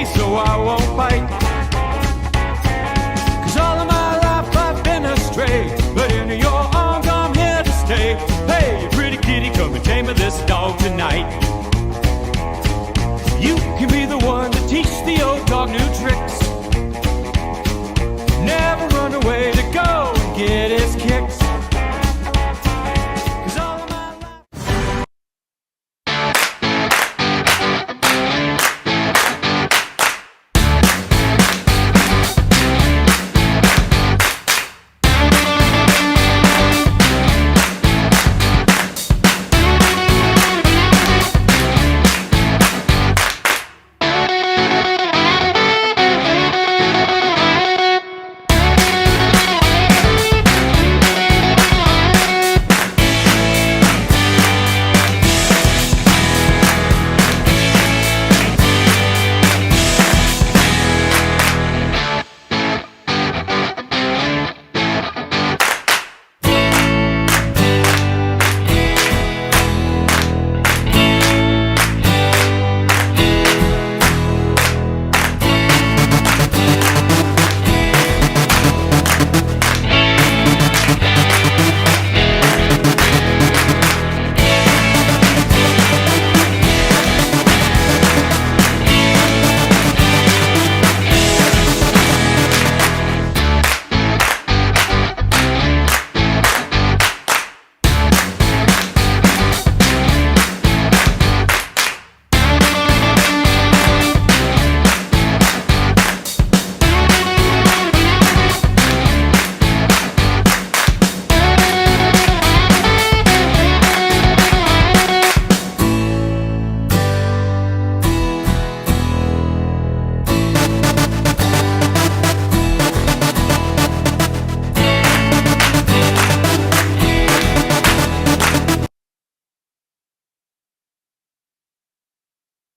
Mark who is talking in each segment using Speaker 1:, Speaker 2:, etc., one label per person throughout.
Speaker 1: me, so I won't bite. 'Cause all of my life I've been astray, but in your arms I'm here to stay. Hey, pretty kitty, come and tame this dog tonight. You can be the one to teach the old dog new tricks. Never run away to go and get his kicks.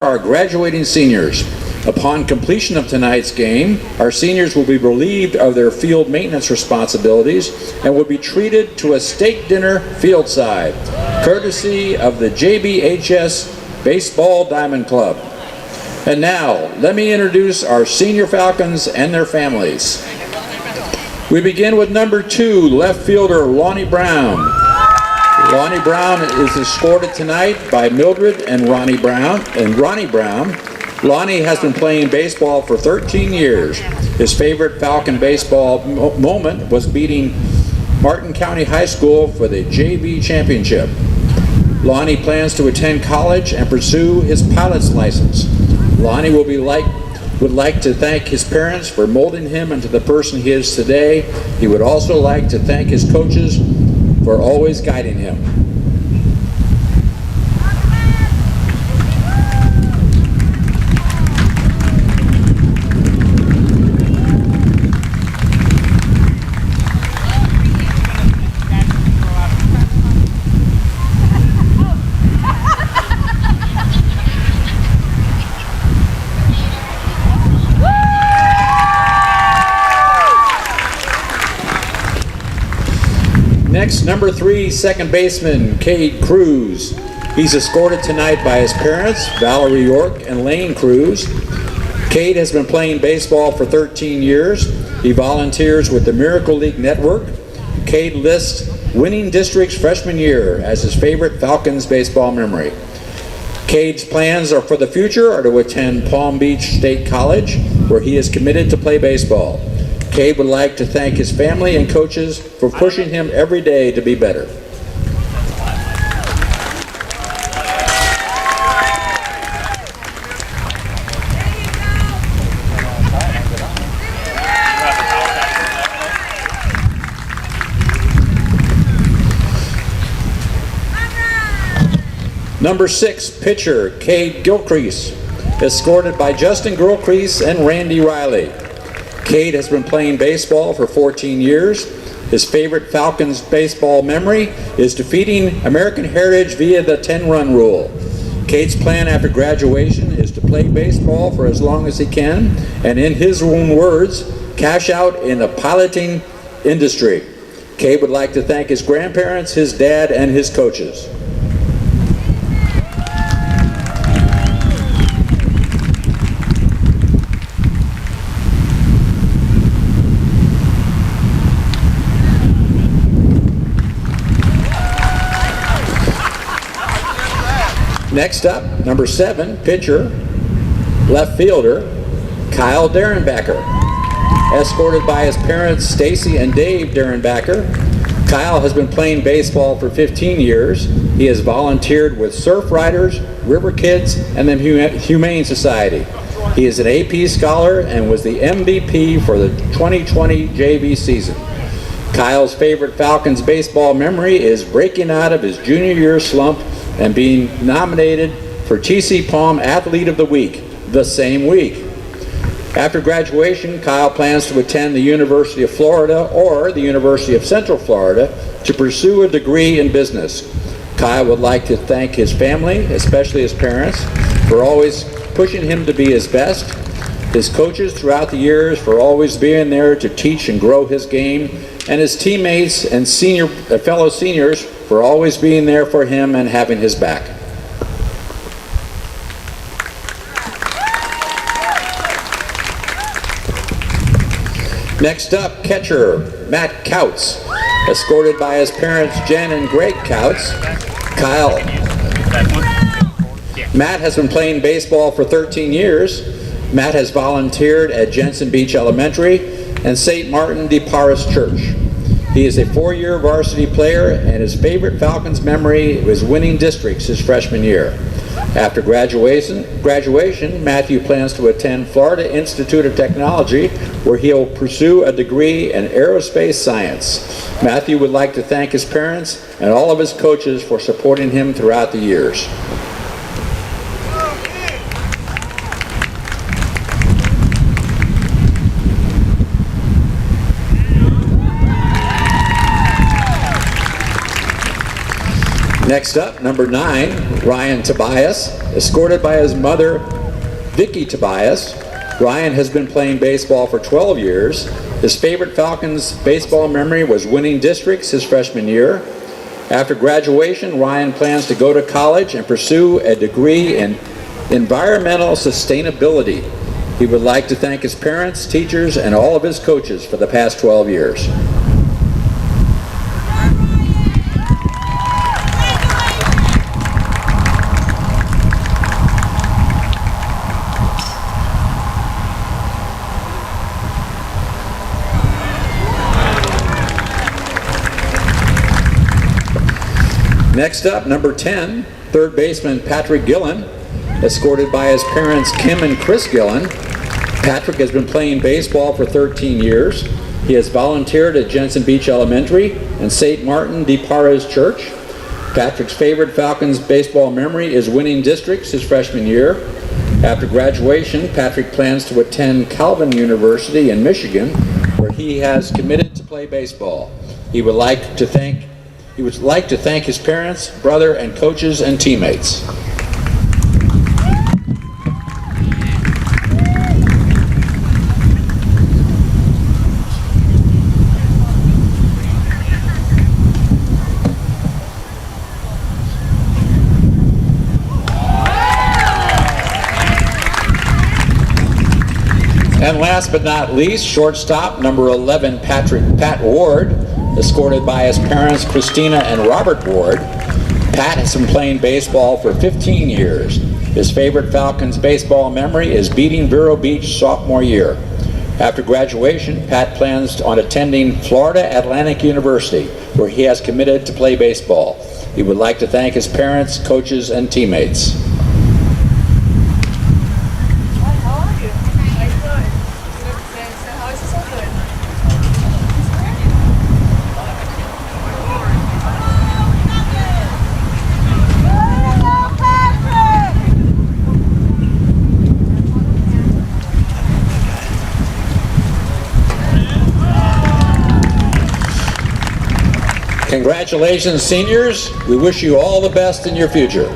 Speaker 2: Our graduating seniors. Upon completion of tonight's game, our seniors will be relieved of their field maintenance responsibilities and will be treated to a steak dinner fieldside, courtesy of the JBHS Baseball Diamond Club. And now, let me introduce our senior Falcons and their families. We begin with number 2, left fielder Lonnie Brown. Lonnie Brown is escorted tonight by Mildred and Ronnie Brown. Lonnie has been playing baseball for 13 years. His favorite Falcon baseball moment was beating Martin County High School for the JV championship. Lonnie plans to attend college and pursue his pilot's license. Lonnie would like to thank his parents for molding him into the person he is today. He would also like to thank his coaches for always guiding him. Next, number 3, second baseman, Cade Cruz. He's escorted tonight by his parents, Valerie York and Lane Cruz. Cade has been playing baseball for 13 years. He volunteers with the Miracle League Network. Cade lists winning district's freshman year as his favorite Falcons baseball memory. Cade's plans for the future are to attend Palm Beach State College, where he is committed to play baseball. Cade would like to thank his family and coaches for pushing him every day to be better. Number 6, pitcher Cade Gilcrease, escorted by Justin Gilcrease and Randy Riley. Cade has been playing baseball for 14 years. His favorite Falcons baseball memory is defeating American Heritage via the 10-run rule. Cade's plan after graduation is to play baseball for as long as he can, and in his own words, cash out in the piloting industry. Cade would like to thank his grandparents, his dad, and his coaches. Next up, number 7, pitcher, left fielder, Kyle Derenbacher. Escorted by his parents, Stacy and Dave Derenbacher, Kyle has been playing baseball for 15 years. He has volunteered with Surf Riders, River Kids, and the Humane Society. He is an AP scholar and was the MVP for the 2020 JV season. Kyle's favorite Falcons baseball memory is breaking out of his junior year slump and being nominated for TC Palm Athlete of the Week the same week. After graduation, Kyle plans to attend the University of Florida or the University of Central Florida to pursue a degree in business. Kyle would like to thank his family, especially his parents, for always pushing him to be his best, his coaches throughout the years for always being there to teach and grow his game, and his teammates and fellow seniors for always being there for him and having his back. Next up, catcher Matt Couts, escorted by his parents Jen and Greg Couts. Matt has been playing baseball for 13 years. Matt has volunteered at Jensen Beach Elementary and St. Martin de Paris Church. He is a 4-year varsity player, and his favorite Falcons memory was winning districts his freshman year. After graduation, Matthew plans to attend Florida Institute of Technology, where he'll pursue a degree in aerospace science. Matthew would like to thank his parents and all of his coaches for supporting him throughout the years. Next up, number 9, Ryan Tobias, escorted by his mother, Vicky Tobias. Ryan has been playing baseball for 12 years. His favorite Falcons baseball memory was winning districts his freshman year. After graduation, Ryan plans to go to college and pursue a degree in environmental sustainability. He would like to thank his parents, teachers, and all of his coaches for the past 12 years. Next up, number 10, third baseman Patrick Gillen, escorted by his parents Kim and Chris Gillen. Patrick has been playing baseball for 13 years. He has volunteered at Jensen Beach Elementary and St. Martin de Paris Church. Patrick's favorite Falcons baseball memory is winning districts his freshman year. After graduation, Patrick plans to attend Calvin University in Michigan, where he has committed to play baseball. He would like to thank his parents, brother, and coaches and teammates. And last but not least, shortstop, number 11, Pat Ward, escorted by his parents, Christina and Robert Ward. Pat has been playing baseball for 15 years. His favorite Falcons baseball memory is beating Vero Beach sophomore year. After graduation, Pat plans on attending Florida Atlantic University, where he has committed to play baseball. He would like to thank his parents, coaches, and teammates. Congratulations, seniors. We wish you all the best in your future.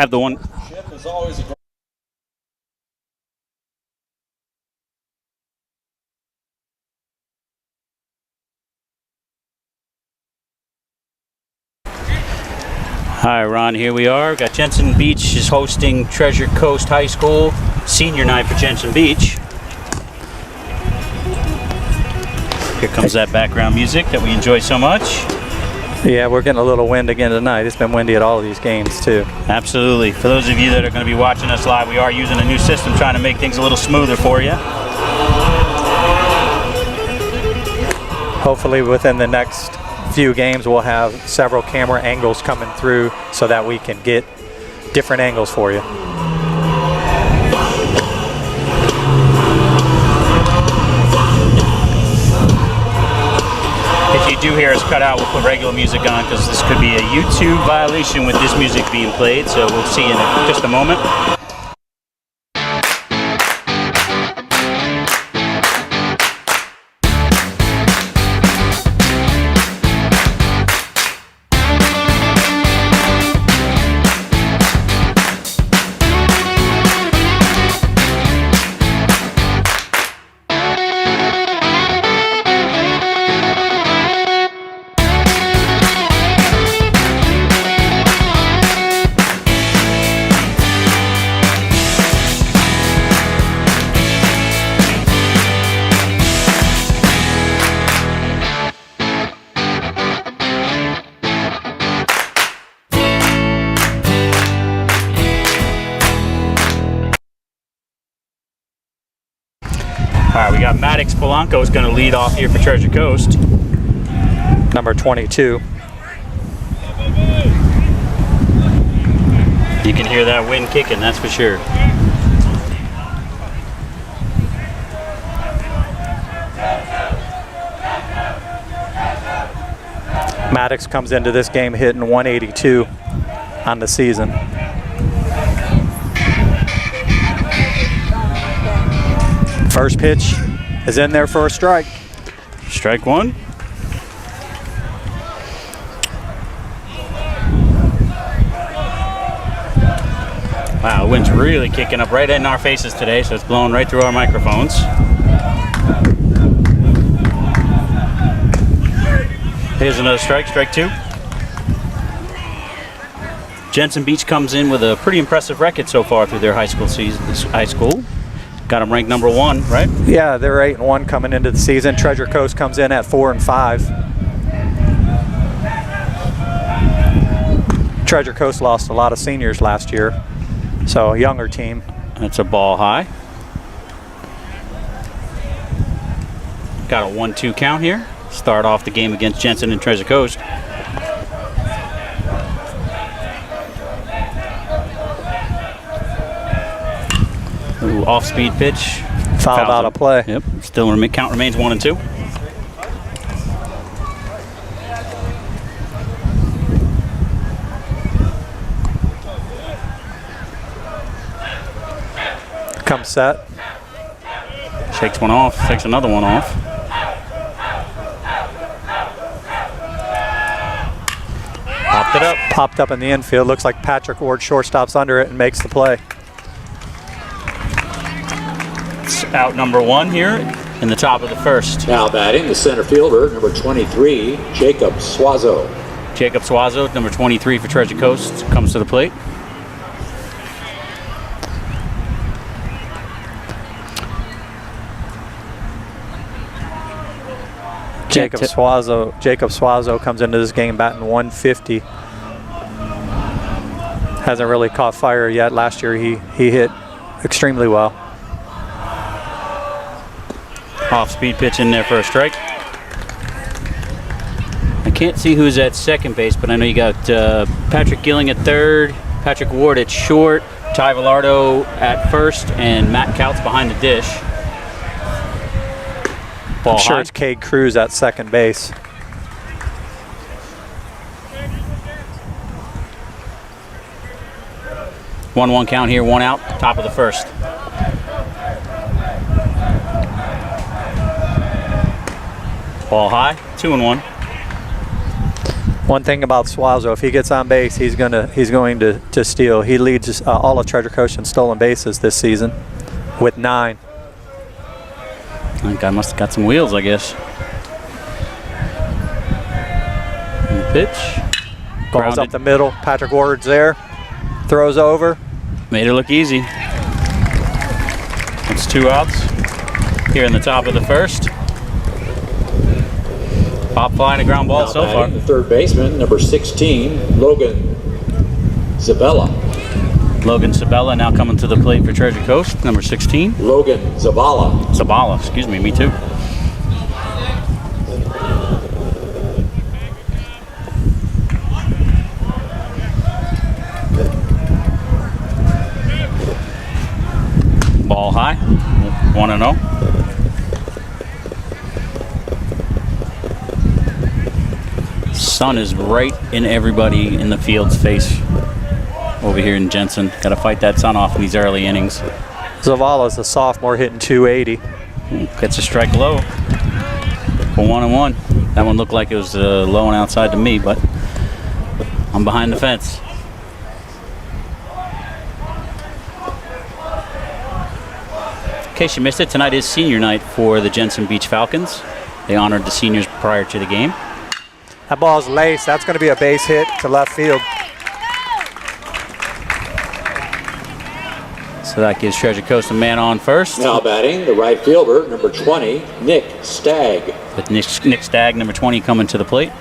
Speaker 3: have the one.
Speaker 2: Chip is always a
Speaker 3: Hi, Ron. Here we are. Got Jensen Beach is hosting Treasure Coast High School senior night for Jensen Beach. Here comes that background music that we enjoy so much.
Speaker 4: Yeah, we're getting a little wind again tonight. It's been windy at all of these games, too.
Speaker 3: Absolutely. For those of you that are going to be watching us live, we are using a new system trying to make things a little smoother for you.
Speaker 4: Hopefully within the next few games we'll have several camera angles coming through so that we can get different angles for you.
Speaker 3: If you do hear us cut out, we'll put regular music on because this could be a YouTube violation with this music being played, so we'll see you in just a moment. All right, we got Maddox Polanco is going to lead off here for Treasure Coast.
Speaker 4: Number 22.
Speaker 3: You can hear that wind kicking, that's for sure.
Speaker 4: Maddox comes into this game hitting 182 on the season. First pitch is in there for a strike.
Speaker 3: Strike one. Wow, the wind's really kicking up right in our faces today, so it's blowing right through our microphones. Here's another strike, strike two. Jensen Beach comes in with a pretty impressive record so far through their high school season. Got them ranked number 1, right?
Speaker 4: Yeah, they're 8-1 coming into the season. Treasure Coast comes in at 4-5. Treasure Coast lost a lot of seniors last year, so a younger team.
Speaker 3: That's a ball high. Got a 1-2 count here. Start off the game against Jensen and Treasure Coast. Ooh, off-speed pitch.
Speaker 4: Fouled out of play.
Speaker 3: Yep. Still count remains 1-2.
Speaker 4: Comes set.
Speaker 3: Shakes one off. Takes another one off. Popped it up.
Speaker 4: Popped up in the infield. Looks like Patrick Ward shortstops under it and makes the play.
Speaker 3: Out number 1 here in the top of the first.
Speaker 2: Now batting the center fielder, number 23, Jacob Swazo.
Speaker 3: Jacob Swazo, number 23 for Treasure Coast, comes to the plate.
Speaker 4: Jacob Swazo comes into this game batting 150. Hasn't really caught fire yet. Last year he hit extremely well.
Speaker 3: Off-speed pitch in there for a strike. I can't see who's at second base, but I know you got Patrick Gilling at third, Patrick Ward at short, Ty Villardo at first, and Matt Couts behind the dish. Ball
Speaker 4: I'm sure
Speaker 3: high.
Speaker 4: it's Cade Cruz at second base.
Speaker 3: One count here, 1 out, top of the first. Ball high, 2-1.
Speaker 4: One thing about Suazo, if he gets on base, he's going to steal. He leads all of Treasure Coast in stolen bases this season with 9.
Speaker 3: That guy must have got some wheels, I guess. And the pitch.
Speaker 4: Ball's up the middle. Patrick Ward's there. Throws over.
Speaker 3: Made it look easy. It's 2 outs here in the top of the first. Pop fly and a ground ball so far.
Speaker 2: The third baseman, number 16, Logan Zabella.
Speaker 3: Logan Sabella now coming to the plate for Treasure Coast, number 16.
Speaker 2: Logan Zavala.
Speaker 3: Zabala, excuse me too. Ball high, 1-0. Sun is right in everybody in the field's face over here in Jensen. Got to fight that sun off in these early innings.
Speaker 4: Zavala's a sophomore hitting 280.
Speaker 3: Gets a strike low for 1-1. That one looked like it was low and outside to me, but I'm behind the fence. In case you missed it, tonight is senior night for the Jensen Beach Falcons. They honored the seniors prior to the game.
Speaker 4: That ball's laced. That's going to be a base hit to left field.
Speaker 3: So that gives Treasure Coast a man on first.
Speaker 2: Now batting, the right fielder, number 20, Nick Stagg.
Speaker 3: With Nick Stagg, number 20, coming to the plate.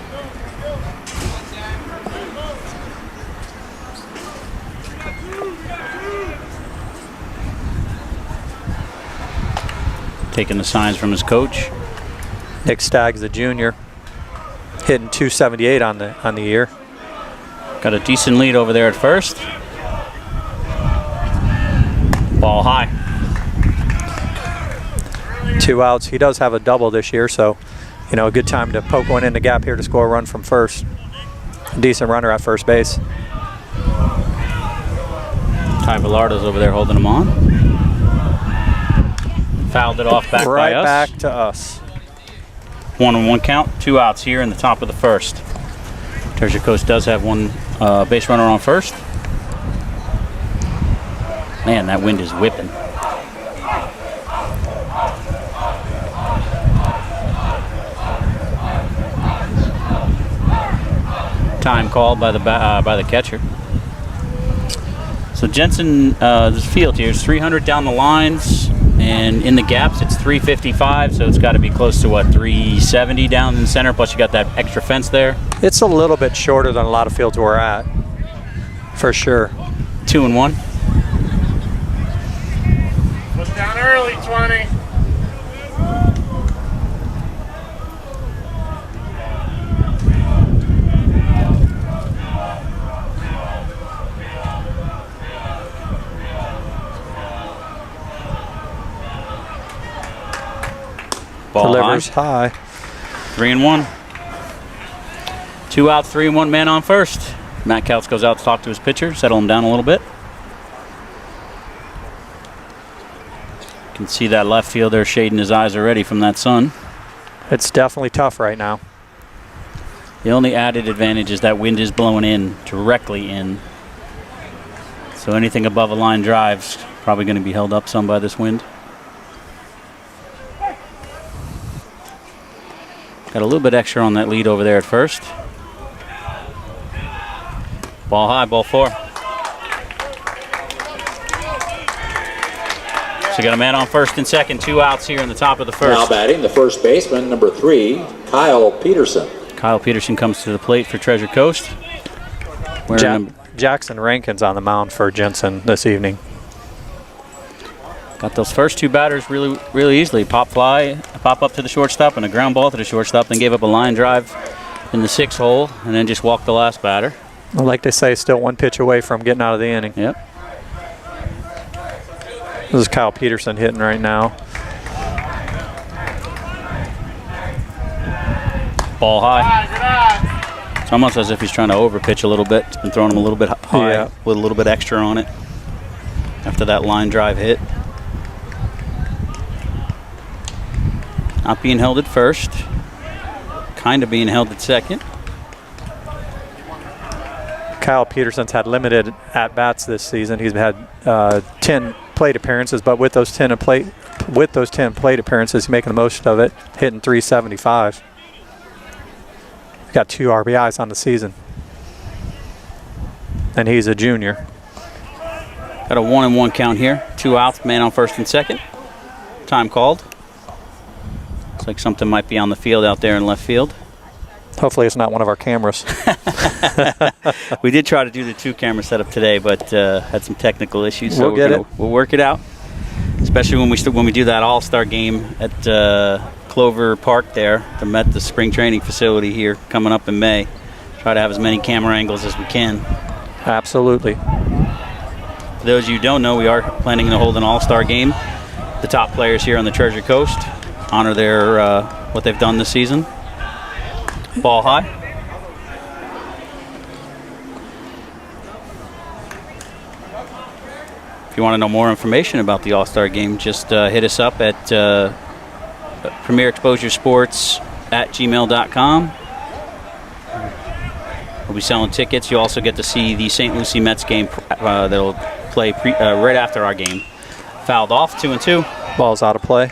Speaker 3: Taking the signs from his coach.
Speaker 4: Nick Stagg's a junior, hitting 278 on the year.
Speaker 3: Got a decent lead over there at first. Ball high.
Speaker 4: 2 outs. He does have a double this year, so a good time to poke one in the gap here to score a run from first. Decent runner at first base.
Speaker 3: Ty Villardo's over there holding him on. Fouled it off back
Speaker 4: right
Speaker 3: by us.
Speaker 4: Back to us.
Speaker 3: 1-1 count. 2 outs here in the top of the first. Treasure Coast does have one base runner on first. Man, that wind is whipping. Time called by the catcher. So Jensen, this field here is 300 down the lines, and in the gaps it's 355. So it's got to be close to 370 down in the center. Plus you got that extra fence there.
Speaker 4: It's a little bit shorter than a lot of fields we're at, for sure.
Speaker 3: 2-1.
Speaker 5: Put down early, 20.
Speaker 3: Ball
Speaker 4: delivers high.
Speaker 3: 3-1. 2 out, 3-1, man on first. Matt Couch goes out to talk to his pitcher, settle him down a little bit. You can see that left fielder shading his eyes already from that sun.
Speaker 4: It's definitely tough right now.
Speaker 3: The only added advantage is that wind is blowing in, directly in. So anything above a line drive's probably going to be held up some by this wind. Got a little bit extra on that lead over there at first. Ball high, ball 4. So got a man on first and second, 2 outs here in the top of the first.
Speaker 2: Now batting, the first baseman, number 3, Kyle Peterson.
Speaker 3: Kyle Peterson comes to the plate for Treasure Coast.
Speaker 4: Jackson Rankin's on the mound for Jensen this evening.
Speaker 3: Got those first 2 batters really easily. Pop up to the shortstop, and a ground ball to the shortstop. Then gave up a line drive in the 6th hole, and then just walked the last batter.
Speaker 4: Well, like they say, still 1 pitch away from getting out of the inning.
Speaker 3: Yep.
Speaker 4: This is Kyle Peterson hitting right now.
Speaker 3: Ball high. It's almost as if he's trying to overpitch a little bit. It's been throwing him a little bit high with a little bit extra on it after that line drive hit. Not being held at first. Kind of being held at second.
Speaker 4: Kyle Peterson's had limited at-bats this season. He's had 10 plate appearances, but with those 10 plate appearances, he's making the most of it, hitting .375. Got 2 RBIs on the season. And he's a junior.
Speaker 3: Got a 1-1 count here. 2 outs, man on first and second. Time called. Looks like something might be on the field out there in left field.
Speaker 4: Hopefully it's not one of our cameras.
Speaker 3: We did try to do the 2-camera setup today, but had some technical issues. So we'll work it out. Especially when we do that All-Star game at Clover Park there, the spring training facility here coming up in May. Try to have as many camera angles as we can.
Speaker 4: Absolutely.
Speaker 3: For those of you who don't know, we are planning to hold an All-Star game. The top players here on the Treasure Coast honor their what they've done this season. Ball high. If you want to know more information about the All-Star game, just hit us up at premierexposuresports@gmail.com. We'll be selling tickets. You'll also get to see the St. Lucie Mets game that'll play right after our game. Fouled off, 2-2.
Speaker 4: Ball's out of play.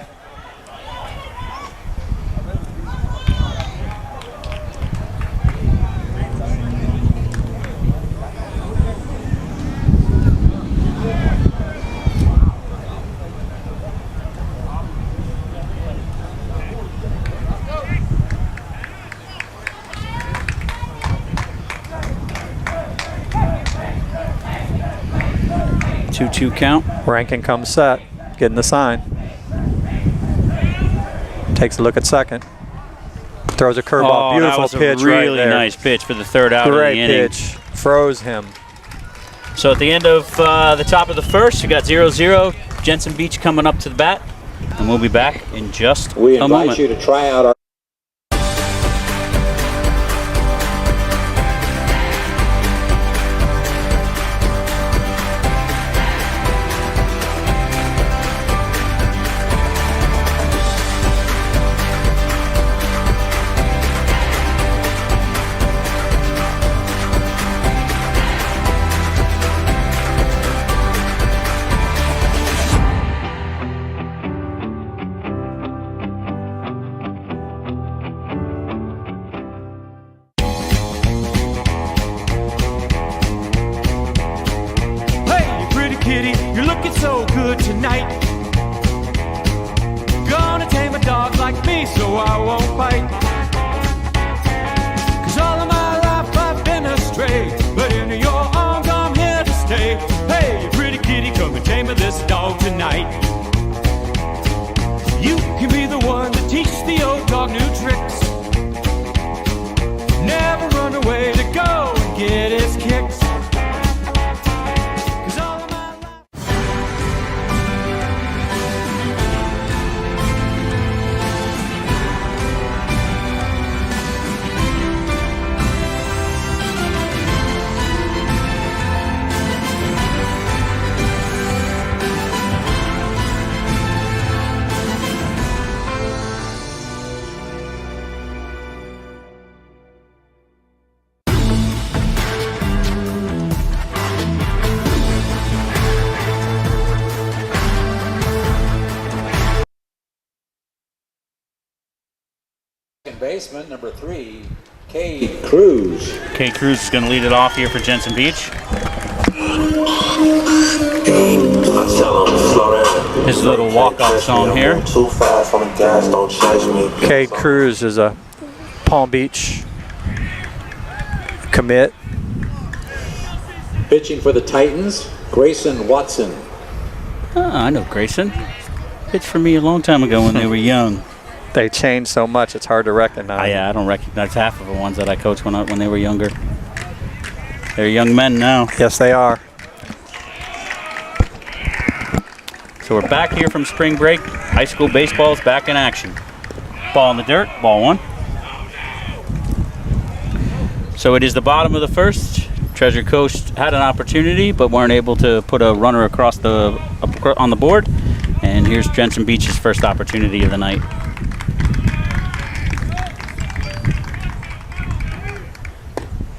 Speaker 3: Two count.
Speaker 4: Rankin comes set, getting the sign. Takes a look at second. Throws a curveball. Beautiful pitch right there.
Speaker 3: Really nice pitch for the third out of the inning.
Speaker 4: Great pitch. Froze him.
Speaker 3: So at the end of the top of the first, you got 0-0. Jensen Beach coming up to the bat, and we'll be back in just a moment.
Speaker 2: We invite you to try out our
Speaker 1: kitty, you're looking so good tonight. Gonna tame a dog like me so I won't bite. 'Cause all of my life I've been astray, but in your arms I'm here to stay. Hey, you pretty kitty, come and tame this dog tonight. You can be the one that teaches the old dog new tricks. Never run away to go and get his kicks.
Speaker 2: Baseman number 3, Cade Cruz.
Speaker 3: Cade Cruz is going to lead it off here for Jensen Beach. His little walk-off song here.
Speaker 4: Cade Cruz is a Palm Beach commit.
Speaker 2: Pitching for the Titans, Grayson Watson.
Speaker 3: I know Grayson. Pitched for me a long time ago when they were young.
Speaker 4: They changed so much, it's hard to recognize.
Speaker 3: I don't recognize half of the ones that I coached when they were younger. They're young men now.
Speaker 4: Yes, they are.
Speaker 3: So we're back here from spring break. High school baseball is back in action. Ball in the dirt, ball one. So it is the bottom of the first. Treasure Coast had an opportunity, but weren't able to put a runner across on the board. And here's Jensen Beach's first opportunity of the night.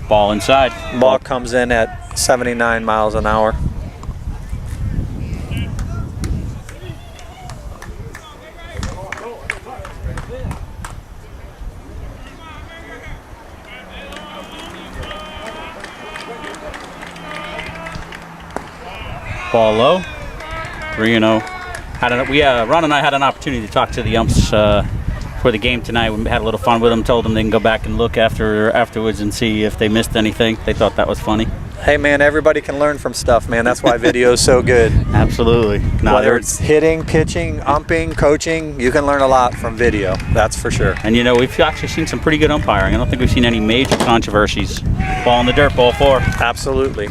Speaker 3: Ball inside.
Speaker 4: Ball comes in at 79 miles an hour.
Speaker 3: Ball low. 3-0. Ron and I had an opportunity to talk to the umps for the game tonight. We had a little fun with them. Told them they can go back and look afterwards and see if they missed anything. They thought that was funny.
Speaker 4: Hey man, everybody can learn from stuff, man. That's why video is so good.
Speaker 3: Absolutely.
Speaker 4: Whether it's hitting, pitching, umping, coaching, you can learn a lot from video. That's for sure.
Speaker 3: And we've actually seen some pretty good umpiring. I don't think we've seen any major controversies. Ball in the dirt, ball 4.
Speaker 4: Absolutely.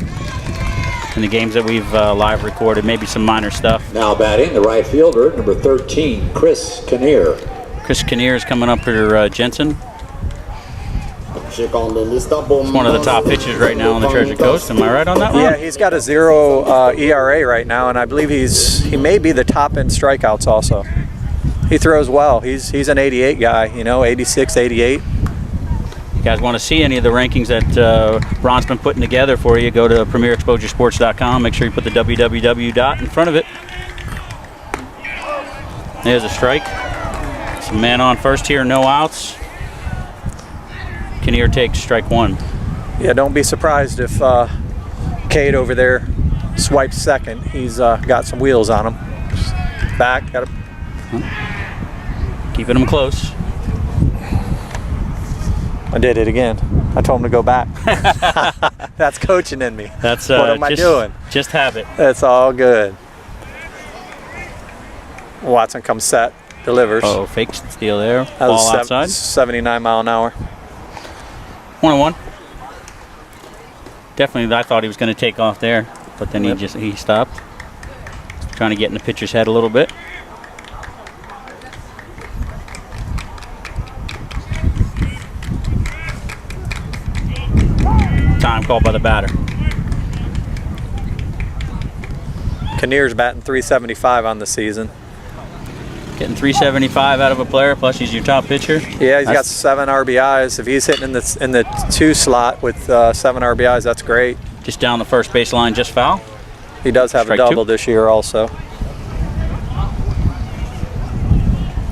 Speaker 3: In the games that we've live recorded, maybe some minor stuff.
Speaker 2: Now batting, the right fielder, number 13, Chris Kinnear.
Speaker 3: Chris Kinnear is coming up for Jensen. He's one of the top pitchers right now on the Treasure Coast. Am I right on that one?
Speaker 4: Yeah, he's got a 0 ERA right now, and I believe he may be the top in strikeouts also. He throws well. He's an 88 guy, 86, 88.
Speaker 3: You guys want to see any of the rankings that Ron's been putting together for you, go to premierexposuresports.com. Make sure you put the www dot in front of it. There's a strike. Some man on first here, no outs. Kinnear takes strike 1.
Speaker 4: Yeah, don't be surprised if Cade over there swipes second. He's got some wheels on him. Back, got him.
Speaker 3: Keeping him close.
Speaker 4: I did it again. I told him to go back. That's coaching in me.
Speaker 3: That's
Speaker 4: what am I doing?
Speaker 3: Just habit.
Speaker 4: It's all good. Watson comes set, delivers.
Speaker 3: Oh, fake steal there.
Speaker 4: That
Speaker 3: Ball
Speaker 4: was
Speaker 3: outside.
Speaker 4: 79 mile an hour.
Speaker 3: 1-1. Definitely, I thought he was going to take off there, but then he stopped. Trying to get in the pitcher's head a little bit. Time called by the batter.
Speaker 4: Kinnear's batting 375 on the season.
Speaker 3: Getting 375 out of a player, plus he's your top pitcher.
Speaker 4: Yeah, he's got 7 RBIs. If he's hitting in the 2 slot with 7 RBIs, that's great.
Speaker 3: Just down the first base line, just foul.
Speaker 4: He does have
Speaker 3: Strike
Speaker 4: a double
Speaker 3: 2.
Speaker 4: this year also.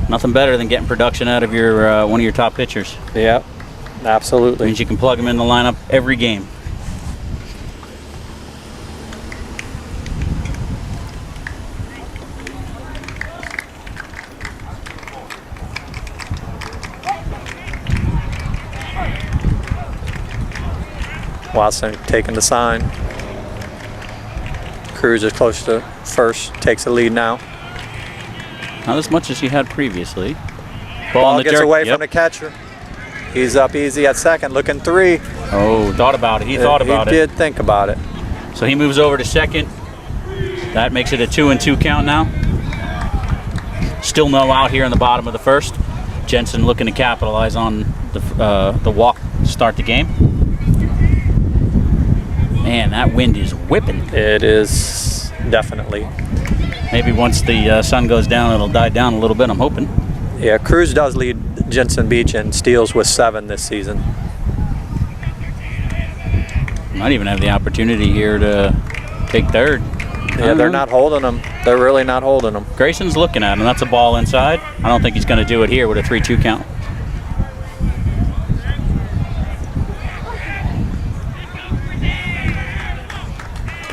Speaker 3: Nothing better than getting production out of your one of your top pitchers.
Speaker 4: Yeah, absolutely.
Speaker 3: Means you can plug him in the lineup every game.
Speaker 4: Watson taking the sign. Cruz is close to first, takes the lead now.
Speaker 3: Not as much as he had previously.
Speaker 4: Ball gets away
Speaker 3: Yep.
Speaker 4: from the catcher. He's up easy at second, looking 3.
Speaker 3: Oh, thought about it. He thought about it.
Speaker 4: He did think about it.
Speaker 3: So he moves over to second. That makes it a 2-2 count now. Still no out here in the bottom of the first. Jensen looking to capitalize on the walk to start the game. Man, that wind is whipping.
Speaker 4: It is definitely.
Speaker 3: Maybe once the sun goes down, it'll die down a little bit, I'm hoping.
Speaker 4: Yeah, Cruz does lead Jensen Beach in steals with 7 this season.
Speaker 3: Might even have the opportunity here to take third.
Speaker 4: Yeah, they're not holding him. They're really not holding him.
Speaker 3: Grayson's looking at him. That's a ball inside. I don't think he's going to do it here with a 3-2 count.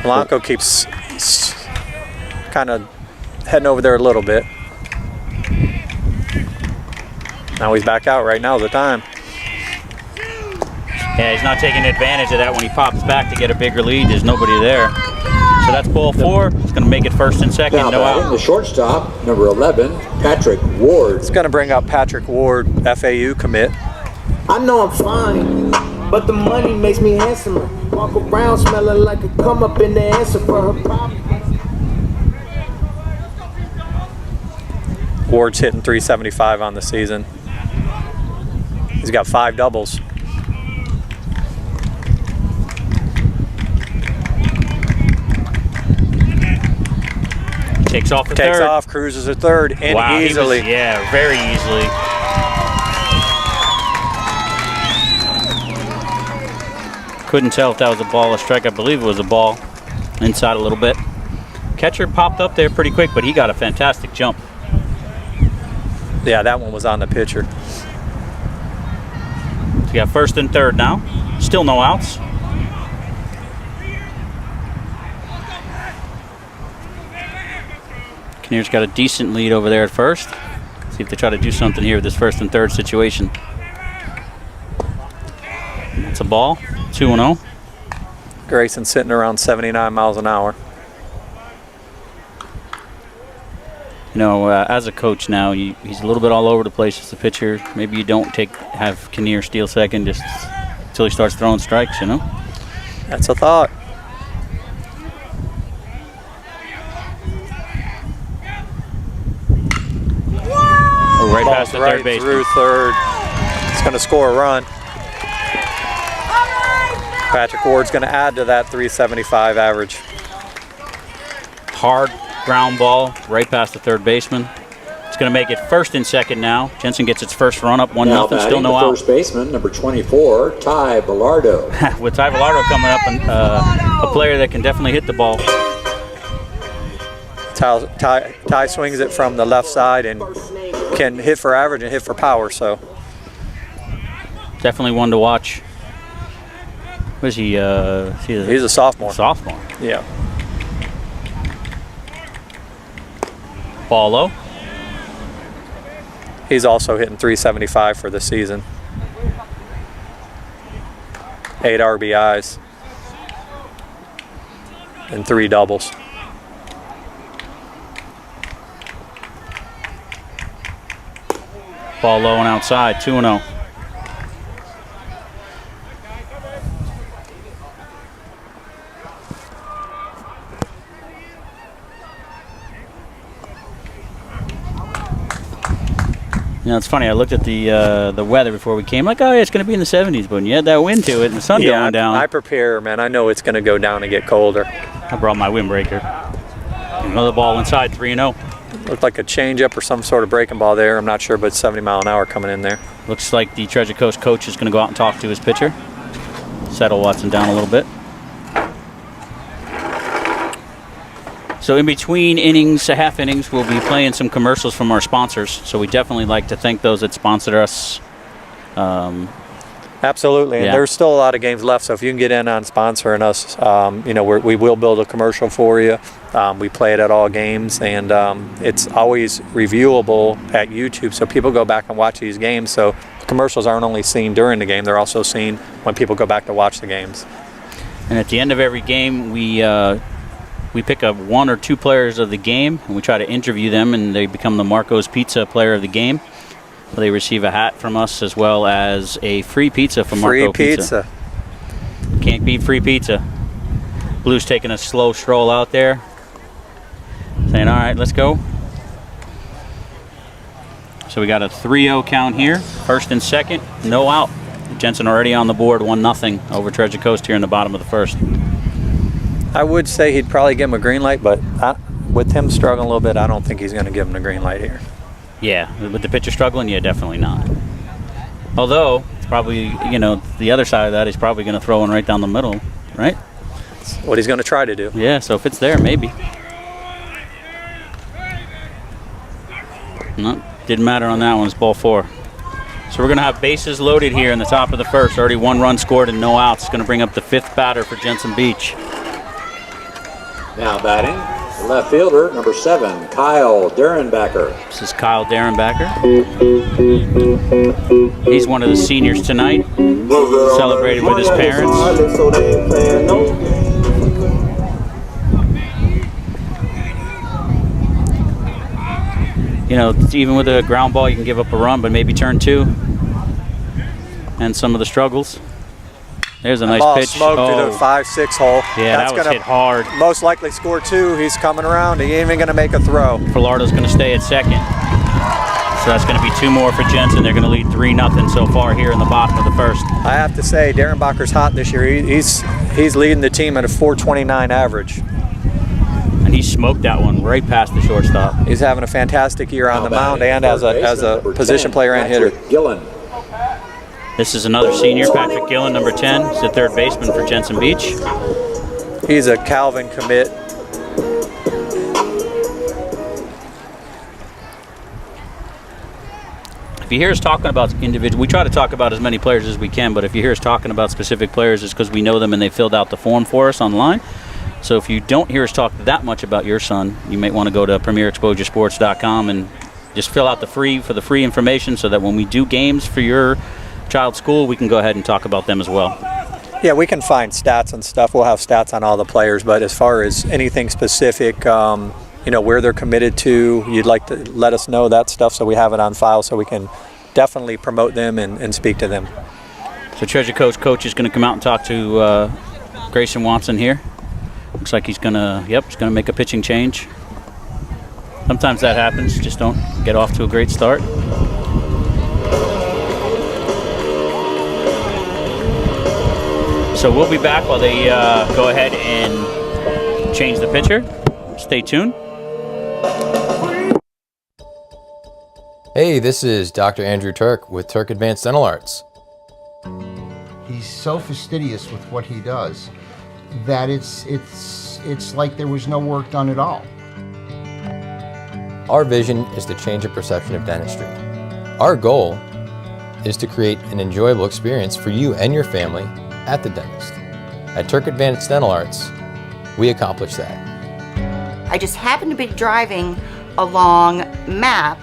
Speaker 4: Blanco keeps kind of heading over there a little bit. Now he's back out. Right now is the time.
Speaker 3: Yeah, he's not taking advantage of that when he pops back to get a bigger lead. There's nobody there. So that's ball 4. It's going to make it first and second.
Speaker 2: Now
Speaker 3: No
Speaker 2: batting,
Speaker 3: out.
Speaker 2: the shortstop, number 11, Patrick Ward.
Speaker 4: It's going to bring up Patrick Ward, FAU commit.
Speaker 6: I know I'm fine, but the money makes me handsomer. Walk around smelling like a come up in the answer for her pop.
Speaker 4: Ward's hitting 375 on the season. He's got 5 doubles.
Speaker 3: Takes off the
Speaker 4: Takes
Speaker 3: third.
Speaker 4: off, cruises a third, in
Speaker 3: Wow, he
Speaker 4: easily.
Speaker 3: was- yeah, very easily. Couldn't tell if that was a ball or strike. I believe it was a ball. Inside a little bit. Catcher popped up there pretty quick, but he got a fantastic jump.
Speaker 4: Yeah, that one was on the pitcher.
Speaker 3: So we got first and third now. Still no outs. Kinnear's got a decent lead over there at first. See if they try to do something here with this first and third situation. That's a ball. 2-0.
Speaker 4: Grayson sitting around 79 miles an hour.
Speaker 3: You know, as a coach now, he's a little bit all over the place as a pitcher. Maybe you don't have Kinnear steal second just until he starts throwing strikes, you know?
Speaker 4: That's a thought.
Speaker 3: Oh, right past the third base.
Speaker 4: Through third. It's going to score a run. Patrick Ward's going to add to that 375 average.
Speaker 3: Hard ground ball right past the third baseman. It's going to make it first and second now. Jensen gets its first run up, 1-0, still no out.
Speaker 2: First baseman, number 24, Ty Velardo.
Speaker 3: With Ty Velardo coming up, and a player that can definitely hit the ball.
Speaker 4: Ty swings it from the left side and can hit for average and hit for power, so.
Speaker 3: Definitely one to watch. Was he?
Speaker 4: He's a sophomore.
Speaker 3: Sophomore.
Speaker 4: Yeah.
Speaker 3: Ball low.
Speaker 4: He's also hitting 375 for the season. 8 RBIs and 3 doubles.
Speaker 3: Ball low and outside. 2-0. You know, it's funny. I looked at the weather before we came. Like, oh, yeah, it's going to be in the 70s, but when you had that wind to it and the sun going down.
Speaker 4: I prepare, man. I know it's going to go down and get colder.
Speaker 3: I brought my windbreaker. Another ball inside, 3-0.
Speaker 4: Looked like a changeup or some sort of breaking ball there. I'm not sure, but 70 mile an hour coming in there.
Speaker 3: Looks like the Treasure Coast coach is going to go out and talk to his pitcher. Settle Watson down a little bit. So in between innings, half innings, we'll be playing some commercials from our sponsors. So we definitely like to thank those that sponsor us.
Speaker 4: Absolutely, and there's still a lot of games left. So if you can get in on sponsoring us, you know, we will build a commercial for you. We play it at all games, and it's always reviewable at YouTube. So people go back and watch these games. So commercials aren't only seen during the game; they're also seen when people go back to watch the games.
Speaker 3: And at the end of every game, we pick up 1 or 2 players of the game, and we try to interview them, and they become the Marco's Pizza player of the game. They receive a hat from us as well as a free pizza from Marco Pizza. Can't beat free pizza. Blue's taking a slow stroll out there, saying, all right, let's go. So we got a 3-0 count here. First and second, no out. Jensen already on the board, 1-0 over Treasure Coast here in the bottom of the first.
Speaker 4: I would say he'd probably give him a green light, but with him struggling a little bit, I don't think he's going to give him a green light here. Yeah, with the pitcher struggling, yeah, definitely not. Although, it's probably, you know, the other side of that, he's probably going to throw one right down the middle, right? That's what he's going to try to do.
Speaker 3: Yeah, so if it's there, maybe. No, didn't matter on that one. It's ball 4. So we're going to have bases loaded here in the top of the first. Already 1 run scored and no outs. It's going to bring up the 5th batter for Jensen Beach.
Speaker 2: Now batting, the left fielder, number 7, Kyle Derenbacher.
Speaker 3: This is Kyle Derenbacher. He's one of the seniors tonight. Celebrated with his parents. You know, even with a ground ball, you can give up a run, but maybe turn 2. And some of the struggles. There's a nice pitch.
Speaker 4: Smoked to the 5-6 hole.
Speaker 3: Yeah, that's that was hit hard.
Speaker 4: Most likely score 2. He's coming around. He ain't even going to make a throw.
Speaker 3: Velardo's going to stay at second. So that's going to be 2 more for Jensen. They're going to lead 3-0 so far here in the bottom of the first.
Speaker 4: I have to say, Derenbacher's hot this year. He's leading the team at a 4.29 average.
Speaker 3: And he smoked that one right past the shortstop.
Speaker 4: He's having a fantastic year on the mound and as a position player and hitter.
Speaker 2: Gillen.
Speaker 3: This is another senior, Patrick Gillen, number 10. He's the third baseman for Jensen Beach.
Speaker 4: He's a Calvin commit.
Speaker 3: If you hear us talking about individual, we try to talk about as many players as we can, but if you hear us talking about specific players, it's because we know them and they filled out the form for us online. So if you don't hear us talk that much about your son, you might want to go to premierexposuresports.com and just fill out the free information so that when we do games for your child's school, we can go ahead and talk about them as well.
Speaker 4: Yeah, we can find stats and stuff. We'll have stats on all the players, but as far as anything specific, where they're committed to, you'd like to let us know that stuff so we have it on file so we can definitely promote them and speak to them.
Speaker 3: So Treasure Coach is going to come out and talk to Grayson Watson here. Looks like he's going to make a pitching change. Sometimes that happens. Just don't get off to a great start. So we'll be back while they go ahead and change the pitcher. Stay tuned.
Speaker 7: Hey, this is Dr. Andrew Turk with Turk Advanced Dental Arts.
Speaker 8: He's so fastidious with what he does that it's like there was no work done at all.
Speaker 7: Our vision is to change the perception of dentistry. Our goal is to create an enjoyable experience for you and your family at the dentist. At Turk Advanced Dental Arts, we accomplish that.
Speaker 9: I just happened to be driving along Map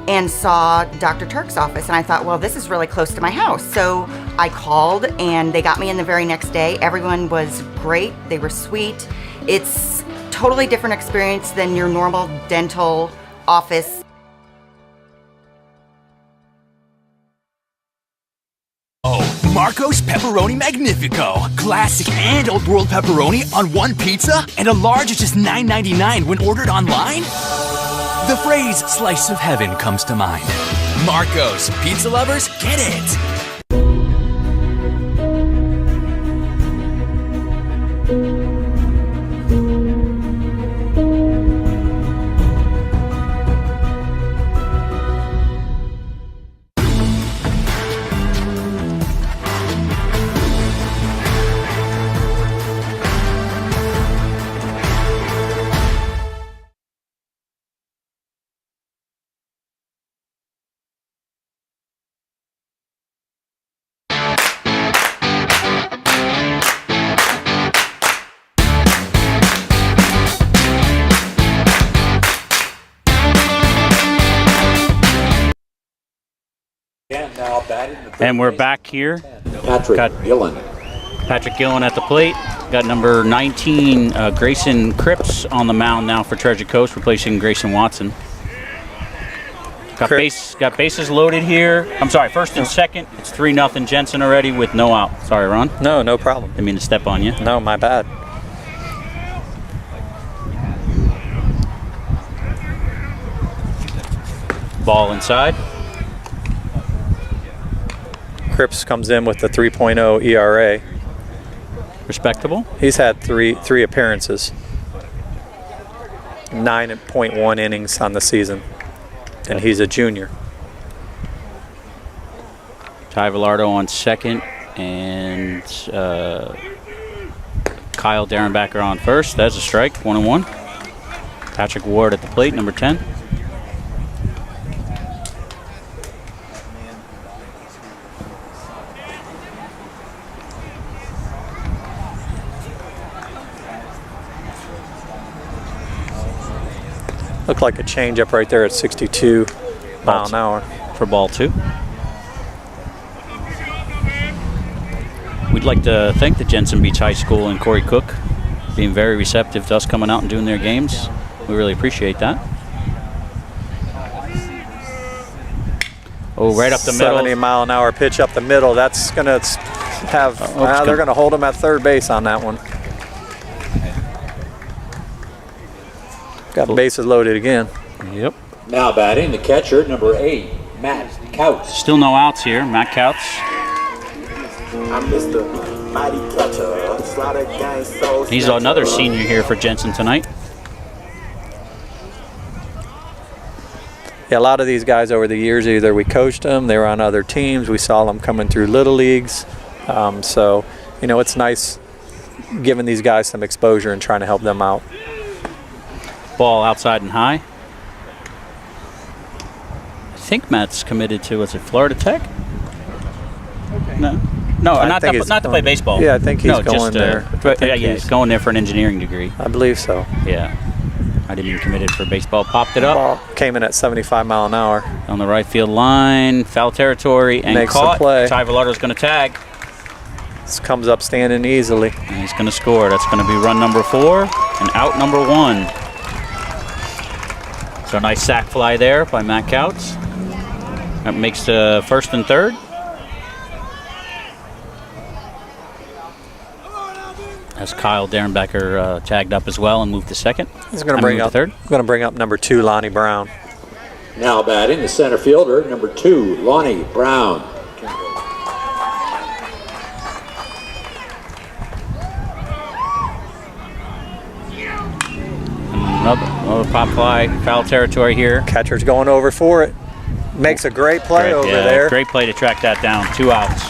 Speaker 9: and saw Dr. Turk's office, and I thought, well, this is really close to my house. So I called and they got me in the very next day. Everyone was great, they were sweet. It's totally different experience than your normal dental office.
Speaker 10: Oh, Marco's Pepperoni Magnifico. Classic and Old World pepperoni on one pizza, and a large is just $9.99 when ordered online? The phrase slice of heaven comes to mind. Marco's, pizza lovers, get it!
Speaker 3: And we're back here.
Speaker 2: Patrick Gillen.
Speaker 3: Patrick Gillen at the plate. Got number 19, Grayson Cripps on the mound now for Treasure Coast, replacing Grayson Watson. Got bases loaded here. I'm sorry, first and second. It's 3-0 Jensen already with no out. Sorry, Ron.
Speaker 4: No problem.
Speaker 3: Didn't mean to step on you.
Speaker 4: No, my bad.
Speaker 3: Ball inside.
Speaker 4: Cripps comes in with the 3.0 ERA.
Speaker 3: Respectable.
Speaker 4: He's had three appearances, 9.1 innings on the season, and he's a junior.
Speaker 3: Ty Velardo on second, and Kyle Darrenbacker on first. That's a strike, 1-1. Patrick Ward at the plate, number 10.
Speaker 4: Looked like a changeup right there at 62 mile an hour.
Speaker 3: For ball 2. We'd like to thank the Jensen Beach High School and Corey Cook being very receptive to us coming out and doing their games. We really appreciate that. Oh, right up the middle.
Speaker 4: 70 mile an hour pitch up the middle. That's going to have, they're going to hold him at third base on that one. Got bases loaded again.
Speaker 3: Yep.
Speaker 2: Now batting, the catcher, number 8, Matt Couch.
Speaker 3: Still no outs here. Matt Couch.
Speaker 6: I'm Mr. Mighty Catcher. Slaughter gang soul.
Speaker 3: He's another senior here for Jensen tonight.
Speaker 4: Yeah, a lot of these guys over the years, either we coached them, they were on other teams, we saw them coming through little leagues. So, you know, it's nice giving these guys some exposure and trying to help them out.
Speaker 3: Ball outside and high. I think Matt's committed to, was it Florida Tech? No, not to play baseball.
Speaker 4: Yeah, I think he's going there.
Speaker 3: He's going there for an engineering degree.
Speaker 4: I believe so.
Speaker 3: Yeah. I didn't even committed for baseball. Popped it up.
Speaker 4: Ball came in at 75 mile an hour.
Speaker 3: On the right field line, foul territory, and
Speaker 4: Makes
Speaker 3: caught.
Speaker 4: the play.
Speaker 3: Ty Velardo's going to tag.
Speaker 4: This comes up standing easily.
Speaker 3: And he's going to score. That's going to be run number 4 and out number 1. So a nice sac fly there by Matt Couts. That makes the first and third. As Kyle Derenbecker tagged up as well and moved to second.
Speaker 4: He's going to bring up
Speaker 3: third.
Speaker 4: Going to bring up number 2, Lonnie Brown.
Speaker 2: Now batting the center fielder, number 2, Lonnie Brown.
Speaker 3: Another pop fly, foul territory here.
Speaker 4: Catcher's going over for it. Makes a great play over there.
Speaker 3: Great play to track that down. 2 outs.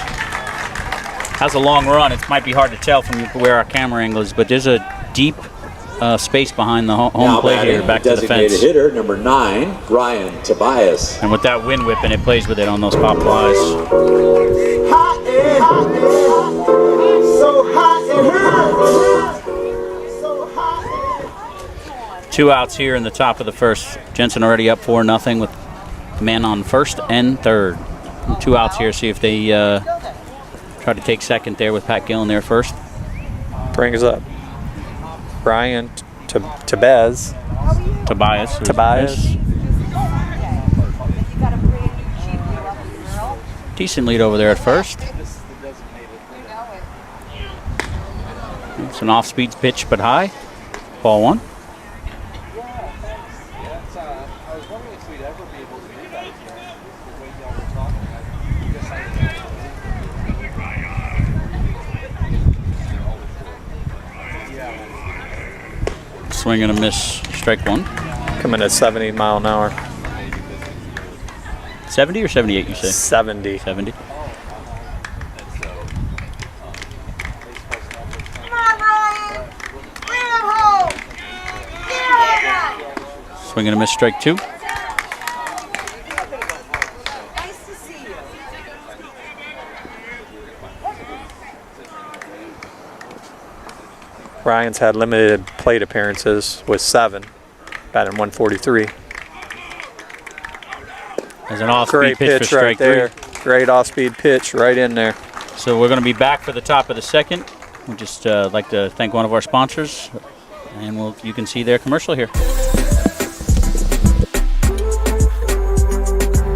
Speaker 3: Has a long run. It might be hard to tell from where our camera angle is, but there's a deep space behind the home plate here, back to the fence.
Speaker 2: Designated hitter, number 9, Ryan Tobias.
Speaker 3: And with that wind whip, and it plays with it on those pop flies.
Speaker 6: Hot air, so hot and so hot.
Speaker 3: 2 outs here in the top of the first. Jensen already up 4-0 with man on first and third. 2 outs here. See if they try to take second there with Pat Gillen there first.
Speaker 4: Brings up Brian Tobias.
Speaker 3: Decent lead over there at first. It's an off-speed pitch, but high. Ball 1. Swing and a miss, strike 1.
Speaker 4: Coming at 70 mile an hour.
Speaker 3: 70 or 78, you say?
Speaker 4: 70.
Speaker 3: 70.
Speaker 6: Come on, Ryan. Bring him home.
Speaker 3: Swing and a miss, strike 2.
Speaker 6: Nice to see you.
Speaker 4: Ryan's had limited plate appearances with 7, batting 143.
Speaker 3: As an off-speed pitch for strike
Speaker 4: right there.
Speaker 3: 3.
Speaker 4: Great off-speed pitch right in there.
Speaker 3: So we're going to be back for the top of the second. We'd just like to thank one of our sponsors, and you can see their commercial here.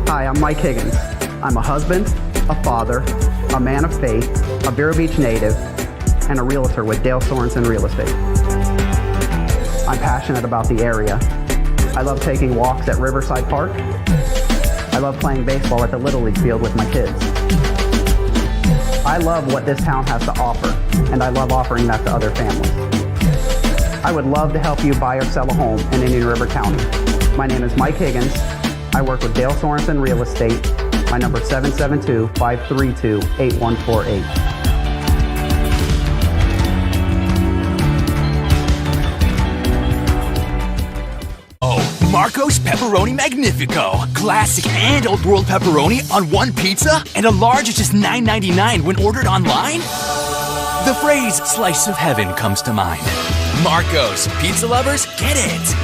Speaker 11: Hi, I'm Mike Higgins. I'm a husband, a father, a man of faith, a Vero Beach native, and a realtor with Dale Sorensen Real Estate. I'm passionate about the area. I love taking walks at Riverside Park. I love playing baseball at the Little League field with my kids. I love what this town has to offer, and I love offering that to other families. I would love to help you buy or sell a home in Indian River County. My name is Mike Higgins. I work with Dale Sorensen Real Estate. My number is 772-532-8148.
Speaker 10: Marco's Pepperoni Magnifico. Classic and Old World pepperoni on one pizza, and a large is just $9.99 when ordered online? The phrase slice of heaven comes to mind. Marco's. Pizza lovers, get it.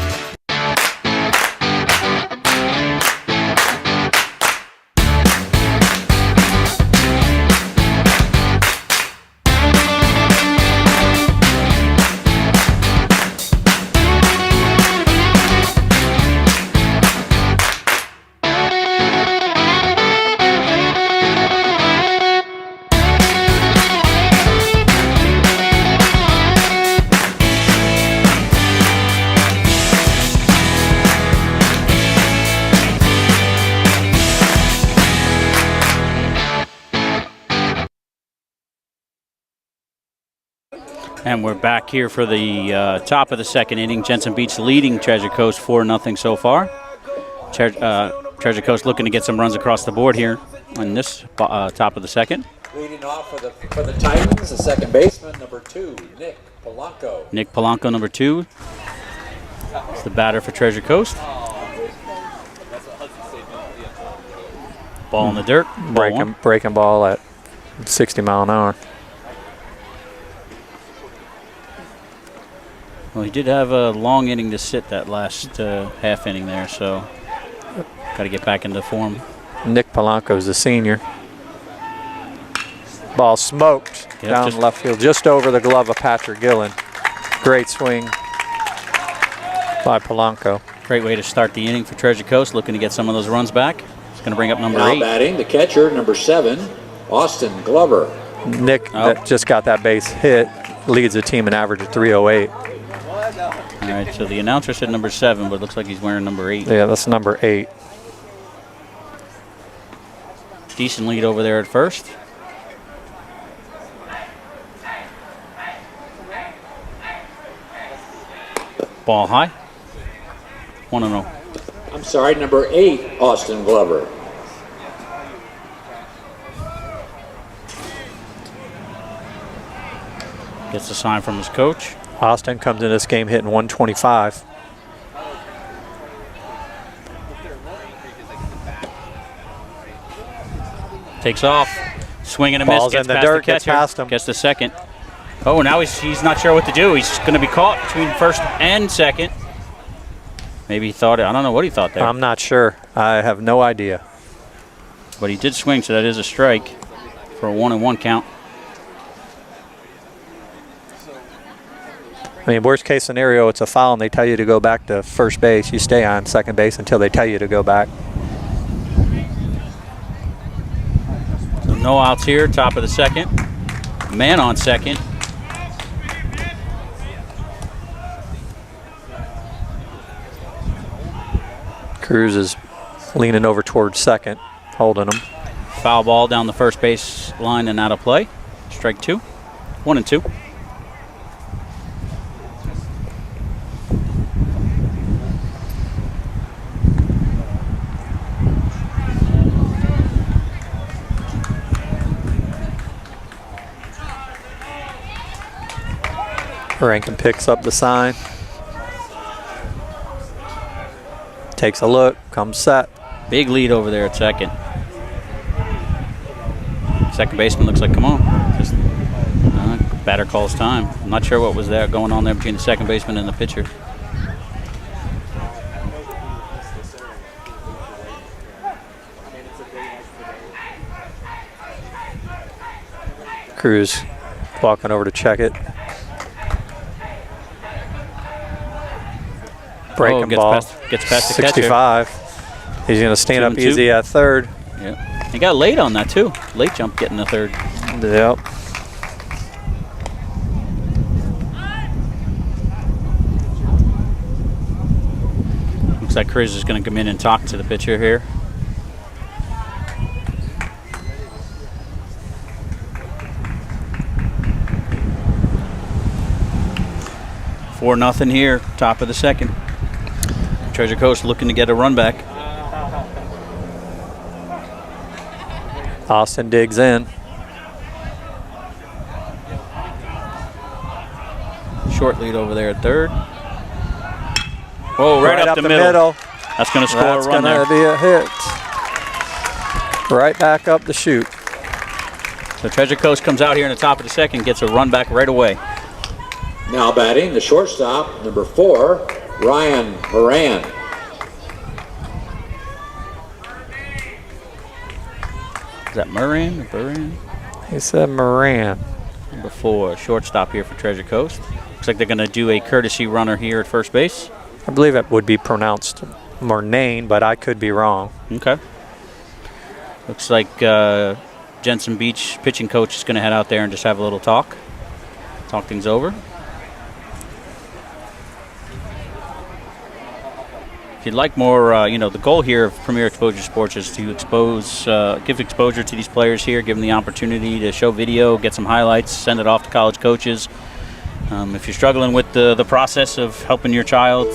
Speaker 3: And we're back here for the top of the second inning. Jensen Beach leading Treasure Coast 4-0 so far. Treasure Coast looking to get some runs across the board here on this top of the second.
Speaker 2: Leading off for the Titans, the second baseman, number 2, Nick Polanco.
Speaker 3: Nick Polanco, number 2. It's the batter for Treasure Coast. Ball in the dirt.
Speaker 4: Breaking ball at 60 mile an hour.
Speaker 3: Well, he did have a long inning to sit that last half inning there, so got to get back into form.
Speaker 4: Nick Polanco's the senior. Ball smoked down left field, just over the glove of Patrick Gillen. Great swing by Polanco.
Speaker 3: Great way to start the inning for Treasure Coast, looking to get some of those runs back. It's going to bring up number 8.
Speaker 2: Now batting, the catcher, number 7, Austin Glover.
Speaker 4: Nick that just got that base hit, leads the team in average of 308.
Speaker 3: All right, so the announcer said number 7, but it looks like he's wearing number 8.
Speaker 4: Yeah, that's number 8.
Speaker 3: Decent lead over there at first. Ball high. 1-0.
Speaker 2: I'm sorry, number 8, Austin Glover.
Speaker 3: Gets a sign from his coach.
Speaker 4: Austin comes in this game hitting 125.
Speaker 3: Takes off. Swing and a
Speaker 4: Ball's
Speaker 3: miss. Gets
Speaker 4: in the
Speaker 3: past
Speaker 4: dirt,
Speaker 3: the catcher.
Speaker 4: gets past him.
Speaker 3: Gets the second. Oh, now he's not sure what to do. He's going to be caught between first and second. Maybe he thought it. I don't know what he thought there.
Speaker 4: I'm not sure. I have no idea.
Speaker 3: But he did swing, so that is a strike for a 1-1 count.
Speaker 4: I mean, worst case scenario, it's a foul and they tell you to go back to first base. You stay on second base until they tell you to go back.
Speaker 3: So no outs here, top of the second. Man on second.
Speaker 4: Cruz is leaning over towards second, holding him.
Speaker 3: Foul ball down the first base line and out of play. Strike 2. 1-2.
Speaker 4: Rankin picks up the sign. Takes a look, comes set.
Speaker 3: Big lead over there at second. Second baseman looks like, come on. Just batter calls time. I'm not sure what was there going on there between the second baseman and the pitcher.
Speaker 4: Cruz walking over to check it. Breaking ball.
Speaker 3: Gets past the
Speaker 4: 65.
Speaker 3: catcher.
Speaker 4: He's going to stand up
Speaker 3: 2-2.
Speaker 4: easy at third.
Speaker 3: Yep. He got late on that too. Late jump getting the third.
Speaker 4: Yep.
Speaker 3: Looks like Cruz is going to come in and talk to the pitcher here. Four nothing here, top of the second. Treasure Coast looking to get a run back.
Speaker 4: Austin digs in.
Speaker 3: Short lead over there at third. Whoa, right up the middle. That's going to score a run there.
Speaker 4: That's going to be a hit. Right back up the chute.
Speaker 3: So Treasure Coast comes out here in the top of the second, gets a run back right away.
Speaker 2: Now batting, the shortstop, number 4, Ryan Moran.
Speaker 3: Is that Moran or Buran?
Speaker 4: He said Moran.
Speaker 3: Number 4, shortstop here for Treasure Coast. Looks like they're going to do a courtesy runner here at first base.
Speaker 4: I believe it would be pronounced Mornane, but I could be wrong.
Speaker 3: Okay. Looks like Jensen Beach pitching coach is going to head out there and just have a little talk things over. If you'd like more, the goal here of Premier Exposure Sports is to give exposure to these players here, give them the opportunity to show video, get some highlights, send it off to college coaches. If you're struggling with the process of helping your child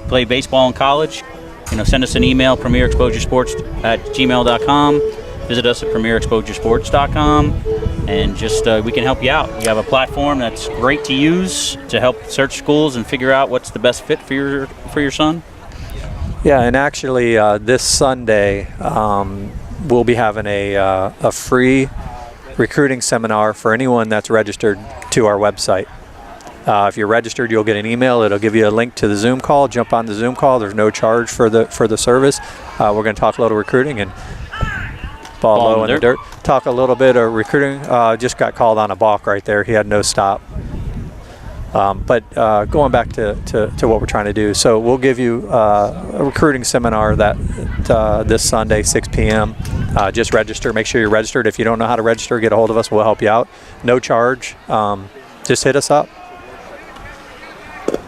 Speaker 3: play baseball in college, send us an email, premierexposuresports@gmail.com. Visit us at premierexposuresports.com, and just we can help you out. We have a platform that's great to use to help search schools and figure out what's the best fit for your son.
Speaker 4: Yeah, and actually this Sunday we'll be having a free recruiting seminar for anyone that's registered to our website. If you're registered, you'll get an email. It'll give you a link to the Zoom call. Jump on the Zoom call. There's no charge for the service. We're going to talk a little recruiting and ball low in the dirt. Talk a little bit of recruiting. Just got called on a balk right there. He had no stop. But going back to what we're trying to do, so we'll give you a recruiting seminar that this Sunday, 6 p.m. Just register. Make sure you're registered. If you don't know how to register, get a hold of us. We'll help you out. No charge. Just hit us up.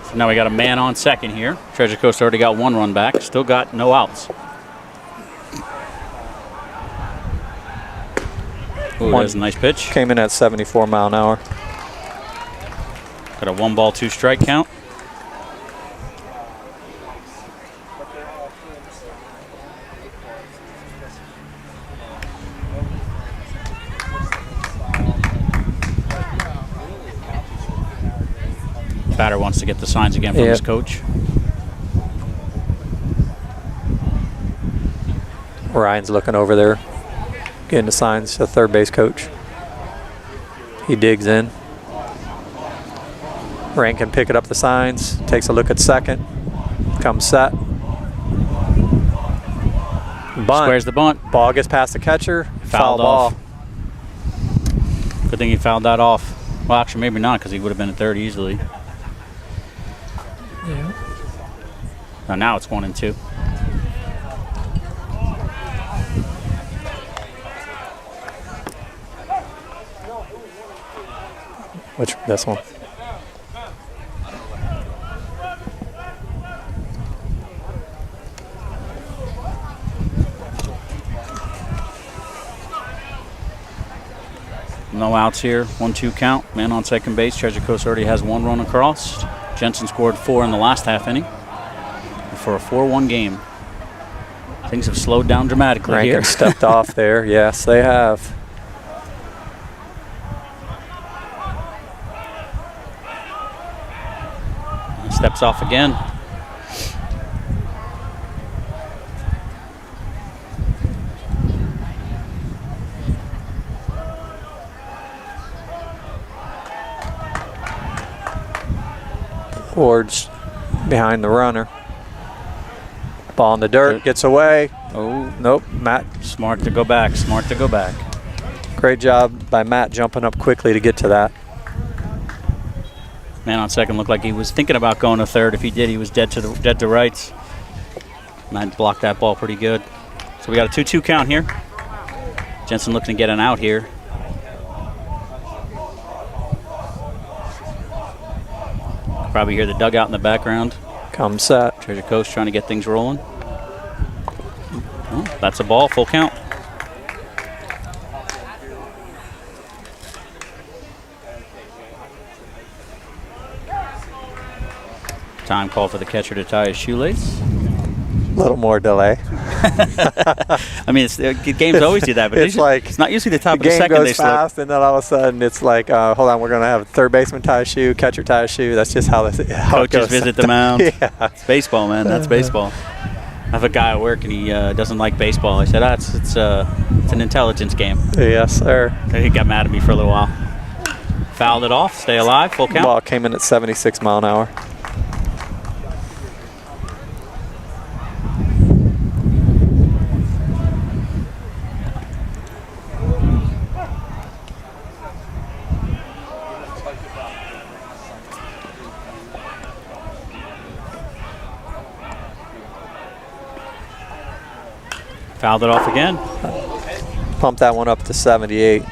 Speaker 3: So now we got a man on second here. Treasure Coast already got 1 run back. Still got no outs. Ooh, that's a nice pitch.
Speaker 4: Came in at 74 mile an hour.
Speaker 3: Got a 1 ball, 2 strike count. Batter wants to get the signs again from his coach.
Speaker 4: Ryan's looking over there, getting the signs to the third base coach. He digs in. Rankin picking up the signs, takes a look at second, comes set. Bunt.
Speaker 3: Squares the bunt.
Speaker 4: Ball gets past the catcher.
Speaker 3: Foul
Speaker 4: ball.
Speaker 3: Good thing he fouled that off. Well, actually, maybe not, because he would have been at third easily.
Speaker 4: Yeah.
Speaker 3: Now it's 1-2.
Speaker 4: Which, this one?
Speaker 3: No outs here. 1-2 count. Man on second base. Treasure Coast already has 1 run across. Jensen scored 4 in the last half inning for a 4-1 game. Things have slowed down dramatically
Speaker 4: Rankin
Speaker 3: here.
Speaker 4: stepped off there. Yes, they have.
Speaker 3: Steps off again.
Speaker 4: Ward's behind the runner. Ball in the dirt, gets away.
Speaker 3: Oh,
Speaker 4: nope, Matt.
Speaker 3: Smart to go back, smart to go back.
Speaker 4: Great job by Matt jumping up quickly to get to that.
Speaker 3: Man on second looked like he was thinking about going to third. If he did, he was dead to rights. Matt blocked that ball pretty good. So we got a 2-2 count here. Jensen looking to get an out here. Probably hear the dugout in the background.
Speaker 4: Come set.
Speaker 3: Treasure Coast trying to get things rolling. Oh, that's a ball, full count. Time call for the catcher to tie his shoelace.
Speaker 4: A little more delay.
Speaker 3: I mean, games always do that, but
Speaker 4: it's
Speaker 3: not usually the top of the
Speaker 4: game
Speaker 3: second
Speaker 4: goes
Speaker 3: they slip.
Speaker 4: fast, and then all of a sudden it's like, hold on, we're going to have a third baseman tie a shoe, catcher tie a shoe. That's just how it
Speaker 3: Coaches
Speaker 4: goes.
Speaker 3: visit the mound.
Speaker 4: Yeah.
Speaker 3: It's baseball, man. That's baseball. I have a guy at work, and he doesn't like baseball. I said, it's an intelligence game.
Speaker 4: Yes, sir.
Speaker 3: He got mad at me for a little while. Fouled it off. Stay alive. Full count.
Speaker 4: Ball came in at 76 mile an hour.
Speaker 3: Fouled it off again.
Speaker 4: Pump that one up to 78.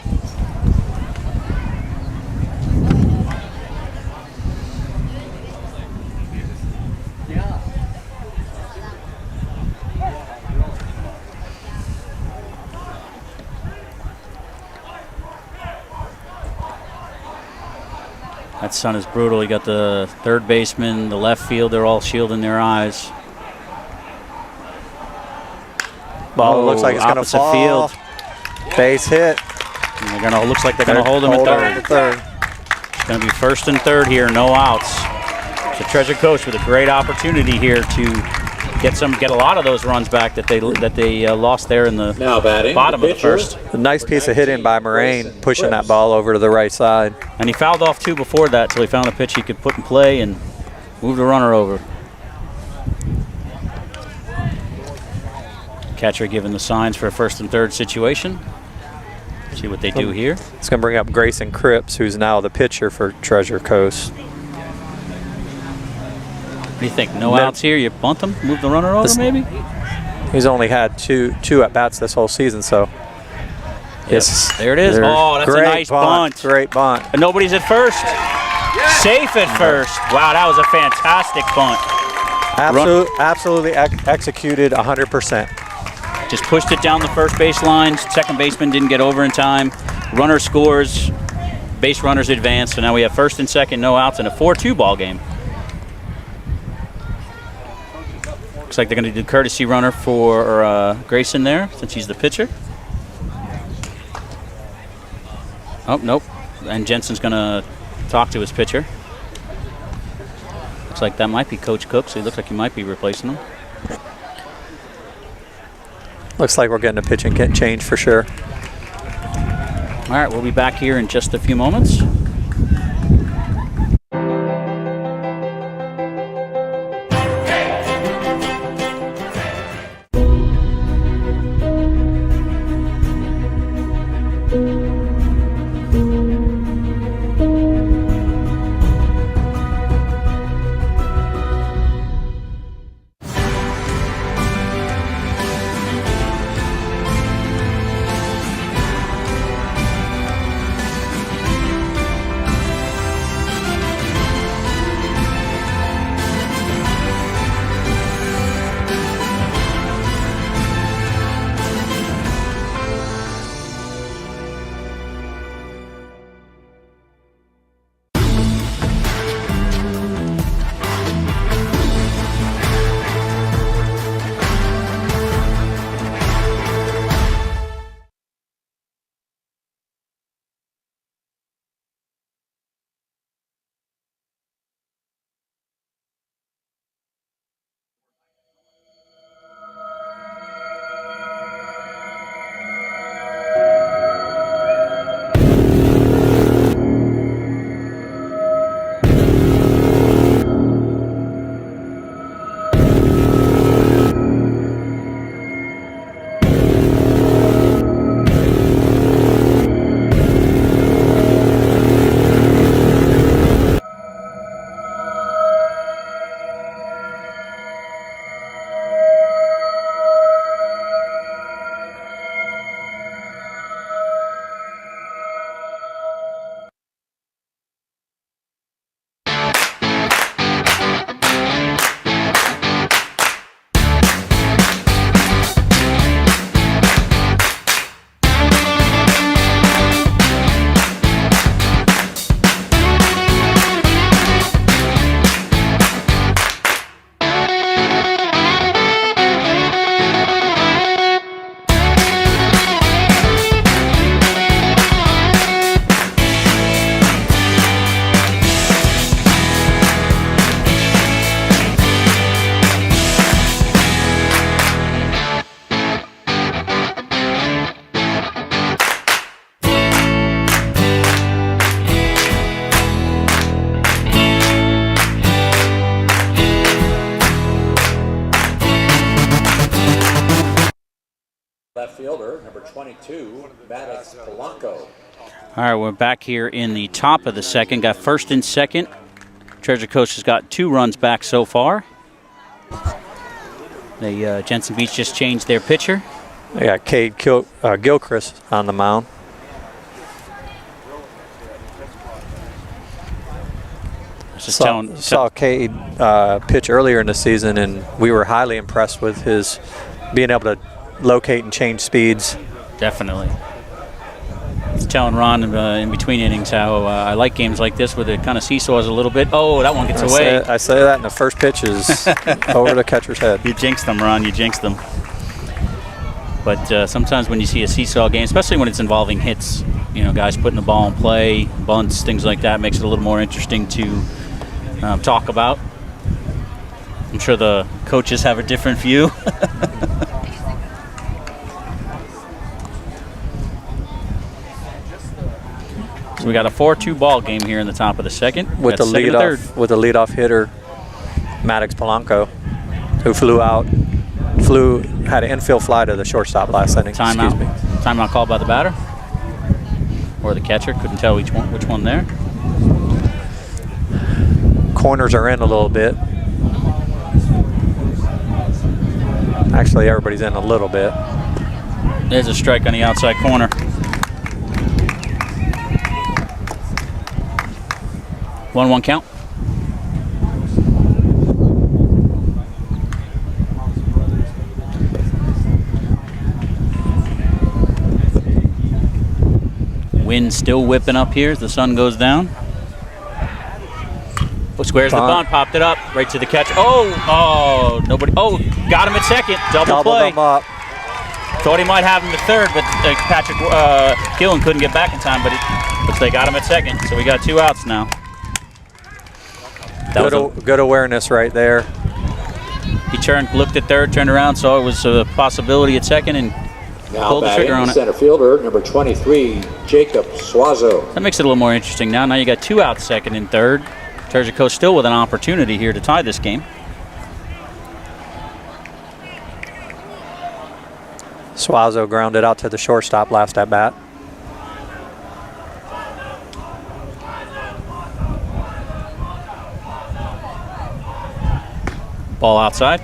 Speaker 3: That sun is brutal. You got the third baseman, the left field, they're all shielding their eyes.
Speaker 4: Ball looks like it's going to
Speaker 3: opposite
Speaker 4: fall.
Speaker 3: field.
Speaker 4: Base hit.
Speaker 3: And they're looks like they're going to hold him at third. It's going to be 1st and 3rd here, no outs. So Treasure Coast with a great opportunity here to get a lot of those runs back that they lost there in the bottom of the first.
Speaker 4: A nice piece of hitting by Moraine, pushing that ball over to the right side.
Speaker 3: And he fouled off 2 before that till he found a pitch he could put in play and move the runner over. Catcher giving the signs for a 1st and 3rd situation. See what they do here.
Speaker 4: It's going to bring up Grayson Cripps, who's now the pitcher for Treasure Coast.
Speaker 3: What do you think? No outs here? You bunt them? Move the runner over maybe?
Speaker 4: He's only had two at-bats this whole season, so.
Speaker 3: Yes. There it is. Oh, that's a nice bunt.
Speaker 4: Great bunt.
Speaker 3: And nobody's at first. Safe at first. Wow, that was a fantastic bunt.
Speaker 4: Absolutely executed 100%.
Speaker 3: Just pushed it down the first base line. Second baseman didn't get over in time. Runner scores. Base runners advance. So now we have 1st and 2nd, no outs, and a 4-2 ball game. Looks like they're going to do courtesy runner for Grayson there, since he's the pitcher. Oh, nope. And Jensen's going to talk to his pitcher. Looks like that might be Coach Cook, so he looks like he might be replacing him.
Speaker 4: Looks like we're getting a pitching change for sure.
Speaker 3: All right, we'll be back here in just a few moments.
Speaker 2: Left fielder, number 22, Maddox Polanco.
Speaker 3: All right, we're back here in the top of the 2nd. Got 1st and 2nd. Treasure Coast has got 2 runs back so far. The Jensen Beach just changed their pitcher.
Speaker 4: They got Cade Gilchrist on the mound. Saw Cade pitch earlier in the season, and we were highly impressed with his being able to locate and change speeds.
Speaker 3: Definitely. I was telling Ron in between innings how I like games like this where it kind of seesaws a little bit. Oh, that one gets away.
Speaker 4: I say that, and the first pitch is over the catcher's head.
Speaker 3: You jinxed them, Ron. You jinxed them. But sometimes when you see a seesaw game, especially when it's involving hits, you know, guys putting the ball in play, bunts, things like that, makes it a little more interesting to talk about. I'm sure the coaches have a different view. So we got a 4-2 ball game here in the top of the second.
Speaker 4: With the leadoff hitter, Maddox Polanco, who had an infield fly to the shortstop last inning.
Speaker 3: Timeout called by the batter or the catcher. Couldn't tell which one there.
Speaker 4: Corners are in a little bit. Actually, everybody's in a little bit.
Speaker 3: There's a strike on the outside corner. 1-1 count. Wind still whipping up here as the sun goes down. Squares the bunt, popped it up right to the catcher. Oh, nobody. Oh, got him at second. Double play.
Speaker 4: Him up.
Speaker 3: Thought he might have him to third, but Patrick Gillen couldn't get back in time, but looks like they got him at second. So we got 2 outs now.
Speaker 4: Good awareness right there.
Speaker 3: He looked at third, turned around, saw it was a possibility at second, and pulled the trigger on it.
Speaker 2: Center fielder, number 23, Jacob Suazo.
Speaker 3: That makes it a little more interesting now. Now you got 2 outs, second and third. Terzico still with an opportunity here to tie this game.
Speaker 4: Suazo grounded out to the shortstop last at bat.
Speaker 3: Ball outside.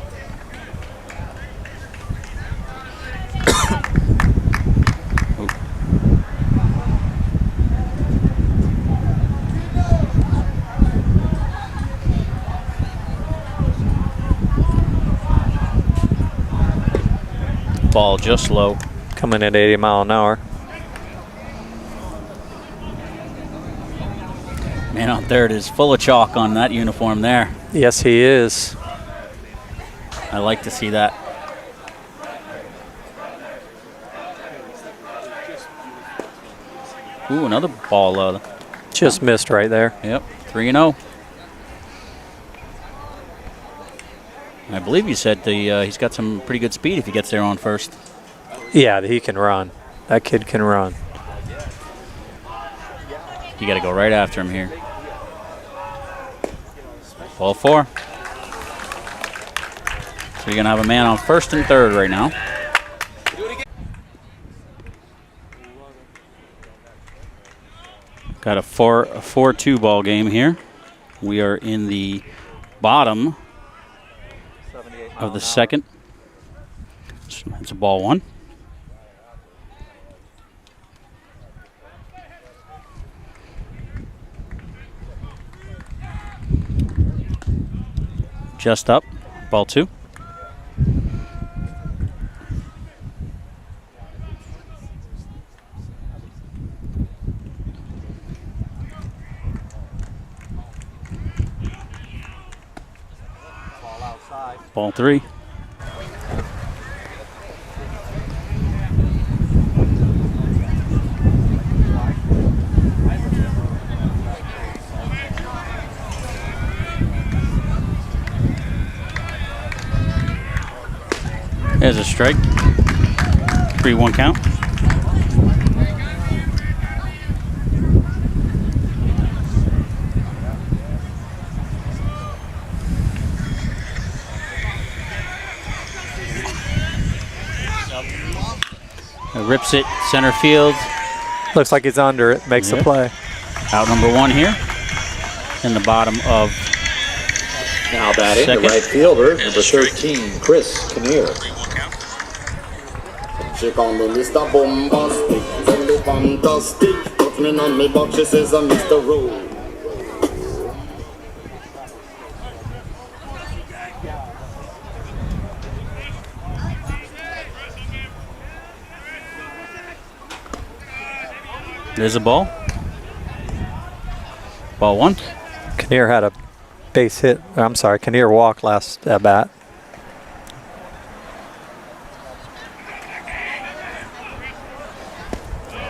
Speaker 3: Ball just low.
Speaker 4: Coming at 80 mile an hour.
Speaker 3: Man on third is full of chalk on that uniform there.
Speaker 4: Yes, he is.
Speaker 3: I like to see that. Ooh, another ball.
Speaker 4: Just missed right there.
Speaker 3: Yep, 3-0. I believe you said he's got some pretty good speed if he gets there on first.
Speaker 4: Yeah, he can run. That kid can run.
Speaker 3: You got to go right after him here. Ball 4. So you're going to have a man on first and third right now. Got a 4-2 ball game here. We are in the bottom of the second. It's a ball 1. Just up, ball 2. Ball 3. There's a strike. 3-1 count. Rips it center field.
Speaker 4: Looks like he's under it. Makes the play.
Speaker 3: Out number 1 here. In the bottom of
Speaker 2: now batting
Speaker 3: second.
Speaker 2: The right fielder, number 13, Chris Kinnear.
Speaker 12: She call me Mr. Bombastic, tell me fantastic. Put me on me box, she says I'm Mr. Rowe.
Speaker 3: There's a ball. Ball 1.
Speaker 4: Kinnear had a base hit. I'm sorry, Kinnear walked last at bat.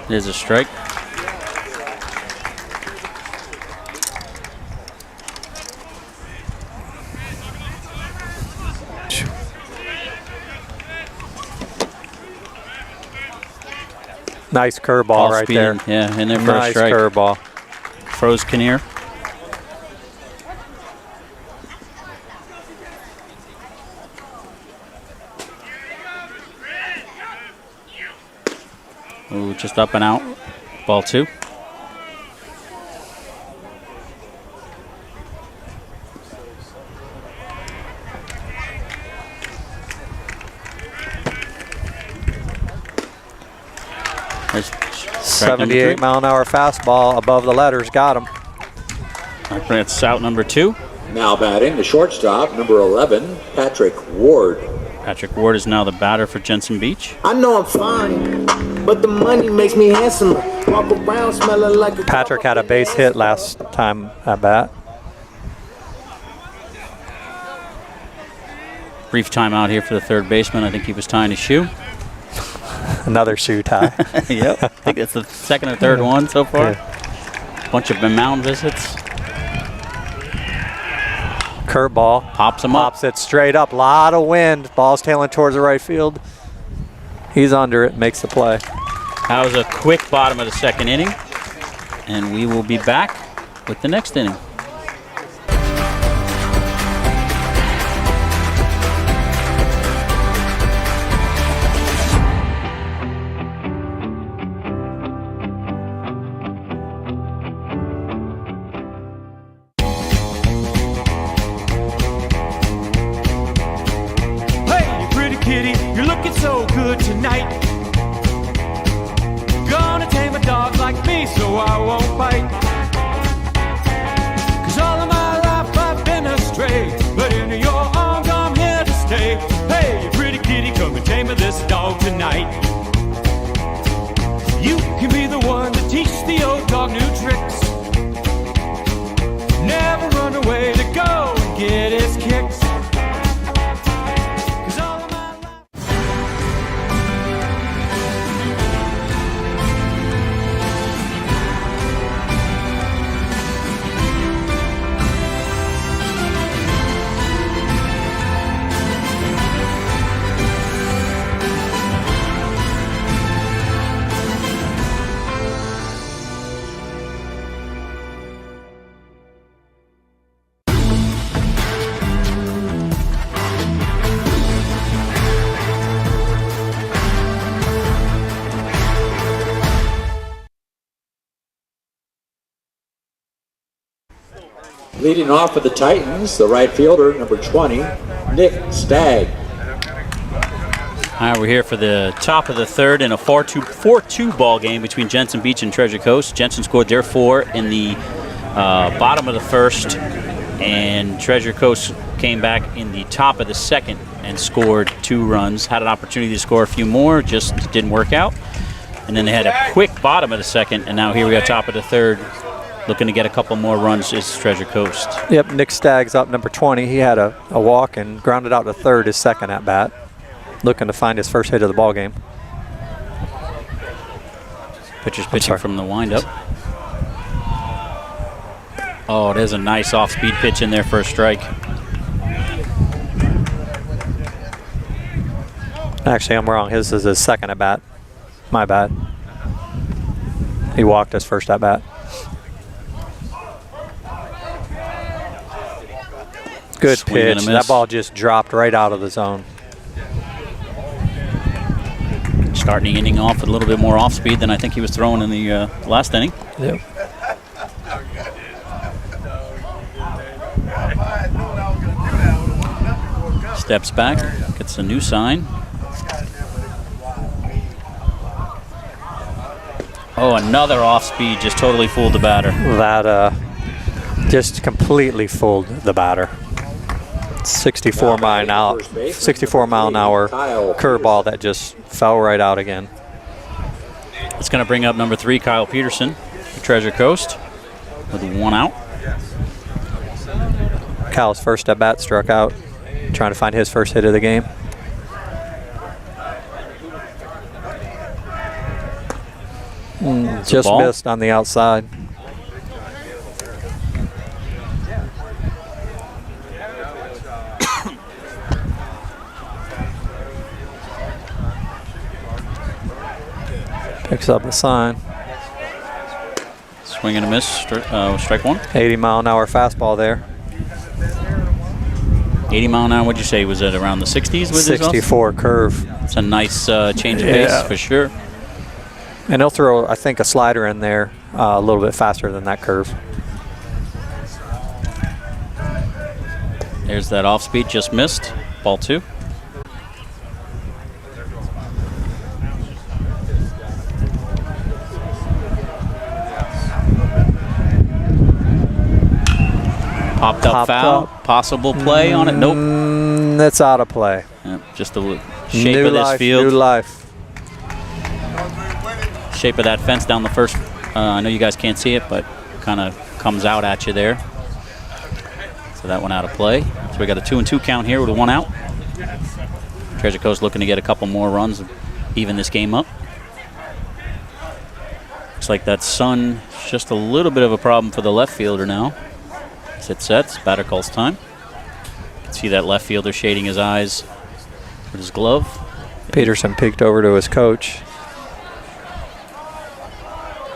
Speaker 3: There's a strike.
Speaker 4: Nice curveball right there.
Speaker 3: Yeah, in there for a strike.
Speaker 4: Nice curveball.
Speaker 3: Froze Kinnear. Ooh, just up and out. Ball 2. There's
Speaker 4: 78-mile-an-hour fastball above the letters. Got him.
Speaker 3: That's out number 2.
Speaker 2: Now batting the shortstop, number 11, Patrick Ward.
Speaker 3: Patrick Ward is now the batter for Jensen Beach.
Speaker 6: I know I'm fine, but the money makes me handsomer. Walk around smelling like a...
Speaker 4: Patrick had a base hit last time at bat.
Speaker 3: Brief timeout here for the third baseman. I think he was tying his shoe.
Speaker 4: Another shoe tie.
Speaker 3: Yep. I think it's the second or third one so far. Yeah. Bunch of mound visits.
Speaker 4: Curveball.
Speaker 3: Pops him up.
Speaker 4: Pops it straight up. Lot of wind. Ball's tailing towards the right field. He's under it. Makes the play.
Speaker 3: That was a quick bottom of the second inning. And we will be back with the next inning.
Speaker 1: You're looking so good tonight. Gonna tame a dog like me so I won't bite. 'Cause all of my life I've been astray, but in your arms I'm here to stay. Hey, pretty kitty, come and tame this dog tonight. You can be the one to teach the old dog new tricks. Never run away to go and get his kicks.
Speaker 2: Leading off for the Titans, the right fielder, number 20, Nick Stagg.
Speaker 3: All right, we're here for the top of the third in a 4-2 ball game between Jensen Beach and Treasure Coast. Jensen scored their 4 in the bottom of the first, and Treasure Coast came back in the top of the second and scored 2 runs. Had an opportunity to score a few more, just didn't work out. And then they had a quick bottom of the second, and now here we are top of the third. Looking to get a couple more runs is Treasure Coast.
Speaker 4: Yep, Nick Stagg's up, number 20. He had a walk and grounded out to third his second at bat. Looking to find his first hit of the ball game.
Speaker 3: Pitcher's pitching from the windup. Oh, there's a nice off-speed pitch in there for a strike.
Speaker 4: Actually, I'm wrong. His is his second at bat. My bad. He walked his first at bat. Good pitch. That ball just dropped right out of the zone.
Speaker 3: Starting the inning off with a little bit more off speed than I think he was throwing in the last inning.
Speaker 4: Yep.
Speaker 3: Steps back, gets a new sign. Oh, another off speed just totally fooled the batter.
Speaker 4: That just completely fooled the batter. 64 mile an hour curveball that just fell right out again.
Speaker 3: It's going to bring up number 3, Kyle Peterson, for Treasure Coast, with 1 out.
Speaker 4: Kyle's first at bat struck out, trying to find his first hit of the game. Just missed on the outside. Picks up the sign.
Speaker 3: Swing and a miss, strike one.
Speaker 4: 80-mile-an-hour fastball there.
Speaker 3: 80 mile an hour, what'd you say? Was it around the 60s with
Speaker 4: 64 curve.
Speaker 3: It's a nice change of pace for sure.
Speaker 4: And he'll throw, I think, a slider in there a little bit faster than that curve.
Speaker 3: There's that off speed, just missed. Ball 2. Popped up foul. Possible play on it. Nope.
Speaker 4: That's out of play.
Speaker 3: Yep, just the shape of this field.
Speaker 4: New life.
Speaker 3: Shape of that fence down the first. I know you guys can't see it, but kind of comes out at you there. So that one out of play. So we got a 2-2 count here with a 1 out. Treasure Coast looking to get a couple more runs, even this game up. Looks like that sun is just a little bit of a problem for the left fielder now. As it sets, batter calls time. You can see that left fielder shading his eyes with his glove.
Speaker 4: Peterson peeked over to his coach.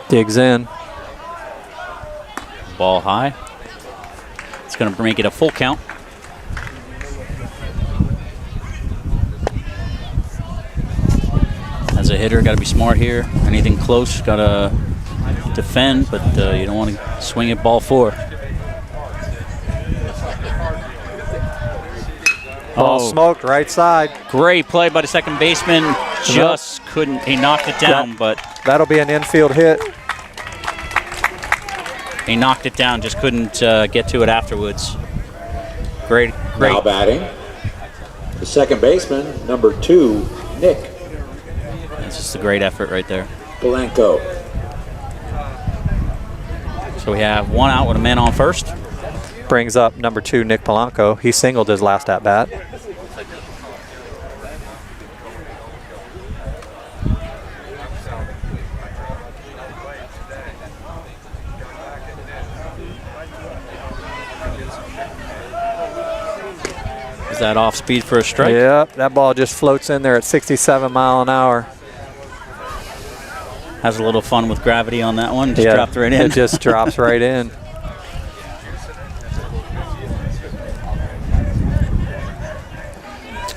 Speaker 4: Digs in.
Speaker 3: Ball high. It's going to make it a full count. As a hitter, got to be smart here. Anything close, got to defend, but you don't want to swing it ball 4.
Speaker 4: Ball smoked right side.
Speaker 3: Great play by the second baseman. Just couldn't. He knocked it down, but
Speaker 4: that'll be an infield hit.
Speaker 3: He knocked it down. Just couldn't get to it afterwards. Great.
Speaker 2: Now batting, the second baseman, number 2, Nick.
Speaker 3: That's just a great effort right there.
Speaker 2: Blanco.
Speaker 3: So we have 1 out with a man on first.
Speaker 4: Brings up number 2, Nick Polanco. He singled his last at bat.
Speaker 3: Is that off speed for a strike?
Speaker 4: Yep, that ball just floats in there at 67 mile an hour.
Speaker 3: Has a little fun with gravity on that one. Just dropped right in.
Speaker 4: It just drops right in.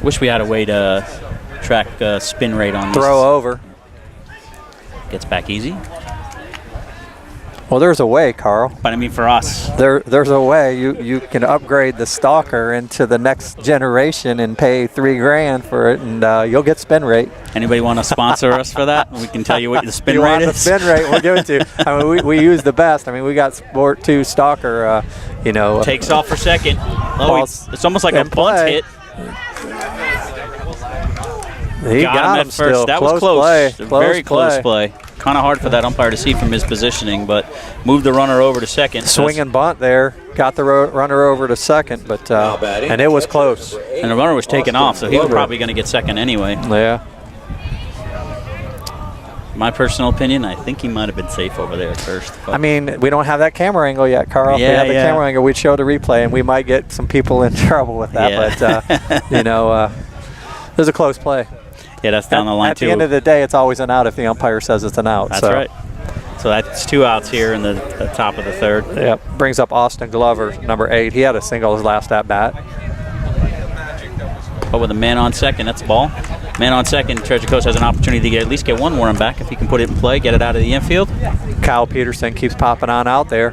Speaker 3: Wish we had a way to track spin rate on this.
Speaker 4: Throw over.
Speaker 3: Gets back easy.
Speaker 4: Well, there's a way, Carl.
Speaker 3: But I mean, for us,
Speaker 4: there's a way. You can upgrade the stalker into the next generation and pay $3 grand for it, and you'll get spin rate.
Speaker 3: Anybody want to sponsor us for that? We can tell you what the spin
Speaker 4: you
Speaker 3: rate
Speaker 4: want
Speaker 3: is.
Speaker 4: The spin rate, we'll give it to you. I mean, we use the best. I mean, we got Sport 2 stalker.
Speaker 3: Takes off for second. Oh, it's almost like a bunt hit.
Speaker 4: He got him
Speaker 3: at first.
Speaker 4: Still.
Speaker 3: That
Speaker 4: close
Speaker 3: was close.
Speaker 4: Play.
Speaker 3: Very close play. Kind of hard for that umpire to see from his positioning, but moved the runner over to second.
Speaker 4: Swing and bunt there. Got the runner over to second, but and it was close.
Speaker 3: And the runner was taken off, so he was probably going to get second anyway.
Speaker 4: Yeah.
Speaker 3: My personal opinion, I think he might have been safe over there at first.
Speaker 4: I mean, we don't have that camera angle yet, Carl. If we had the camera angle, we'd show the replay, and we might get some people in trouble with that. But, it was a close play.
Speaker 3: Yeah, that's down the line,
Speaker 4: too. At the end of the day, it's always an out if the umpire says it's an out.
Speaker 3: That's right. So that's 2 outs here in the top of the third.
Speaker 4: Yep. Brings up Austin Glover, number 8. He had a single his last at bat.
Speaker 3: But with a man on second, that's the ball. Man on second, Treasure Coast has an opportunity to at least get one more run back if he can put it in play, get it out of the infield.
Speaker 4: Kyle Peterson keeps popping on out there.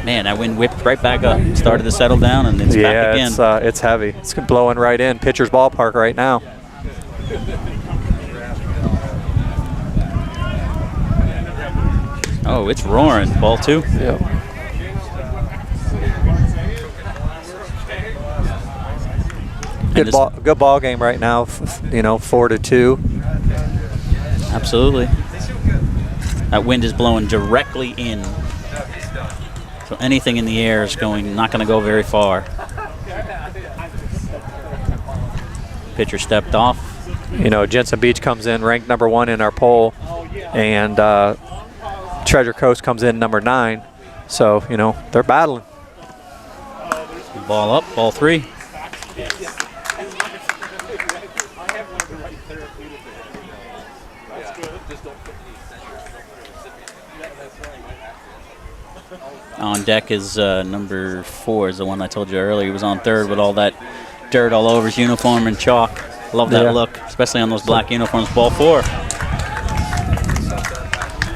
Speaker 3: Man, that wind whipped right back up. Started to settle down, and it's back again.
Speaker 4: Yeah, it's heavy. It's blowing right in. Pitcher's ballpark right now.
Speaker 3: Oh, it's roaring. Ball 2.
Speaker 4: Yep. Good ball game right now. 4-2.
Speaker 3: Absolutely. That wind is blowing directly in. So anything in the air is not going to go very far. Pitcher stepped off.
Speaker 4: Jensen Beach comes in ranked number 1 in our poll. and Treasure Coast comes in number 9. So, you know, they're battling.
Speaker 3: Ball up, ball 3. On deck is number 4, is the one I told you earlier. He was on third with all that dirt all over his uniform and chalk. Love that look, especially on those black uniforms. Ball 4.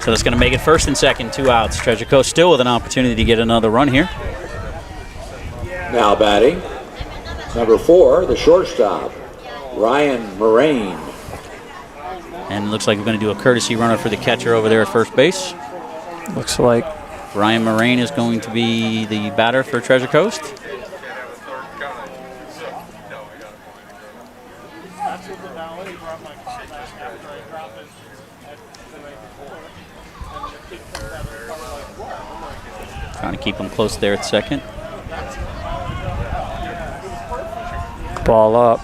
Speaker 3: So that's going to make it first and second, 2 outs. Treasure Coast still with an opportunity to get another run here.
Speaker 2: Now batting, number 4, the shortstop, Ryan Moraine.
Speaker 3: And it looks like we're going to do a courtesy runner for the catcher over there at first base.
Speaker 4: Looks like
Speaker 3: Ryan Moraine is going to be the batter for Treasure Coast. Trying to keep him close there at second.
Speaker 4: ball up.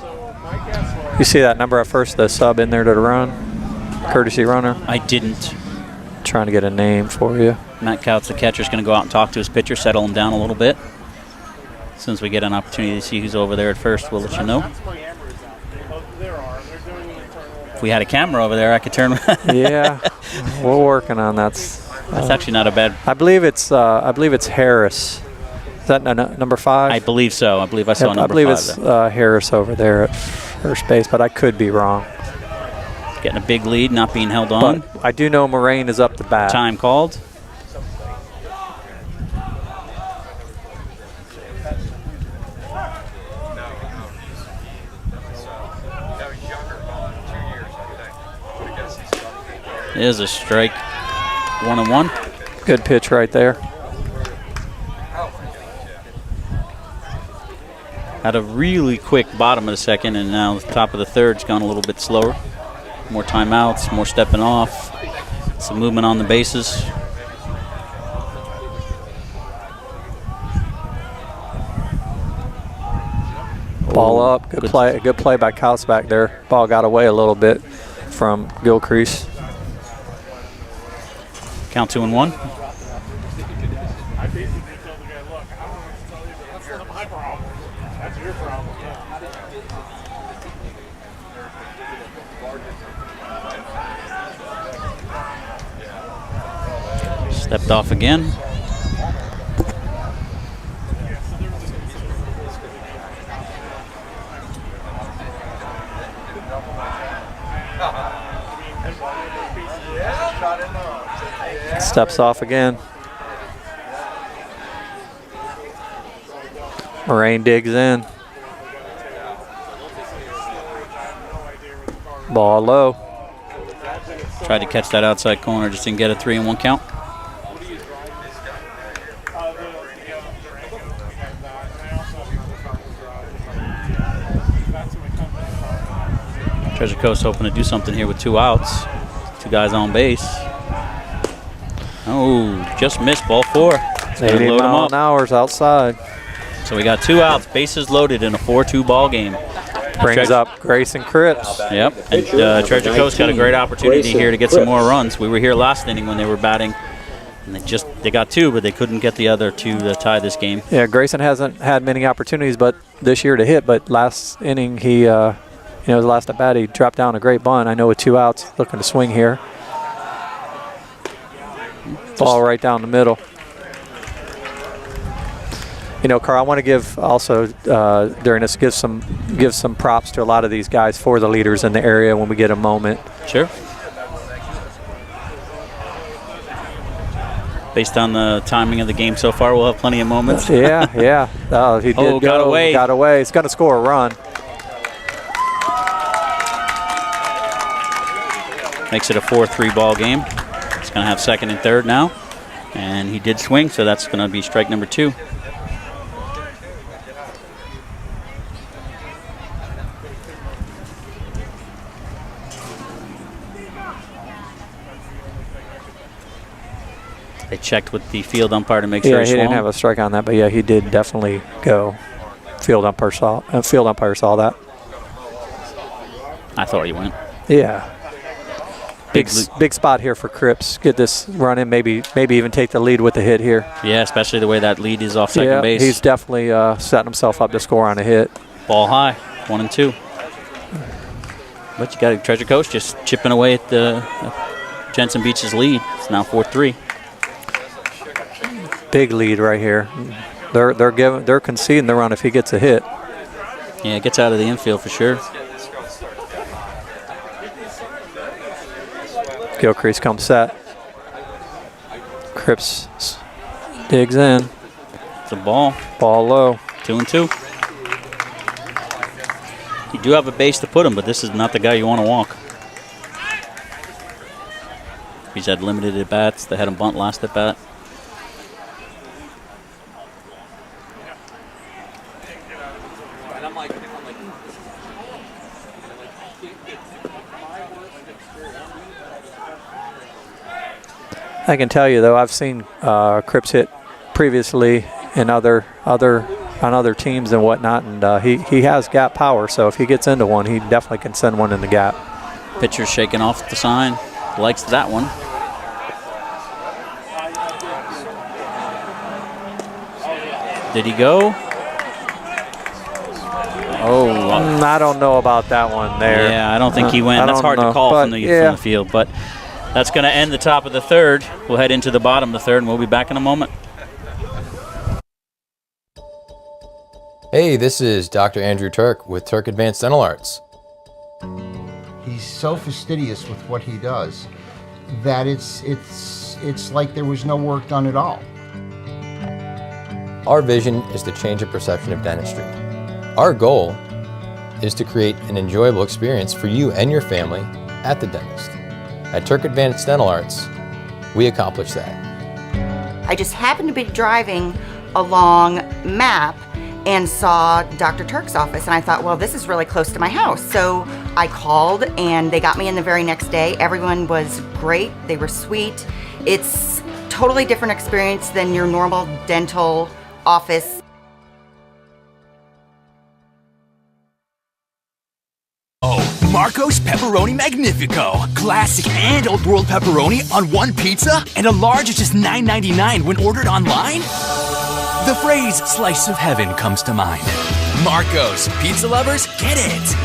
Speaker 4: You see that number at first, the sub in there to the run? Courtesy runner?
Speaker 3: I didn't.
Speaker 4: Trying to get a name for you.
Speaker 3: Matt Couts, the catcher, is going to go out and talk to his pitcher, settle him down a little bit. As soon as we get an opportunity to see who's over there at first, we'll let you know. If we had a camera over there, I could turn.
Speaker 4: Yeah, we're working on that.
Speaker 3: That's actually not a bad.
Speaker 4: I believe it's Harris. Is that number 5?
Speaker 3: I believe so. I believe I saw number 5.
Speaker 4: I believe it's Harris over there at first base, but I could be wrong.
Speaker 3: Getting a big lead, not being held on.
Speaker 4: But I do know Moraine is up to bat.
Speaker 3: Time called. There's a strike. 1-1.
Speaker 4: Good pitch right there.
Speaker 3: Had a really quick bottom of the second, and now the top of the third's gone a little bit slower. More timeouts, more stepping off, some movement on the bases.
Speaker 4: Ball up, good play by Couts back there. Ball got away a little bit from Gilcrease.
Speaker 3: Count 2-1. Stepped off again.
Speaker 4: Steps off again. Moraine digs in. Ball low.
Speaker 3: Tried to catch that outside corner, just didn't get a 3-1 count. Treasure Coast hoping to do something here with 2 outs. 2 guys on base. Oh, just missed, ball 4.
Speaker 4: 80 mile an hour's outside.
Speaker 3: So we got 2 outs, bases loaded in a 4-2 ball game.
Speaker 4: Brings up Grayson Cripps.
Speaker 3: Yep, and Treasure Coast got a great opportunity here to get some more runs. We were here last inning when they were batting, and they got 2, but they couldn't get the other 2 to tie this game.
Speaker 4: Yeah, Grayson hasn't had many opportunities but this year to hit, but last inning he, his last at bat, he dropped down a great bunt. I know with 2 outs, looking to swing here. Ball right down the middle. You know, Carl, I want to give also during this give some props to a lot of these guys for the leaders in the area when we get a moment.
Speaker 3: Sure. Based on the timing of the game so far, we'll have plenty of moments.
Speaker 4: Yeah. He did
Speaker 3: got away.
Speaker 4: Got away. He's going to score a run.
Speaker 3: Makes it a 4-3 ball game. He's going to have second and third now. And he did swing, so that's going to be strike number 2. I checked with the field umpire to make sure
Speaker 4: he didn't have a strike on that, but yeah, he did definitely go. Field umpire saw that.
Speaker 3: I thought he went.
Speaker 4: Yeah. Big spot here for Cripps. Get this run in, maybe even take the lead with the hit here.
Speaker 3: Yeah, especially the way that lead is off second base.
Speaker 4: He's definitely setting himself up to score on a hit.
Speaker 3: Ball high, 1-2. But you got Treasure Coast just chipping away at the Jensen Beach's lead. It's now 4-3.
Speaker 4: Big lead right here. They're conceding the run if he gets a hit.
Speaker 3: Yeah, it gets out of the infield for sure.
Speaker 4: Gilcrease comes set. Cripps digs in.
Speaker 3: It's a ball.
Speaker 4: Ball low.
Speaker 3: 2-2. You do have a base to put him, but this is not the guy you want to walk. He's had limited at bats. They had him bunt last at bat.
Speaker 4: I can tell you though, I've seen Cripps hit previously in on other teams and whatnot, and he has gap power. So if he gets into one, he definitely can send one in the gap.
Speaker 3: Pitcher's shaking off the sign, likes that one. Did he go? Oh,
Speaker 4: I don't know about that one there.
Speaker 3: Yeah, I don't think he went. That's hard to call from the field, but that's going to end the top of the third. We'll head into the bottom of the third, and we'll be back in a moment.
Speaker 7: Hey, this is Dr. Andrew Turk with Turk Advanced Dental Arts.
Speaker 8: He's so fastidious with what he does that it's like there was no work done at all.
Speaker 7: Our vision is to change the perception of dentistry. Our goal is to create an enjoyable experience for you and your family at the dentist. At Turk Advanced Dental Arts, we accomplish that.
Speaker 9: I just happened to be driving along Map and saw Dr. Turk's office, and I thought, well, this is really close to my house. So I called, and they got me in the very next day. Everyone was great. They were sweet. It's totally different experience than your normal dental office.
Speaker 10: Marco's Pepperoni Magnifico. Classic and Old World pepperoni on one pizza, and a large is just $9.99 when ordered online? The phrase slice of heaven comes to mind. Marco's. Pizza lovers, get it.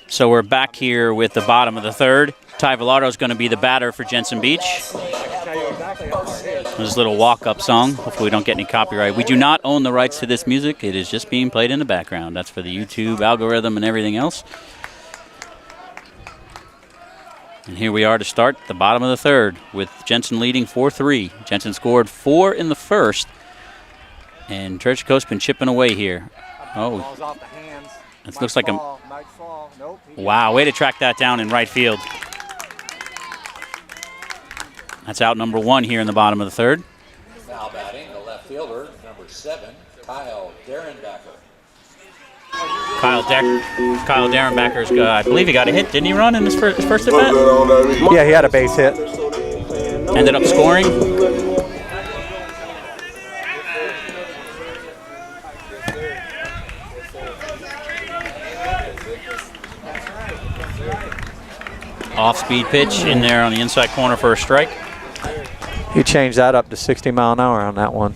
Speaker 3: So we're back here with the bottom of the third. Ty Velardo is going to be the batter for Jensen Beach. There's a little walk-up song. Hopefully we don't get any copyright. We do not own the rights to this music. It is just being played in the background. That's for the YouTube algorithm and everything else. And here we are to start the bottom of the third with Jensen leading 4-3. Jensen scored 4 in the first. And Treasure Coast been chipping away here. Oh, it looks like a... Wow, way to track that down in right field. That's out number 1 here in the bottom of the third.
Speaker 2: Now batting, the left fielder, number 7, Kyle Derenbacher.
Speaker 3: Kyle Derenbacher's, I believe he got a hit. Didn't he run in his first at bat?
Speaker 4: Yeah, he had a base hit.
Speaker 3: Ended up scoring. Off-speed pitch in there on the inside corner for a strike.
Speaker 4: He changed that up to 60 mile an hour on that one.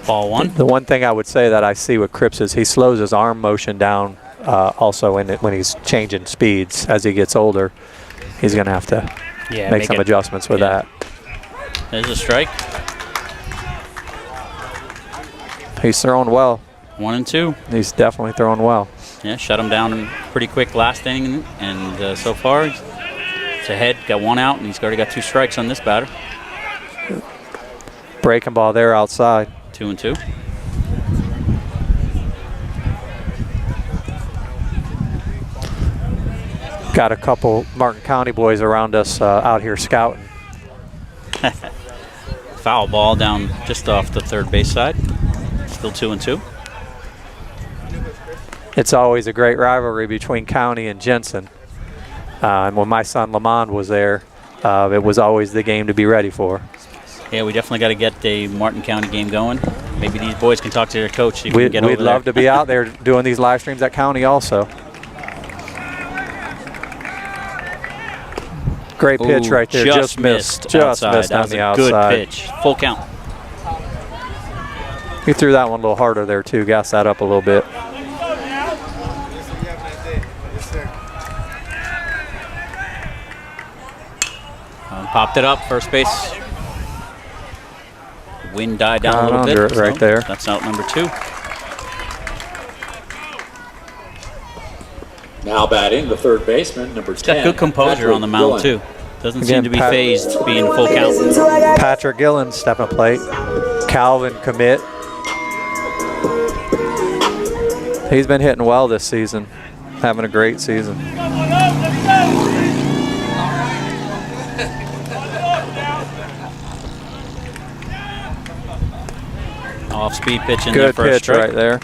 Speaker 3: Ball 1.
Speaker 4: The one thing I would say that I see with Cripps is he slows his arm motion down also when he's changing speeds as he gets older, he's going to have to make some adjustments with that.
Speaker 3: There's a strike.
Speaker 4: He's throwing well.
Speaker 3: 1-2.
Speaker 4: He's definitely throwing well.
Speaker 3: Yeah, shut him down pretty quick last inning, and so far it's ahead. Got one out, and he's already got 2 strikes on this batter.
Speaker 4: Breaking ball there outside.
Speaker 3: 2-2.
Speaker 4: Got a couple Martin County boys around us out here scouting.
Speaker 3: Foul ball down just off the third base side. Still 2-2.
Speaker 4: It's always a great rivalry between County and Jensen. And when my son Lamond was there, it was always the game to be ready for.
Speaker 3: Yeah, we definitely got to get the Martin County game going. Maybe these boys can talk to their coach. See if we can get over
Speaker 4: We'd
Speaker 3: there.
Speaker 4: love to be out there doing these live streams at County also. Great pitch right there. Just missed. Just missed on the outside.
Speaker 3: Good pitch. Full count.
Speaker 4: He threw that one a little harder there too. Gassed that up a little bit.
Speaker 3: Popped it up. First base. Wind died down a little bit.
Speaker 4: Right there.
Speaker 3: That's out number 2.
Speaker 2: Now batting the third baseman, number 10.
Speaker 3: He's got good composure on the mound too. Doesn't seem to be phased being full count.
Speaker 4: Patrick Gillen stepping plate. Calvin commit. He's been hitting well this season. Having a great season.
Speaker 3: Off-speed pitch in there for a strike.
Speaker 4: Good pitch right there.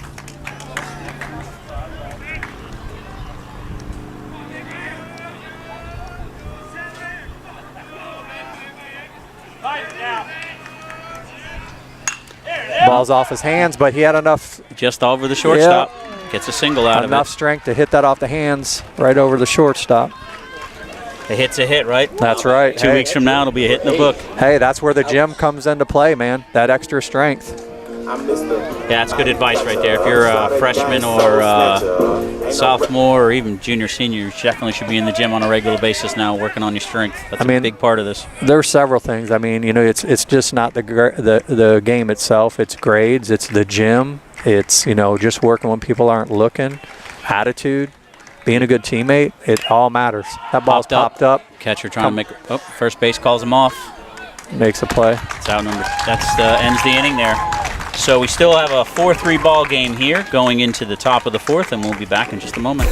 Speaker 4: Ball's off his hands, but he had enough.
Speaker 3: Just over the shortstop. Gets a single out of it.
Speaker 4: Enough strength to hit that off the hands right over the shortstop.
Speaker 3: A hit's a hit, right?
Speaker 4: That's right.
Speaker 3: 2 weeks from now, it'll be a hit in the book.
Speaker 4: Hey, that's where the gym comes into play, man. That extra strength.
Speaker 3: Yeah, that's good advice right there. If you're a freshman or sophomore or even junior, senior, you definitely should be in the gym on a regular basis now, working on your strength. That's a big part of this.
Speaker 4: There's several things. I mean, you know, it's just not the game itself. It's grades. It's the gym. It's, you know, just working when people aren't looking. Attitude, being a good teammate. It all matters. That ball's popped up.
Speaker 3: Catcher trying to make. Oh, first base calls him off.
Speaker 4: Makes a play.
Speaker 3: It's out number. That's ends the inning there. So we still have a 4-3 ball game here going into the top of the 4th, and we'll be back in just a moment.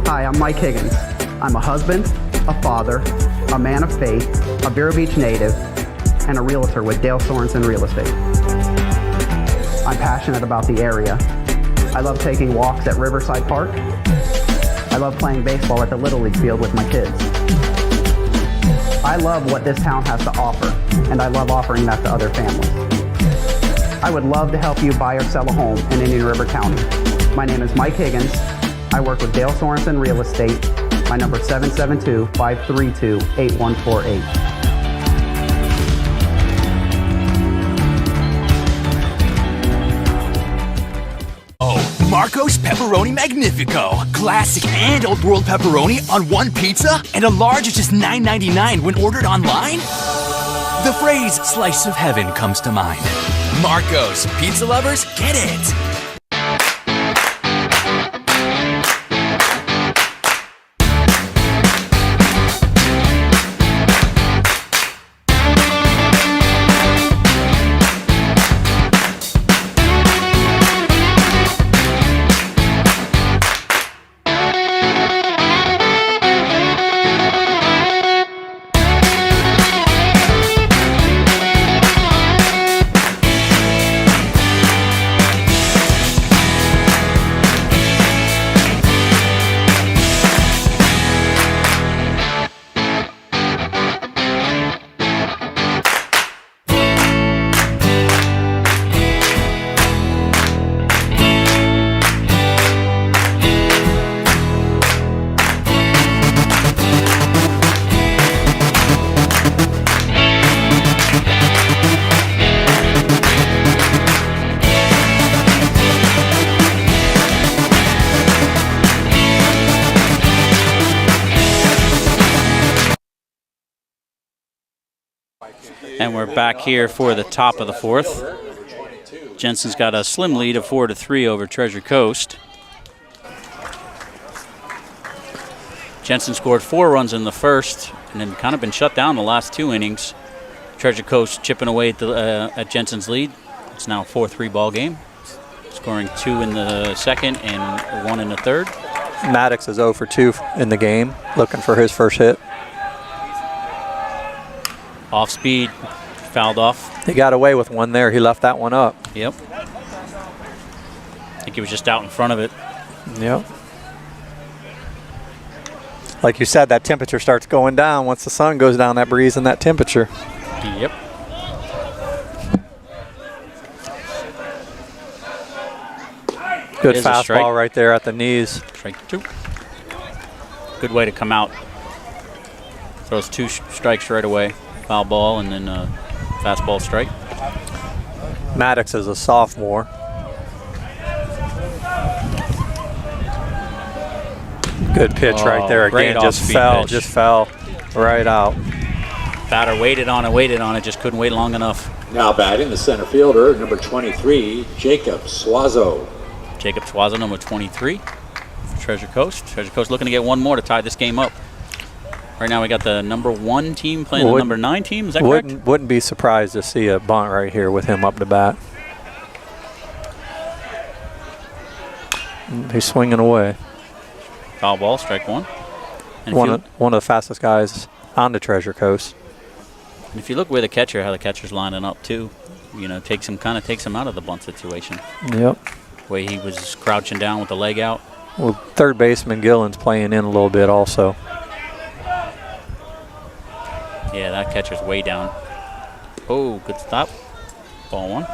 Speaker 11: Hi, I'm Mike Higgins. I'm a husband, a father, a man of faith, a Vero Beach native, and a realtor with Dale Sorensen Real Estate. I'm passionate about the area. I love taking walks at Riverside Park. I love playing baseball at the Little League field with my kids. I love what this town has to offer, and I love offering that to other families. I would love to help you buy or sell a home in Indian River County. My name is Mike Higgins. I work with Dale Sorensen Real Estate. My number is 772-532-8148.
Speaker 10: Marco's Pepperoni Magnifico. Classic and Old World pepperoni on one pizza, and a large is just $9.99 when ordered online? The phrase slice of heaven comes to mind. Marco's. Pizza lovers, get it.
Speaker 3: And we're back here for the top of the 4th. Jensen's got a slim lead of 4-3 over Treasure Coast. Jensen scored 4 runs in the first and then kind of been shut down the last 2 innings. Treasure Coast chipping away at Jensen's lead. It's now a 4-3 ball game. Scoring 2 in the second and 1 in the third.
Speaker 4: Maddox is 0 for 2 in the game, looking for his first hit.
Speaker 3: Off speed, fouled off.
Speaker 4: He got away with one there. He left that one up.
Speaker 3: Yep. I think he was just out in front of it.
Speaker 4: Yep. Like you said, that temperature starts going down. Once the sun goes down, that breeze and that temperature.
Speaker 3: Yep.
Speaker 4: Good fastball right there at the knees.
Speaker 3: Strike 2. Good way to come out. Throws 2 strikes right away. Foul ball and then fastball strike.
Speaker 4: Maddox is a sophomore. Good pitch right there again. Just fell right out.
Speaker 3: Batter waited on it, just couldn't wait long enough.
Speaker 2: Now batting the center fielder, number 23, Jacob Suazo.
Speaker 3: Jacob Suazo, number 23 for Treasure Coast. Treasure Coast looking to get one more to tie this game up. Right now we got the number 1 team playing the number 9 team, is that correct?
Speaker 4: Wouldn't be surprised to see a bunt right here with him up to bat. He's swinging away.
Speaker 3: Foul ball, strike 1. And
Speaker 4: one of the fastest guys on the Treasure Coast.
Speaker 3: And if you look where how the catcher's lining up too, you know, takes him out of the bunt situation.
Speaker 4: Yep.
Speaker 3: The way he was crouching down with the leg out.
Speaker 4: Well, third baseman Gillen's playing in a little bit also.
Speaker 3: Yeah, that catcher's way down. Oh, good stop. Ball 1.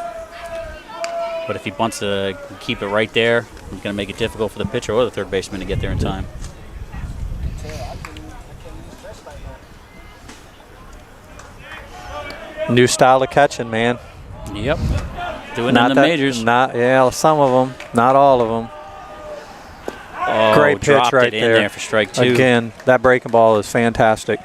Speaker 3: But if he bunts to keep it right there, it's going to make it difficult for the pitcher or the third baseman to get there in time.
Speaker 4: New style of catching, man.
Speaker 3: Yep. Doing it in the majors.
Speaker 4: Yeah, some of them, not all of them.
Speaker 3: Oh,
Speaker 4: great pitch right
Speaker 3: there for strike 2.
Speaker 4: Again, that breaking ball is fantastic.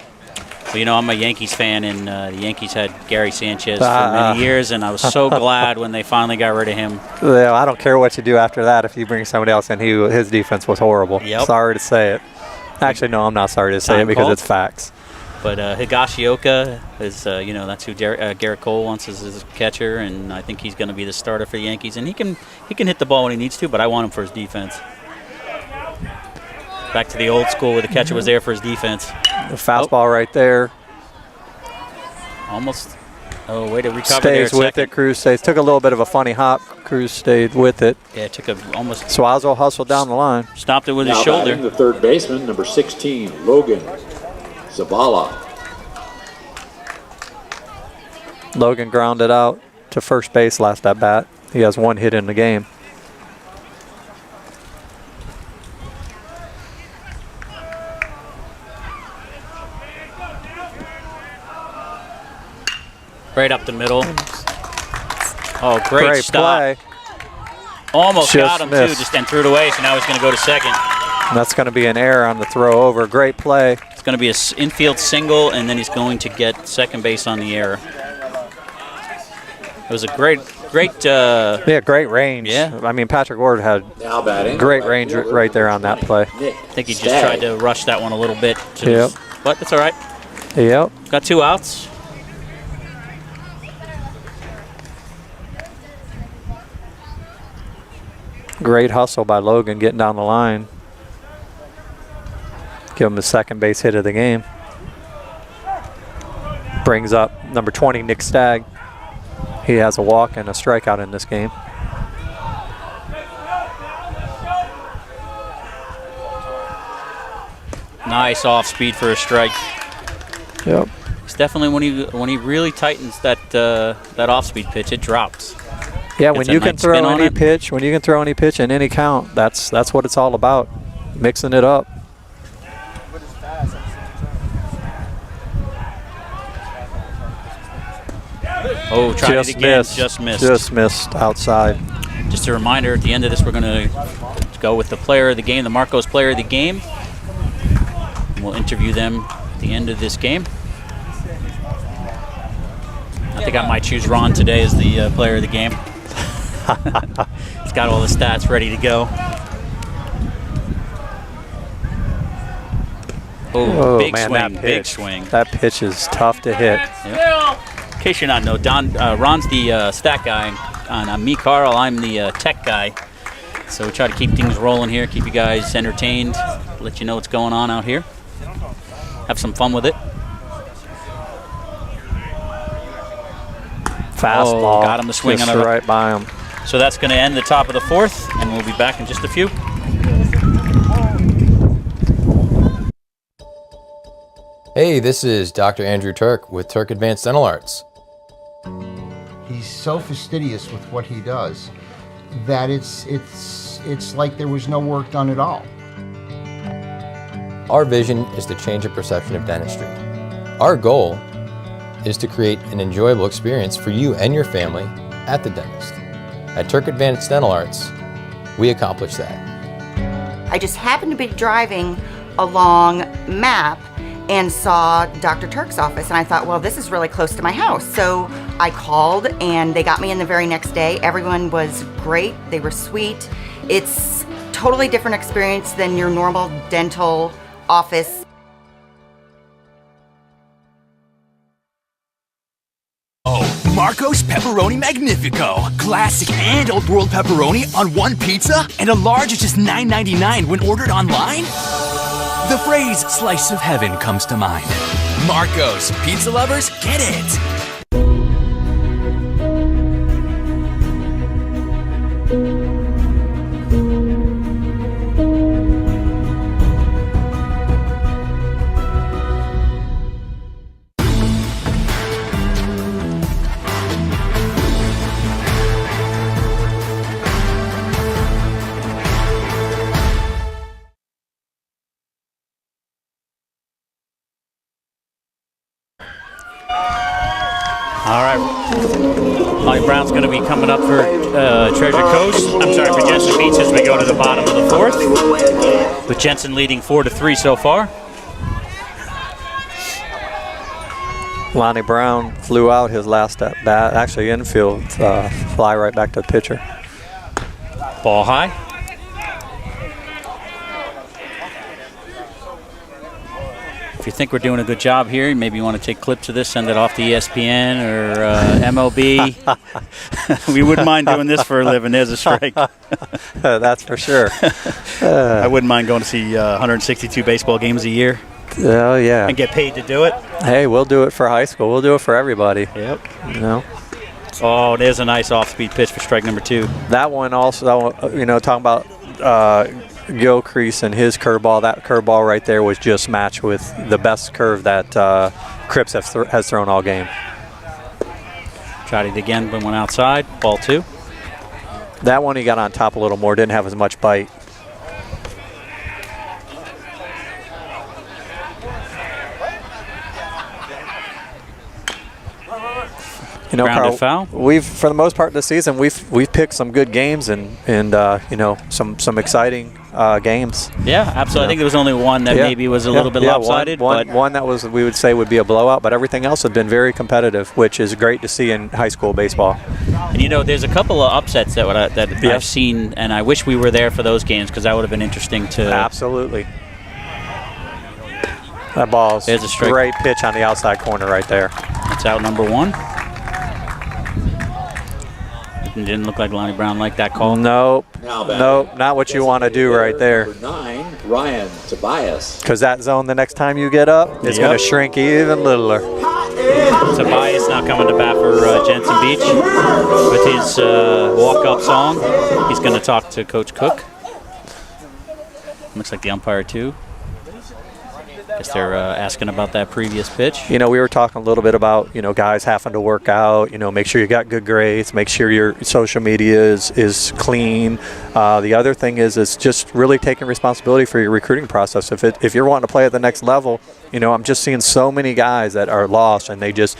Speaker 3: Well, you know, I'm a Yankees fan, and the Yankees had Gary Sanchez for many years, and I was so glad when they finally got rid of him.
Speaker 4: Yeah, I don't care what you do after that. If you bring somebody else in, his defense was horrible.
Speaker 3: Yep.
Speaker 4: Sorry to say it. Actually, no, I'm not sorry to say it because it's facts.
Speaker 3: But Higashioka is, you know, that's who Garrett Cole wants as his catcher, and I think he's going to be the starter for the Yankees. And he can hit the ball when he needs to, but I want him for his defense. Back to the old school where the catcher was there for his defense.
Speaker 4: The fastball right there.
Speaker 3: Almost. Oh, way to recover
Speaker 4: Stays
Speaker 3: there.
Speaker 4: with it. Cruz stays. Took a little bit of a funny hop. Cruz stayed with it.
Speaker 3: Yeah, it took almost.
Speaker 4: Suazo hustled down the line.
Speaker 3: Stopped it with his
Speaker 2: Now
Speaker 3: shoulder.
Speaker 2: batting the third baseman, number 16, Logan Zavala.
Speaker 4: Logan grounded out to first base last at bat. He has 1 hit in the game.
Speaker 3: Right up the middle. Oh, great stop.
Speaker 4: Play.
Speaker 3: Almost
Speaker 4: Just
Speaker 3: got him,
Speaker 4: missed.
Speaker 3: too, just then threw it away, so now he's going to go to second.
Speaker 4: And that's going to be an error on the throw over. Great play.
Speaker 3: It's going to be an infield single, and then he's going to get second base on the error. It was a great
Speaker 4: great range.
Speaker 3: Yeah.
Speaker 4: I mean, Patrick Ward had
Speaker 2: Now batting
Speaker 4: great range right there on that play.
Speaker 3: I think he just tried to rush that one a little bit.
Speaker 4: Yep.
Speaker 3: But that's all right.
Speaker 4: Yep.
Speaker 3: Got 2 outs.
Speaker 4: Great hustle by Logan getting down the line. Give him the second base hit of the game. Brings up number 20, Nick Stagg. He has a walk and a strikeout in this game.
Speaker 3: Nice off speed for a strike.
Speaker 4: Yep.
Speaker 3: It's definitely when he really tightens that off speed pitch, it drops.
Speaker 4: Yeah, when you can throw any pitch, in any count, that's what it's all about. Mixing it up.
Speaker 3: Oh, tried it again, just missed.
Speaker 4: Just missed outside.
Speaker 3: Just a reminder, at the end of this, we're going to go with the player of the game, the Marcos player of the game. We'll interview them at the end of this game. I think I might choose Ron today as the player of the game. He's got all the stats ready to go. Oh, big
Speaker 4: man,
Speaker 3: swing,
Speaker 4: that
Speaker 3: big
Speaker 4: pitch.
Speaker 3: swing.
Speaker 4: That pitch is tough to hit.
Speaker 3: Yep. In case you're not know, Ron's the stat guy, and me, Carl, I'm the tech guy. So we try to keep things rolling here, keep you guys entertained, let you know what's going on out here. Have some fun with it.
Speaker 4: Fastball.
Speaker 3: Got him to swing
Speaker 4: just
Speaker 3: on the
Speaker 4: right by him.
Speaker 3: So that's going to end the top of the fourth, and we'll be back in just a few.
Speaker 7: Hey, this is Dr. Andrew Turk with Turk Advanced Dental Arts.
Speaker 8: He's so fastidious with what he does that it's like there was no work done at all.
Speaker 7: Our vision is to change the perception of dentistry. Our goal is to create an enjoyable experience for you and your family at the dentist. At Turk Advanced Dental Arts, we accomplish that.
Speaker 9: I just happened to be driving along Map and saw Dr. Turk's office, and I thought, well, this is really close to my house. So I called, and they got me in the very next day. Everyone was great. They were sweet. It's totally different experience than your normal dental office.
Speaker 10: Oh, Marco's Pepperoni Magnifico. Classic and Old World pepperoni on one pizza, and a large is just $9.99 when ordered online? The phrase slice of heaven comes to mind. Marco's, pizza lovers, get it!
Speaker 3: All right, Molly Brown's going to be coming up for Treasure Coast. I'm sorry, for Jensen Beach as we go to the bottom of the fourth, with Jensen leading 4-3 so far.
Speaker 4: Lonnie Brown flew out his last at bat, actually infield, fly right back to the pitcher.
Speaker 3: Ball high. If you think we're doing a good job here, maybe you want to take clips of this, send it off to ESPN or MLB. We wouldn't mind doing this for a living. There's a strike.
Speaker 4: That's for sure.
Speaker 3: I wouldn't mind going to see 162 baseball games a year.
Speaker 4: Oh, yeah.
Speaker 3: And get paid to do it.
Speaker 4: Hey, we'll do it for high school. We'll do it for everybody.
Speaker 3: Yep.
Speaker 4: You know?
Speaker 3: Oh, there's a nice off-speed pitch for strike number 2.
Speaker 4: That one also, you know, talking about Gilcrease and his curveball, that curveball right there was just matched with the best curve that Cripps has thrown all game.
Speaker 3: Tried it again, but went outside. Ball 2.
Speaker 4: That one he got on top a little more, didn't have as much bite. You know,
Speaker 3: Grounded
Speaker 4: Carl,
Speaker 3: foul.
Speaker 4: we've, for the most part this season, we've picked some good games and you know, some exciting games.
Speaker 3: Yeah, absolutely. I think there was only one that maybe was a little bit lopsided.
Speaker 4: One that was, we would say, would be a blowout, but everything else has been very competitive, which is great to see in high school baseball.
Speaker 3: And you know, there's a couple of upsets that I've seen, and I wish we were there for those games because that would have been interesting to.
Speaker 4: Absolutely. That ball's
Speaker 3: There's a strike.
Speaker 4: Great pitch on the outside corner right there.
Speaker 3: That's out number 1. It didn't look like Lonnie Brown liked that call.
Speaker 4: Nope. Nope. Not what you want to do right there.
Speaker 2: Number 9, Ryan Tobias.
Speaker 4: Because that zone, the next time you get up, it's going to shrink even littler.
Speaker 3: Tobias now coming to bat for Jensen Beach with his walk-up song. He's going to talk to Coach Cook. Looks like the umpire too. Guess they're asking about that previous pitch.
Speaker 4: You know, we were talking a little bit about, you know, guys having to work out, you know, make sure you got good grades, make sure your social media is clean. The other thing is just really taking responsibility for your recruiting process. If you're wanting to play at the next level, you know, I'm just seeing so many guys that are lost and they just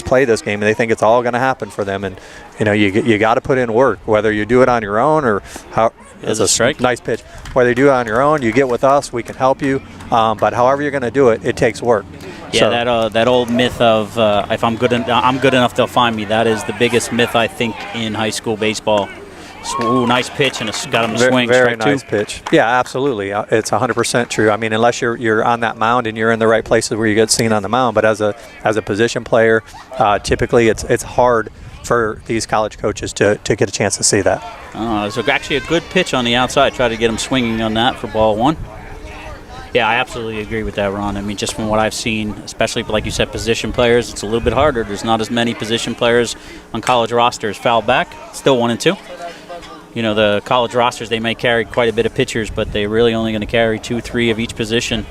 Speaker 4: play this game and they think it's all going to happen for them. And, you know, you got to put in work, whether you do it on your own or how.
Speaker 3: It's a strike.
Speaker 4: Nice pitch. Whether you do it on your own, you get with us, we can help you. But however you're going to do it, it takes work.
Speaker 3: Yeah,
Speaker 4: So,
Speaker 3: that old myth of if I'm good enough, they'll find me. That is the biggest myth, I think, in high school baseball. Ooh, nice pitch, and it's got him to swing.
Speaker 4: Very
Speaker 3: Strike
Speaker 4: nice
Speaker 3: two.
Speaker 4: pitch. Yeah, absolutely. It's 100% true. I mean, unless you're on that mound and you're in the right places where you get seen on the mound, but as a position player, typically it's hard for these college coaches to get a chance to see that.
Speaker 3: It's actually a good pitch on the outside. Try to get him swinging on that for ball one. Yeah, I absolutely agree with that, Ron. I mean, just from what I've seen, especially like you said, position players, it's a little bit harder. There's not as many position players on college rosters. Foul back, still 1 and 2. You know, the college rosters, they may carry quite a bit of pitchers, but they're really only going to carry 2, 3 of each position.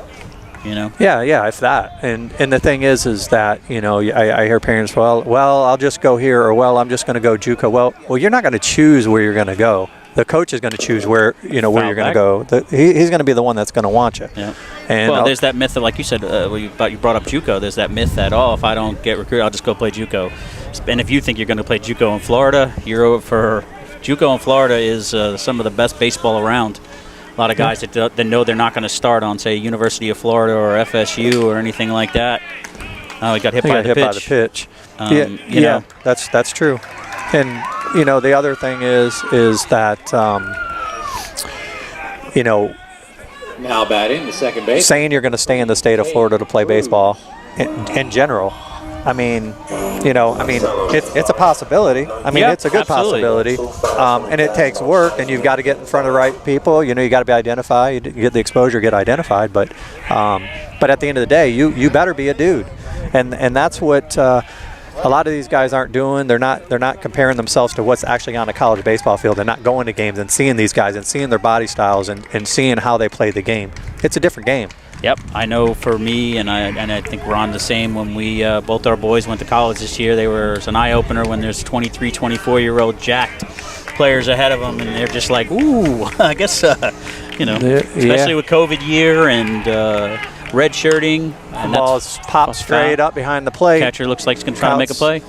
Speaker 3: You know.
Speaker 4: Yeah, if that. And the thing is that, you know, I hear parents, well, I'll just go here, or well, I'm just going to go JUCO. Well, you're not going to choose where you're going to go. The coach is going to choose where you're going to go. He's going to be the one that's going to want you.
Speaker 3: Yeah.
Speaker 4: And
Speaker 3: well, there's that myth that, like you said, you brought up JUCO. There's that myth that if I don't get recruited, I'll just go play JUCO. And if you think you're going to play JUCO in Florida, you're over for JUCO in Florida is some of the best baseball around. A lot of guys that know they're not going to start on, say, University of Florida or FSU or anything like that. Oh, he got hit by the pitch.
Speaker 4: You know. That's true. And you know, the other thing is that you know,
Speaker 2: Now batting, the second base.
Speaker 4: saying you're going to stay in the state of Florida to play baseball in general. I mean, it's a possibility. I mean, it's a good possibility, and it takes work, and you've got to get in front of the right people. You know, you got to be identified. You get the exposure, get identified. But at the end of the day, you better be a dude, and that's what a lot of these guys aren't doing. They're not comparing themselves to what's actually on a college baseball field. They're not going to games and seeing these guys and seeing their body styles and seeing how they play the game. It's a different game.
Speaker 3: Yep, I know for me, and I think Ron the same, when we both our boys went to college this year, it was an eye-opener when there's 23, 24-year-old jacked players ahead of them, and they're just like, ooh, I guess, especially with COVID year and red shirting.
Speaker 4: The ball's popped straight up behind the plate.
Speaker 3: Catcher looks like he's going to try to make a play.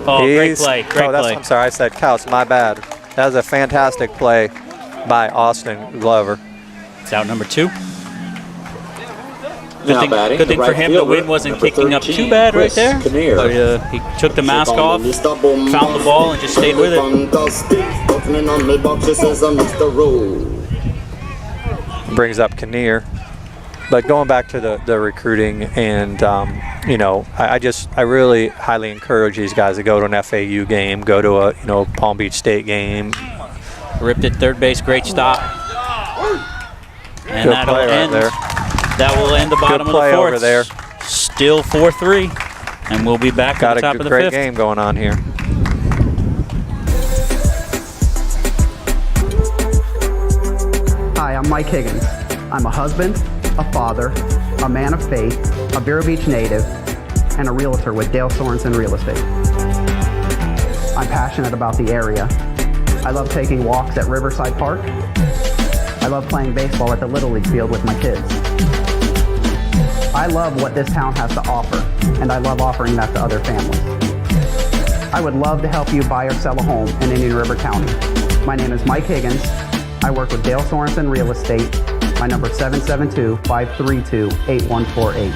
Speaker 3: Oh, great play, great play.
Speaker 4: I'm sorry, I said Couch, my bad. That was a fantastic play by Austin Glover.
Speaker 3: It's out number 2.
Speaker 2: Good
Speaker 3: thing for him, the wind wasn't kicking up too bad right there. But he took the mask off, found the ball, and just stayed with it.
Speaker 4: Brings up Kinnear. But going back to the recruiting, and I really highly encourage these guys to go to an FAU game, go to a Palm Beach State game.
Speaker 3: Ripped it third base, great stop. And
Speaker 4: Good play right there.
Speaker 3: That will end the bottom of the fourth.
Speaker 4: Over there.
Speaker 3: Still 4-3, and we'll be back at the top of the fifth.
Speaker 4: Got a great game going on here.
Speaker 11: Hi, I'm Mike Higgins. I'm a husband, a father, a man of faith, a Vero Beach native, and a realtor with Dale Sorensen Real Estate. I'm passionate about the area. I love taking walks at Riverside Park. I love playing baseball at the Little League field with my kids. I love what this town has to offer, and I love offering that to other families. I would love to help you buy or sell a home in Indian River County. My name is Mike Higgins. I work with Dale Sorensen Real Estate. My number is 772-532-8148.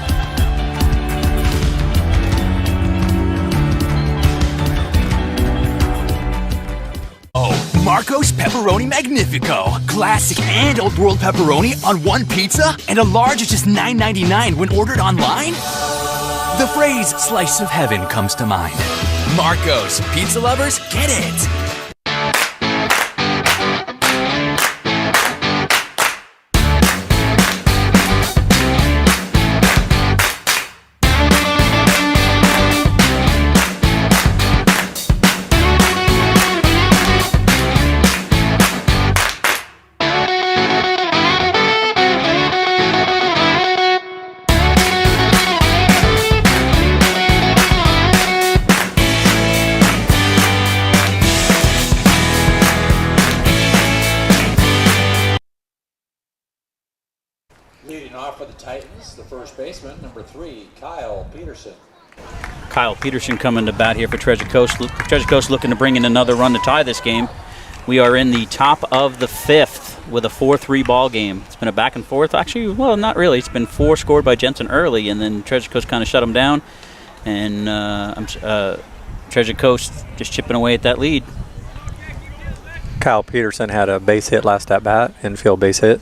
Speaker 10: Marco's Pepperoni Magnifico. Classic and Old World pepperoni on one pizza, and a large is just $9.99 when ordered online? The phrase slice of heaven comes to mind. Marco's. Pizza lovers, get it.
Speaker 2: Leading off for the Titans, the first baseman, number 3, Kyle Peterson.
Speaker 3: Kyle Peterson coming to bat here for Treasure Coast. Treasure Coast looking to bring in another run to tie this game. We are in the top of the 5th. with a 4-3 ball game. It's been a back and forth. Actually, well, not really. It's been 4 scored by Jensen early, and then Treasure Coast kind of shut them down. And Treasure Coast just chipping away at that lead.
Speaker 4: Kyle Peterson had a base hit last at bat, infield base hit.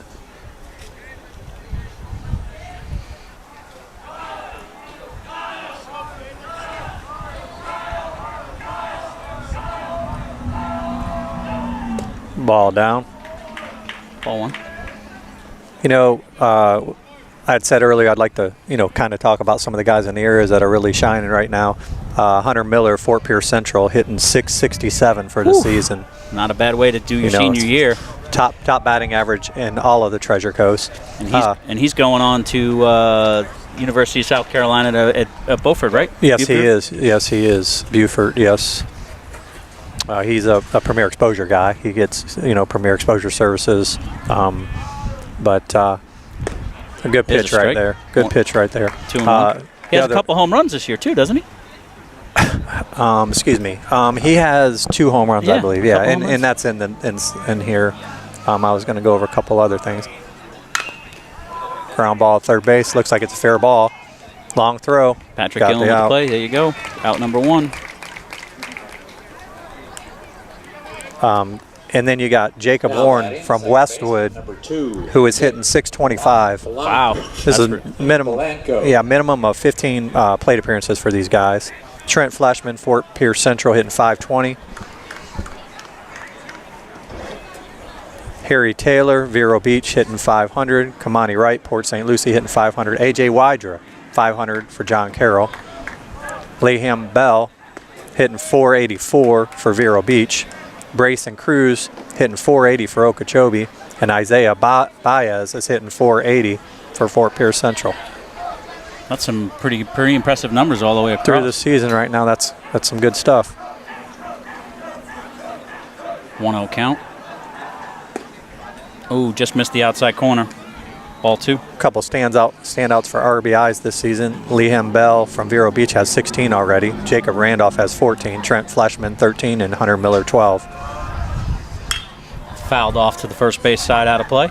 Speaker 4: Ball down.
Speaker 3: Ball 1.
Speaker 4: You know, I had said earlier I'd like to, kind of talk about some of the guys in the areas that are really shining right now. Hunter Miller, Fort Pierce Central, hitting .667 for the season.
Speaker 3: Not a bad way to do your senior year.
Speaker 4: Top batting average in all of the Treasure Coast.
Speaker 3: And he's going on to University of South Carolina at Beaufort, right?
Speaker 4: Yes,
Speaker 3: Beaufort?
Speaker 4: he is. Yes, he is. Beaufort, yes. He's a premier exposure guy. He gets, premier exposure services. But a good pitch right there. Good pitch right there.
Speaker 3: 2-1. He has a couple home runs this year too, doesn't he?
Speaker 4: Excuse me. He has 2 home runs, I believe. Yeah, and that's in here. I was going to go over a couple other things. Ground ball at third base. Looks like it's a fair ball. Long throw.
Speaker 3: Patrick Gillen with the play. There you go. Out number 1.
Speaker 4: And then you got Jacob Warren from Westwood, who is hitting .625.
Speaker 3: Wow.
Speaker 4: This is minimum of 15 plate appearances for these guys. Trent Flashman, Fort Pierce Central, hitting .520. Harry Taylor, Vero Beach, hitting .500. Kamani Wright, Port St. Lucie, hitting .500. A.J. Wydra, .500 for John Carroll. Laham Bell, hitting .484 for Vero Beach. Brayson Cruz hitting .480 for Okeechobee, and Isaiah Baez is hitting .480 for Fort Pierce Central.
Speaker 3: That's some pretty impressive numbers all the way across.
Speaker 4: Through the season right now, that's some good stuff.
Speaker 3: 1-0 count. Oh, just missed the outside corner. Ball 2.
Speaker 4: A couple standouts for RBIs this season. Liam Bell from Vero Beach has 16 already. Jacob Randolph has 14. Trent Fleshman 13, and Hunter Miller 12.
Speaker 3: Fouled off to the first base side, out of play.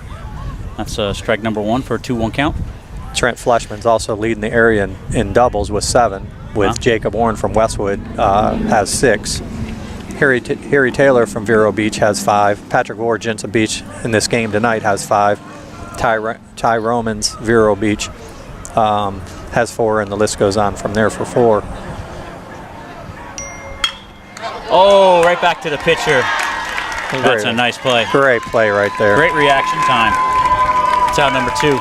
Speaker 3: That's strike number 1 for a 2-1 count.
Speaker 4: Trent Fleshman's also leading the area in doubles with 7, with Jacob Warren from Westwood has 6. Harry Taylor from Vero Beach has 5. Patrick Ward, Jensen Beach, in this game tonight has 5. Ty Romans, Vero Beach, has 4, and the list goes on from there for 4.
Speaker 3: Oh, right back to the pitcher. That's a nice play.
Speaker 4: Great play right there.
Speaker 3: Great reaction time. It's out number 2.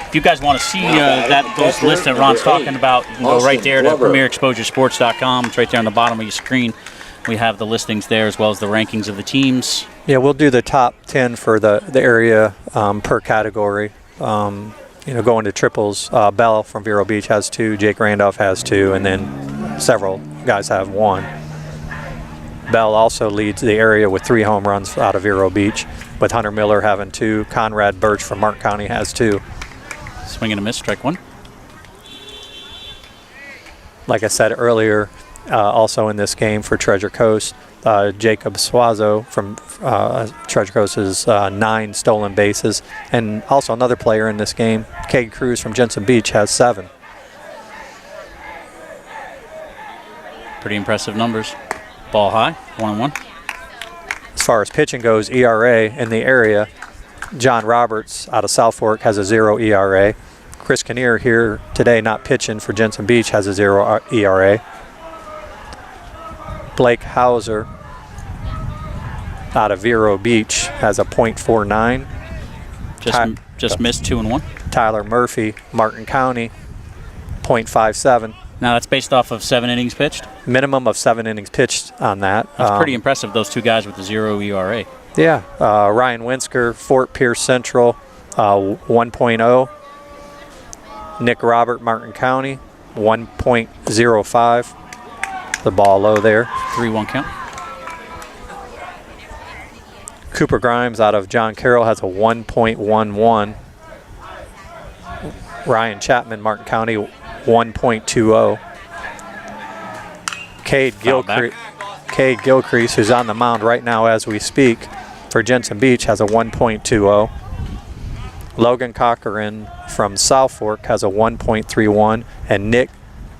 Speaker 3: If you guys want to see those lists that Ron's talking about, you can go right there to premierexposuresports.com. It's right there on the bottom of your screen. We have the listings there as well as the rankings of the teams.
Speaker 4: Yeah, we'll do the top 10 for the area per category. Going to triples, Bell from Vero Beach has 2, Jake Randolph has 2, and then several guys have 1. Bell also leads the area with 3 home runs out of Vero Beach, with Hunter Miller having 2. Conrad Birch from Martin County has 2.
Speaker 3: Swing and a miss, strike 1.
Speaker 4: Like I said earlier, also in this game for Treasure Coast, Jacob Suazo from Treasure Coast is 9 stolen bases. And also another player in this game, Cade Cruz from Jensen Beach, has 7.
Speaker 3: Pretty impressive numbers. Ball high, 1-1.
Speaker 4: As far as pitching goes, ERA in the area, John Roberts out of South Fork has a 0 ERA. Chris Kinnear here today not pitching for Jensen Beach has a 0 ERA. Blake Hauser out of Vero Beach has a .49.
Speaker 3: Just missed 2-1.
Speaker 4: Tyler Murphy, Martin County, .57.
Speaker 3: Now that's based off of 7 innings pitched?
Speaker 4: Minimum of 7 innings pitched on that.
Speaker 3: That's pretty impressive, those 2 guys with the 0 ERA.
Speaker 4: Yeah. Ryan Winsker, Fort Pierce Central, 1.0. Nick Robert, Martin County, 1.05. The ball low there.
Speaker 3: 3-1 count.
Speaker 4: Cooper Grimes out of John Carroll has a 1.11. Ryan Chapman, Martin County, 1.20. Cade Gilcrease, who's on the mound right now as we speak, for Jensen Beach has a 1.20. Logan Cochran from South Fork has a 1.31, and Nick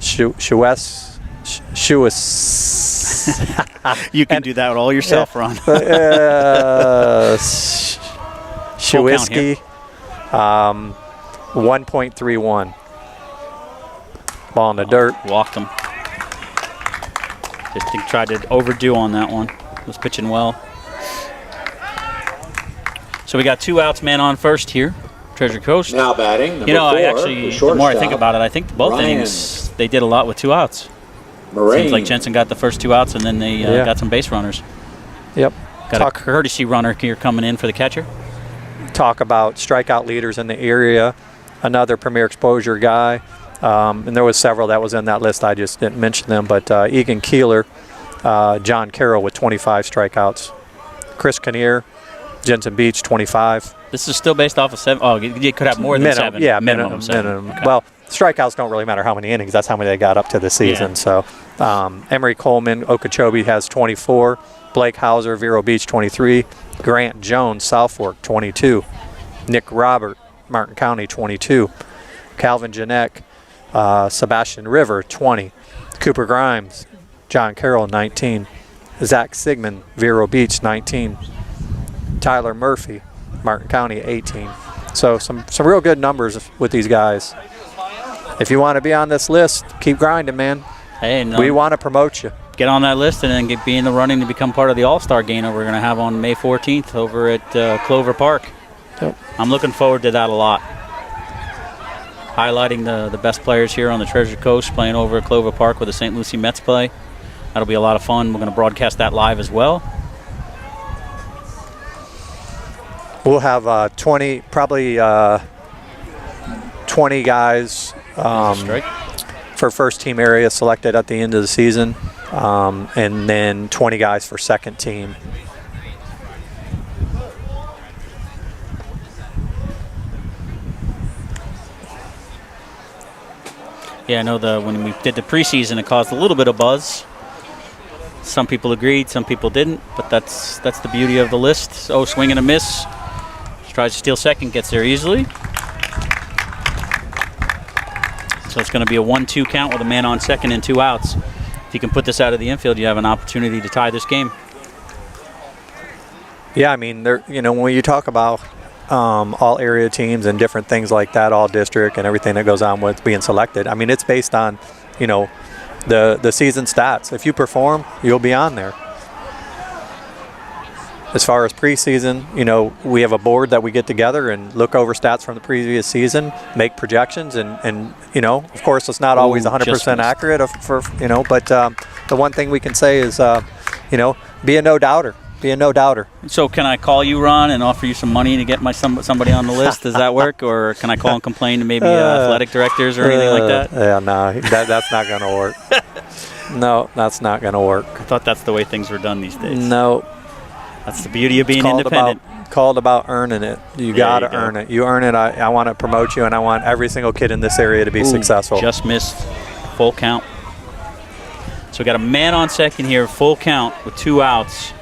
Speaker 4: Shues.
Speaker 3: You can do that all yourself, Ron.
Speaker 4: Shuisky, 1.31. Ball in the dirt.
Speaker 3: Walked him. Just tried to overdo on that one. Was pitching well. So we got 2 outs, man on first here. Treasure Coast.
Speaker 2: Now batting, number 4,
Speaker 3: I actually, the more I think about it, I think both innings they did a lot with 2 outs. Seems like Jensen got the first 2 outs, and then they got some base runners.
Speaker 4: Yep.
Speaker 3: Got a courtesy runner here coming in for the catcher.
Speaker 4: Talk about strikeout leaders in the area. Another premier exposure guy. And there was several that was in that list. I just didn't mention them. But Egan Keeler, John Carroll with 25 strikeouts. Chris Kinnear, Jensen Beach, 25.
Speaker 3: This is still based off of 7. Oh, you could have more than 7.
Speaker 4: Yeah,
Speaker 3: minimum.
Speaker 4: Okay. Well, strikeouts don't really matter how many innings. That's how many they got up to the season.
Speaker 3: Yeah.
Speaker 4: So Emery Coleman, Okeechobee has 24. Blake Hauser, Vero Beach, 23. Grant Jones, South Fork, 22. Nick Robert, Martin County, 22. Calvin Janek, Sebastian River, 20. Cooper Grimes, John Carroll, 19. Zach Sigmund, Vero Beach, 19. Tyler Murphy, Martin County, 18. So some real good numbers with these guys. If you want to be on this list, keep grinding, man.
Speaker 3: Hey,
Speaker 4: we want to promote you.
Speaker 3: Get on that list and then be in the running to become part of the All-Star game that we're going to have on May 14th over at Clover Park.
Speaker 4: Yep.
Speaker 3: I'm looking forward to that a lot. Highlighting the best players here on the Treasure Coast, playing over at Clover Park with the St. Lucie Mets play. That'll be a lot of fun. We're going to broadcast that live as well.
Speaker 4: We'll have 20 guys for first team area selected at the end of the season, and then 20 guys for second team.
Speaker 3: Yeah, I know when we did the preseason, it caused a little bit of buzz. Some people agreed, some people didn't, but that's the beauty of the list. Oh, swing and a miss. Tries to steal second, gets there easily. So it's going to be a 1-2 count with a man on second and 2 outs. If you can put this out of the infield, you have an opportunity to tie this game.
Speaker 4: Yeah, I mean, when you talk about all area teams and different things like that, all district and everything that goes on with being selected, I mean, it's based on, the season stats. If you perform, you'll be on there. As far as preseason, we have a board that we get together and look over stats from the previous season, make projections, and of course, it's not always 100% accurate, but the one thing we can say is, be a no-doubter. Be a no-doubter.
Speaker 3: So can I call you, Ron, and offer you some money to get somebody on the list? Does that work? Or can I call and complain to maybe athletic directors or anything like that?
Speaker 4: Yeah, no, that's not going to work. No, that's not going to work.
Speaker 3: I thought that's the way things were done these days.
Speaker 4: No.
Speaker 3: That's the beauty of being independent.
Speaker 4: Called about earning it. You got to earn it. You earn it. I want to promote you, and I want every single kid in this area to be successful.
Speaker 3: Just missed. Full count. So we got a man on second here, full count with 2 outs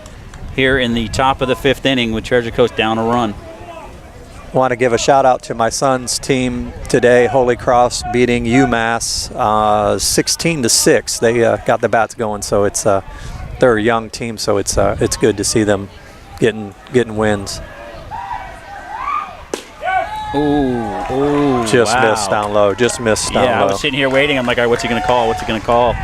Speaker 3: here in the top of the 5th inning with Treasure Coast down a run.
Speaker 4: I want to give a shout out to my son's team today, Holy Cross beating UMass 16-6. They got the bats going, so it's they're a young team, so it's good to see them getting wins. Just missed down low. Just missed down low.
Speaker 3: Yeah, I was sitting here waiting. I'm like, all right, what's he going to call? What's he going to call? So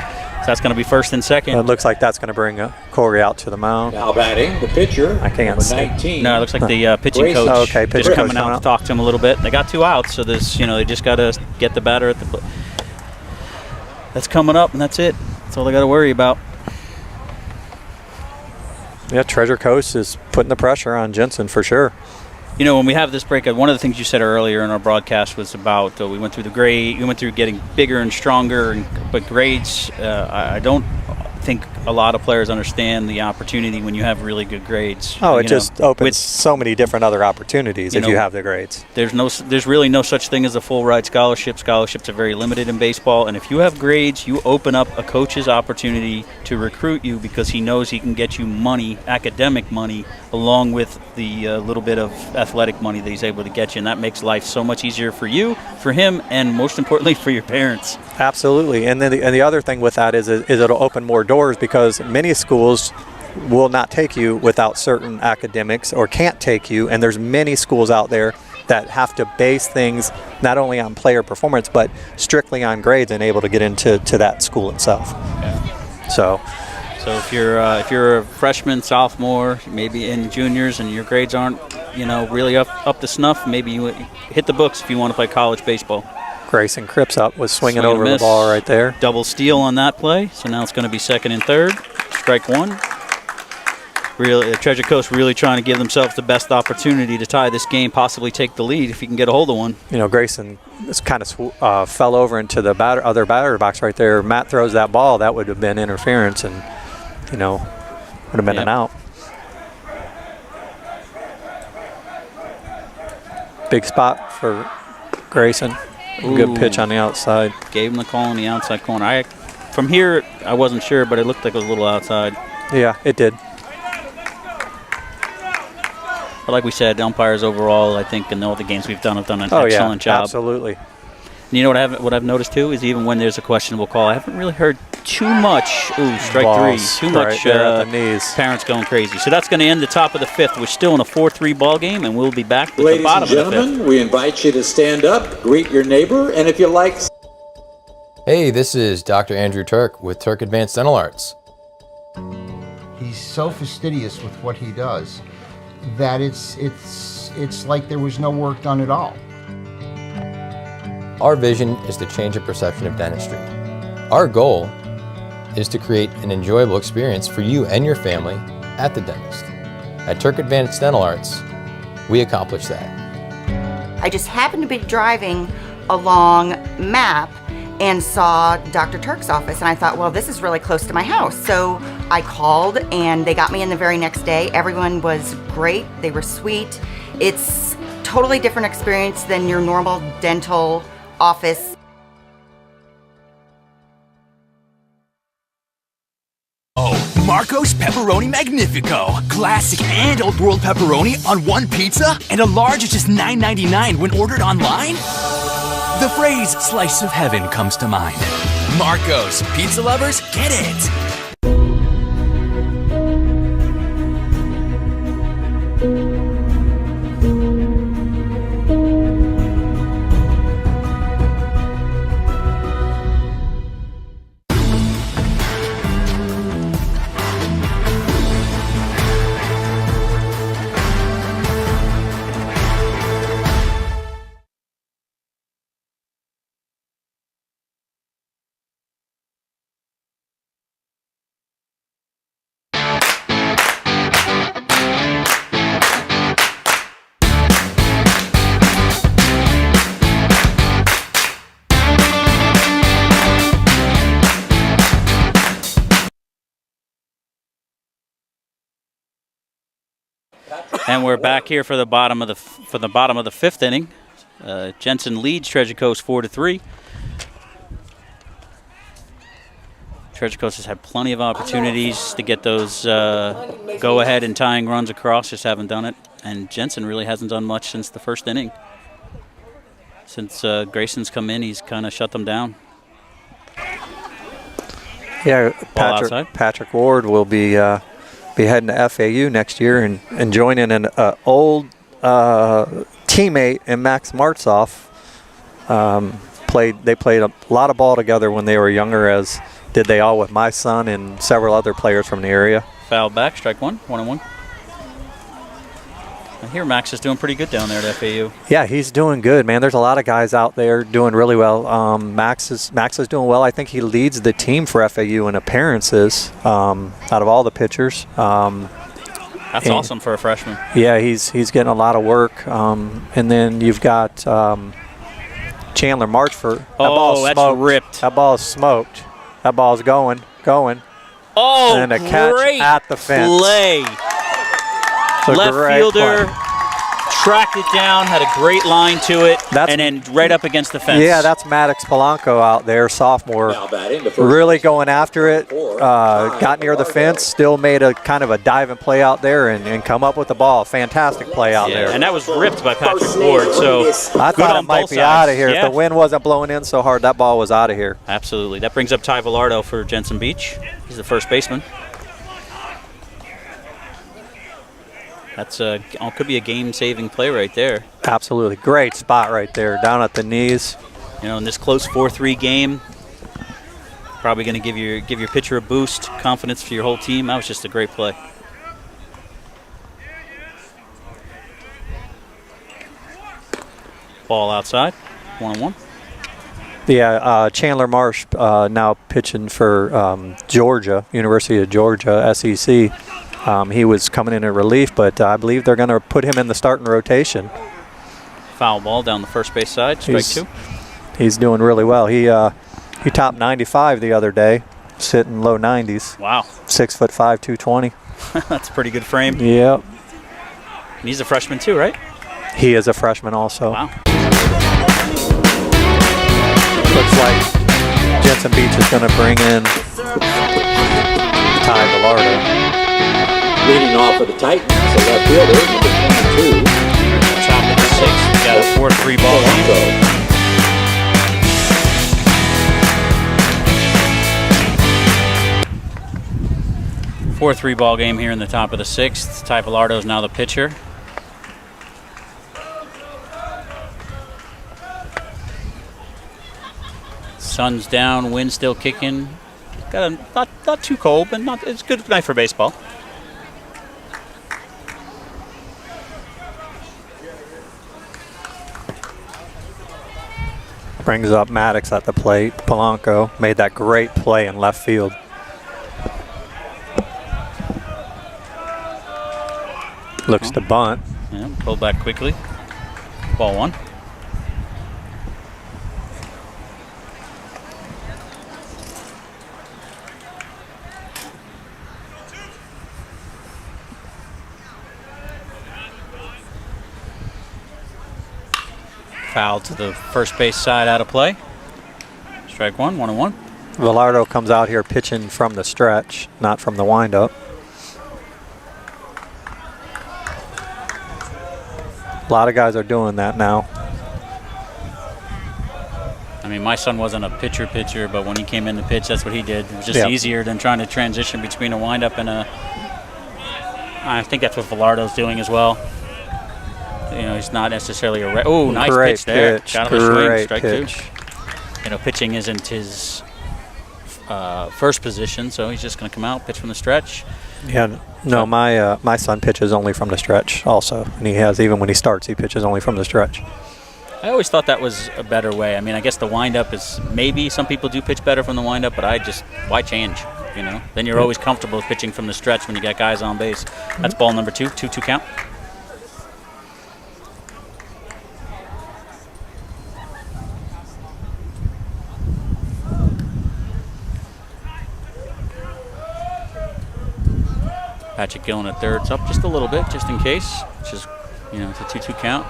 Speaker 3: that's going to be first and second.
Speaker 4: It looks like that's going to bring Corey out to the mound.
Speaker 2: Now batting, the pitcher.
Speaker 4: I can't see.
Speaker 2: 19.
Speaker 3: No, it looks like the pitching coach
Speaker 4: pitching
Speaker 3: coming out to talk to him a little bit. They got 2 outs, so there's they just got to get the batter at the. That's coming up, and that's it. That's all they got to worry about.
Speaker 4: Yeah, Treasure Coast is putting the pressure on Jensen for sure.
Speaker 3: When we have this breakout, one of the things you said earlier in our broadcast was about we went through the grade, we went through getting bigger and stronger, but grades, I don't think a lot of players understand the opportunity when you have really good grades.
Speaker 4: Oh, it just opens so many different other opportunities if you have the grades.
Speaker 3: There's really no such thing as a full ride scholarship. Scholarships are very limited in baseball, and if you have grades, you open up a coach's opportunity to recruit you because he knows he can get you money, academic money, along with the little bit of athletic money that he's able to get you, and that makes life so much easier for you, for him, and most importantly for your parents.
Speaker 4: Absolutely, and then the other thing with that is it'll open more doors because many schools will not take you without certain academics or can't take you, and there's many schools out there that have to base things not only on player performance but strictly on grades and able to get into that school itself.
Speaker 3: Yeah.
Speaker 4: So
Speaker 3: if you're a freshman, sophomore, maybe in juniors, and your grades aren't really up to snuff, maybe you hit the books if you want to play college baseball.
Speaker 4: Grayson Cripps up was swinging over the ball right there.
Speaker 3: Double steal on that play, so now it's going to be second and third. Strike one. Really, Treasure Coast really trying to give themselves the best opportunity to tie this game, possibly take the lead if you can get a hold of one.
Speaker 4: Grayson kind of fell over into the other batter box right there. Matt throws that ball, that would have been interference, and would have been an out. Big spot for Grayson.
Speaker 3: Ooh.
Speaker 4: Good pitch on the outside.
Speaker 3: Gave him the call on the outside corner. From here, I wasn't sure, but it looked like it was a little outside.
Speaker 4: Yeah, it did.
Speaker 3: But like we said, umpires overall, I think in all the games we've done have done an excellent job.
Speaker 4: Absolutely.
Speaker 3: And you know what I've noticed too is even when there's a questionable call, I haven't really heard too much. Ooh, strike
Speaker 4: Balls,
Speaker 3: three. Too much
Speaker 4: at the knees.
Speaker 3: Parents going crazy. So that's going to end the top of the fifth. We're still in a 4-3 ball game, and we'll be back with the bottom of the fifth.
Speaker 2: Ladies and gentlemen, we invite you to stand up, greet your neighbor, and if you like.
Speaker 7: Hey, this is Dr. Andrew Turk with Turk Advanced Dental Arts.
Speaker 8: He's so fastidious with what he does that it's like there was no work done at all.
Speaker 7: Our vision is to change the perception of dentistry. Our goal is to create an enjoyable experience for you and your family at the dentist. At Turk Advanced Dental Arts, we accomplish that.
Speaker 9: I just happened to be driving along Map and saw Dr. Turk's office, and I thought, well, this is really close to my house. So I called, and they got me in the very next day. Everyone was great. They were sweet. It's totally different experience than your normal dental office.
Speaker 10: Oh, Marco's Pepperoni Magnifico. Classic and Old World pepperoni on one pizza, and a large is just $9.99 when ordered online? The phrase slice of heaven comes to mind. Marco's, pizza lovers, get it.
Speaker 3: And we're back here for the bottom of the fifth inning. Jensen leads Treasure Coast 4-3. Treasure Coast has had plenty of opportunities to get those go-ahead and tying runs across, just haven't done it. And Jensen really hasn't done much since the first inning. Since Grayson's come in, he's kind of shut them down.
Speaker 4: Yeah, Patrick Ward will be heading to FAU next year and joining an old teammate in Max Martzoff. They played a lot of ball together when they were younger, as did they all with my son and several other players from the area.
Speaker 3: Foul back, strike one, 1-1. I hear Max is doing pretty good down there at FAU.
Speaker 4: Yeah, he's doing good, man. There's a lot of guys out there doing really well. Max is doing well. I think he leads the team for FAU in appearances out of all the pitchers.
Speaker 3: That's awesome for a freshman.
Speaker 4: Yeah, he's getting a lot of work. And then you've got Chandler Marchford.
Speaker 3: That's ripped.
Speaker 4: That ball's smoked. That ball's going.
Speaker 3: Oh,
Speaker 4: and a catch
Speaker 3: great
Speaker 4: at the fence.
Speaker 3: play.
Speaker 4: It's a
Speaker 3: Left
Speaker 4: great
Speaker 3: fielder
Speaker 4: play.
Speaker 3: tracked it down, had a great line to it, and then right up against the fence.
Speaker 4: Yeah, that's Maddox Polanco out there, sophomore. Really going after it. Got near the fence, still made a kind of a dive and play out there and come up with the ball. Fantastic play out there.
Speaker 3: And that was ripped by Patrick Ward, so
Speaker 4: I thought it might be out of here.
Speaker 3: Yeah.
Speaker 4: If the wind wasn't blowing in so hard, that ball was out of here.
Speaker 3: Absolutely. That brings up Ty Villardo for Jensen Beach. He's the first baseman. That's could be a game-saving play right there.
Speaker 4: Absolutely. Great spot right there, down at the knees.
Speaker 3: You know, in this close 4-3 game, probably going to give your pitcher a boost, confidence for your whole team. That was just a great play. Ball outside, 1-1.
Speaker 4: Yeah, Chandler Marsh now pitching for Georgia, University of Georgia, SEC. He was coming in relief, but I believe they're going to put him in the starting rotation.
Speaker 3: Foul ball down the first base side, strike two.
Speaker 4: He's doing really well. He topped 95 the other day, sitting low 90s.
Speaker 3: Wow.
Speaker 4: 6'5", 220.
Speaker 3: That's a pretty good frame.
Speaker 4: Yep.
Speaker 3: And he's a freshman too, right?
Speaker 4: He is a freshman also.
Speaker 3: Wow.
Speaker 4: Looks like Jensen Beach is going to bring in Ty Villardo.
Speaker 2: Leading off for the Titans, the left fielder, number 22.
Speaker 3: Top of the sixth, we got a 4-3 ball game. 4-3 ball game here in the top of the sixth. Ty Villardo is now the pitcher. Sun's down, wind still kicking. Got a not too cold, but it's a good night for baseball.
Speaker 4: Brings up Maddox at the plate. Polanco made that great play in left field. Looks to bunt.
Speaker 3: Yeah, pulled back quickly. Ball one. Foul to the first base side, out of play. Strike one, 1-1.
Speaker 4: Villardo comes out here pitching from the stretch, not from the windup. A lot of guys are doing that now.
Speaker 3: I mean, my son wasn't a pitcher, but when he came in to pitch, that's what he did. It was just easier than trying to transition between a windup and a... I think that's what Villardo's doing as well. You know, he's not necessarily a... Oh, nice
Speaker 4: great
Speaker 3: pitch there.
Speaker 4: Pitch.
Speaker 3: Got him a swing, strike
Speaker 4: pitch.
Speaker 3: two. You know, pitching isn't his first position, so he's just going to come out, pitch from the stretch.
Speaker 4: Yeah, no, my son pitches only from the stretch also, and he has, even when he starts, he pitches only from the stretch.
Speaker 3: I always thought that was a better way. I mean, I guess the windup is, maybe some people do pitch better from the windup, but why change, you know? Then you're always comfortable pitching from the stretch when you got guys on base. That's ball number 2, 2-2 count. Patrick Gillen at third. It's up just a little bit, just in case. Which is, you know, it's a 2-2 count.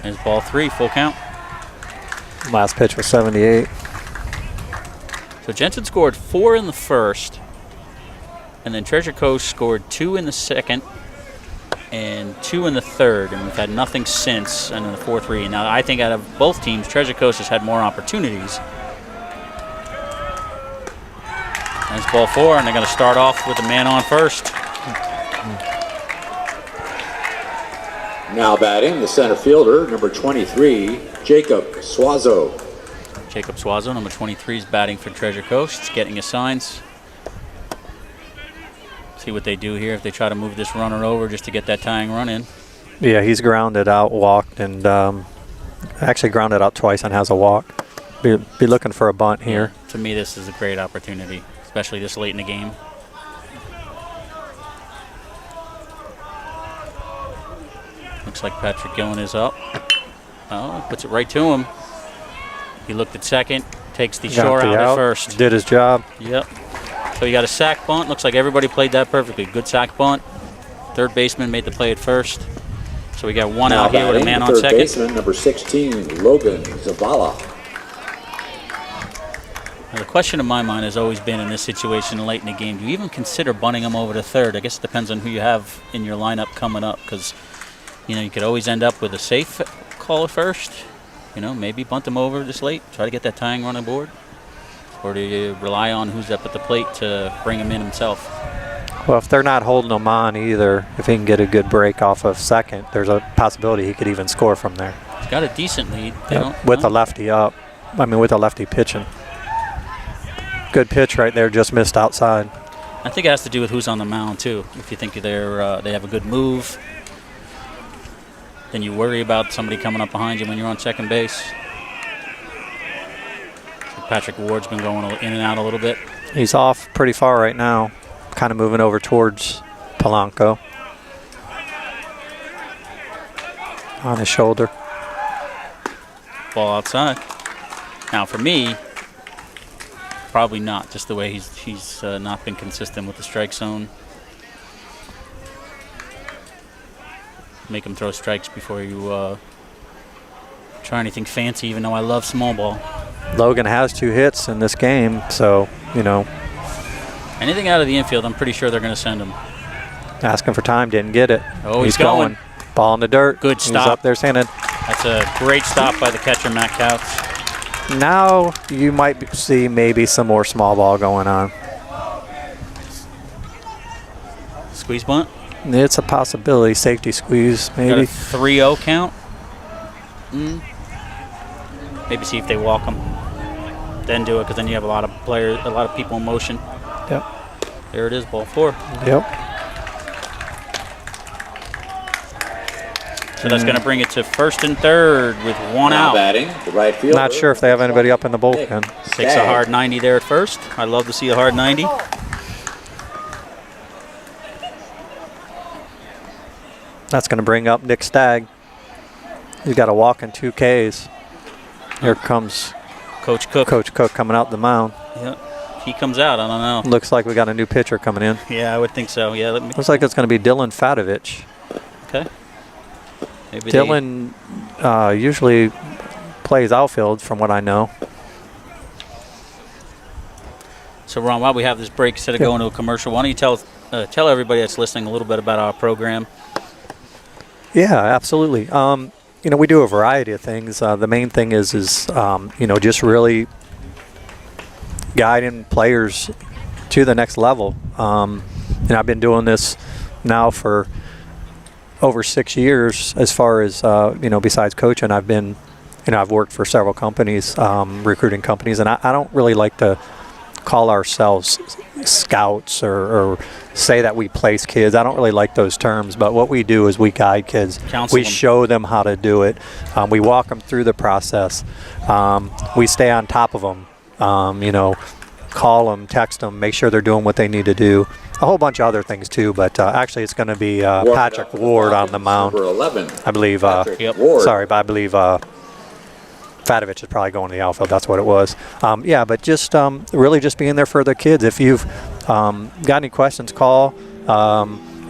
Speaker 3: There's ball 3, full count.
Speaker 4: Last pitch was 78.
Speaker 3: So Jensen scored 4 in the first, and then Treasure Coast scored 2 in the second and 2 in the third, and we've had nothing since, and in the 4-3. Now, I think out of both teams, Treasure Coast has had more opportunities. That's ball 4, and they're going to start off with a man on first.
Speaker 2: Now batting, the center fielder, number 23, Jacob Suazo.
Speaker 3: Jacob Suazo, number 23, is batting for Treasure Coast. He's getting his signs. See what they do here, if they try to move this runner over just to get that tying run in.
Speaker 4: Yeah, he's grounded out, walked, and actually grounded out twice and has a walk. Be looking for a bunt here.
Speaker 3: Yeah, to me, this is a great opportunity, especially this late in the game. Looks like Patrick Gillen is up. Oh, puts it right to him. He looked at second, takes the shore out at first.
Speaker 4: Did his job.
Speaker 3: Yep. So you got a sack bunt. Looks like everybody played that perfectly. Good sack bunt. Third baseman made the play at first. So we got one out here with a man on
Speaker 2: third
Speaker 3: second.
Speaker 2: Baseman, number 16, Logan Zavala.
Speaker 3: Now, the question in my mind has always been in this situation late in the game, do you even consider bunting him over to third? I guess it depends on who you have in your lineup coming up, because you could always end up with a safe call at first. Maybe bunt him over this late, try to get that tying run on board. Or do you rely on who's up at the plate to bring him in himself?
Speaker 4: Well, if they're not holding him on either, if he can get a good break off of second, there's a possibility he could even score from there.
Speaker 3: He's got a decent lead.
Speaker 4: With a lefty up. With a lefty pitching. Good pitch right there, just missed outside.
Speaker 3: I think it has to do with who's on the mound, too. If you think they have a good move, then you worry about somebody coming up behind you when you're on second base. Patrick Ward's been going in and out a little bit.
Speaker 4: He's off pretty far right now, kind of moving over towards Polanco. On his shoulder.
Speaker 3: Ball outside. Now for me, probably not, just the way he's not been consistent with the strike zone. Make him throw strikes before you try anything fancy, even though I love small ball.
Speaker 4: Logan has 2 hits in this game, so,
Speaker 3: Anything out of the infield, I'm pretty sure they're going to send him.
Speaker 4: Asking for time, didn't get it.
Speaker 3: Oh, he's going.
Speaker 4: Ball in the dirt.
Speaker 3: Good stop.
Speaker 4: He's up there standing.
Speaker 3: That's a great stop by the catcher, Matt Couch.
Speaker 4: Now you might see maybe some more small ball going on.
Speaker 3: Squeeze bunt?
Speaker 4: It's a possibility. Safety squeeze, maybe.
Speaker 3: Got a 3-0 count. Maybe see if they walk him. Then do it, because then you have a lot of people in motion.
Speaker 4: Yep.
Speaker 3: There it is, ball 4.
Speaker 4: Yep.
Speaker 3: So that's going to bring it to first and third with one
Speaker 2: Now
Speaker 3: out.
Speaker 2: batting, the right fielder.
Speaker 4: Not sure if they have anybody up in the bullpen.
Speaker 3: Takes a hard 90 there at first. I love to see a hard 90.
Speaker 4: That's going to bring up Nick Stagg. He's got a walk and 2 Ks. Here comes
Speaker 3: Coach Cook.
Speaker 4: Coach Cook coming out the mound.
Speaker 3: Yep. He comes out, I don't know.
Speaker 4: Looks like we got a new pitcher coming in.
Speaker 3: Yeah, I would think so. Yeah,
Speaker 4: Looks like it's going to be Dylan Fadovich.
Speaker 3: Okay. Maybe
Speaker 4: Dylan usually plays outfield, from what I know.
Speaker 3: So, Ron, while we have this break, instead of going to a commercial, why don't you tell everybody that's listening a little bit about our program?
Speaker 4: Yeah, absolutely. We do a variety of things. The main thing is just really guiding players to the next level. I've been doing this now for over 6 years. As far as besides coaching, I've worked for several companies, recruiting companies, and I don't really like to call ourselves scouts or say that we place kids. I don't really like those terms, but what we do is we guide kids.
Speaker 3: Counsel
Speaker 4: we
Speaker 3: them.
Speaker 4: show them how to do it. We walk them through the process. We stay on top of them. Call them, text them, make sure they're doing what they need to do. A whole bunch of other things too, but actually it's going to be Patrick Ward on the mound.
Speaker 2: Number 11.
Speaker 4: I believe.
Speaker 2: Ward.
Speaker 4: Sorry, but I believe Fadovich is probably going to the outfield. That's what it was. But just really just being there for the kids. If you've got any questions, call.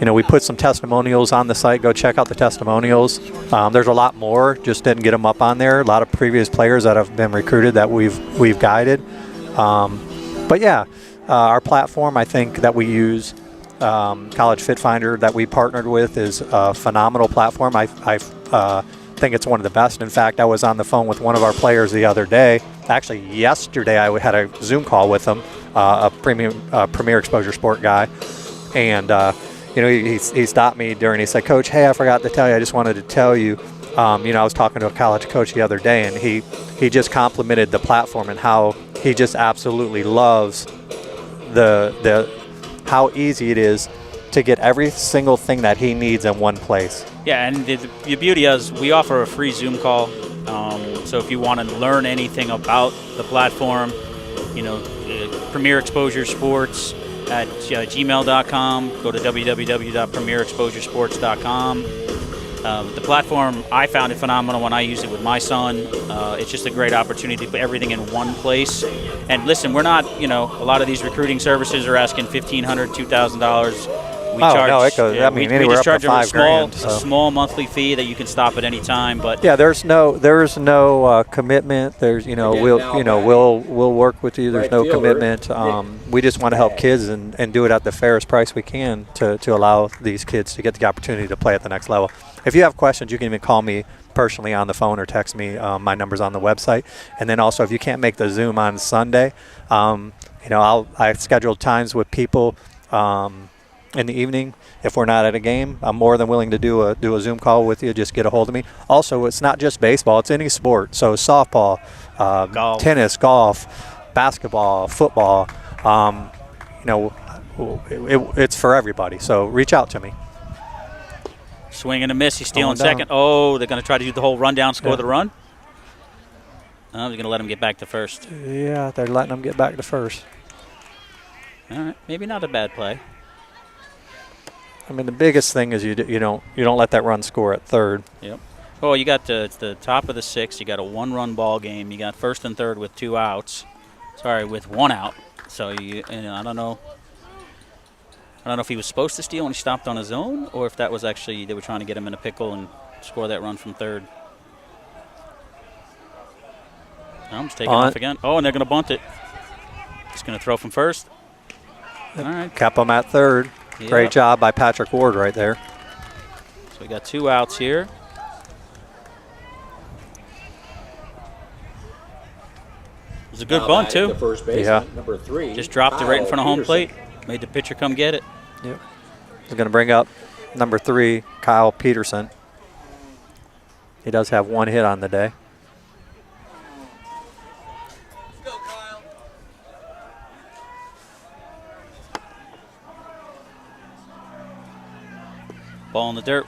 Speaker 4: We put some testimonials on the site. Go check out the testimonials. There's a lot more. Just didn't get them up on there. A lot of previous players that have been recruited that we've guided. Our platform, I think, that we use, College Fit Finder, that we partnered with, is a phenomenal platform. I think it's one of the best. In fact, I was on the phone with one of our players the other day. Actually, yesterday I had a Zoom call with him, a Premier Exposure Sport guy, and he stopped me he said, "Coach, hey, I forgot to tell you. I just wanted to tell you. I was talking to a college coach the other day, and he just complimented the platform and how he just absolutely loves the how easy it is to get every single thing that he needs in one place."
Speaker 3: Yeah, and the beauty is we offer a free Zoom call. So if you want to learn anything about the platform, Premier Exposure Sports at gmail.com. Go to www.premierexposuresports.com. The platform, I found it phenomenal when I used it with my son. It's just a great opportunity to put everything in one place. And listen, we're not, a lot of these recruiting services are asking $1,500, $2,000. We charge,
Speaker 4: no, it goes.
Speaker 3: we
Speaker 4: anywhere
Speaker 3: just
Speaker 4: up to
Speaker 3: charge
Speaker 4: $5,000.
Speaker 3: a small monthly fee that you can stop at any time. But
Speaker 4: yeah, there's no commitment. There's we'll work with you. There's no commitment. We just want to help kids and do it at the fairest price we can to allow these kids to get the opportunity to play at the next level. If you have questions, you can even call me personally on the phone or text me. My number's on the website. And then also, if you can't make the Zoom on Sunday, I schedule times with people in the evening. If we're not at a game, I'm more than willing to do a Zoom call with you. Just get a hold of me. Also, it's not just baseball; it's any sport. So softball,
Speaker 3: golf.
Speaker 4: Tennis, golf, basketball, football. It's for everybody. So reach out to me.
Speaker 3: Swing and a miss. He's stealing second. Oh, they're going to try to do the whole rundown, score the run. Oh, they're going to let him get back to first.
Speaker 4: Yeah, they're letting him get back to first.
Speaker 3: All right, maybe not a bad play.
Speaker 4: I mean, the biggest thing is you don't let that run score at third.
Speaker 3: Yep. Oh, you got it's the top of the sixth. You got a one-run ball game. You got first and third with 2 outs. Sorry, with 1 out. So I don't know. I don't know if he was supposed to steal when he stopped on his own, or if that was actually they were trying to get him in a pickle and score that run from third. He's taking off again. Oh, and they're going to bunt it. He's going to throw from first. All right.
Speaker 4: Kept him at third.
Speaker 3: Yep.
Speaker 4: Great job by Patrick Ward right there.
Speaker 3: So we got 2 outs here. It was a good bunt, too.
Speaker 2: First baseman, number 3.
Speaker 3: Just dropped it right in front of home plate. Made the pitcher come get it.
Speaker 4: Yep. He's going to bring up number 3, Kyle Peterson. He does have 1 hit on the day.
Speaker 3: Ball in the dirt.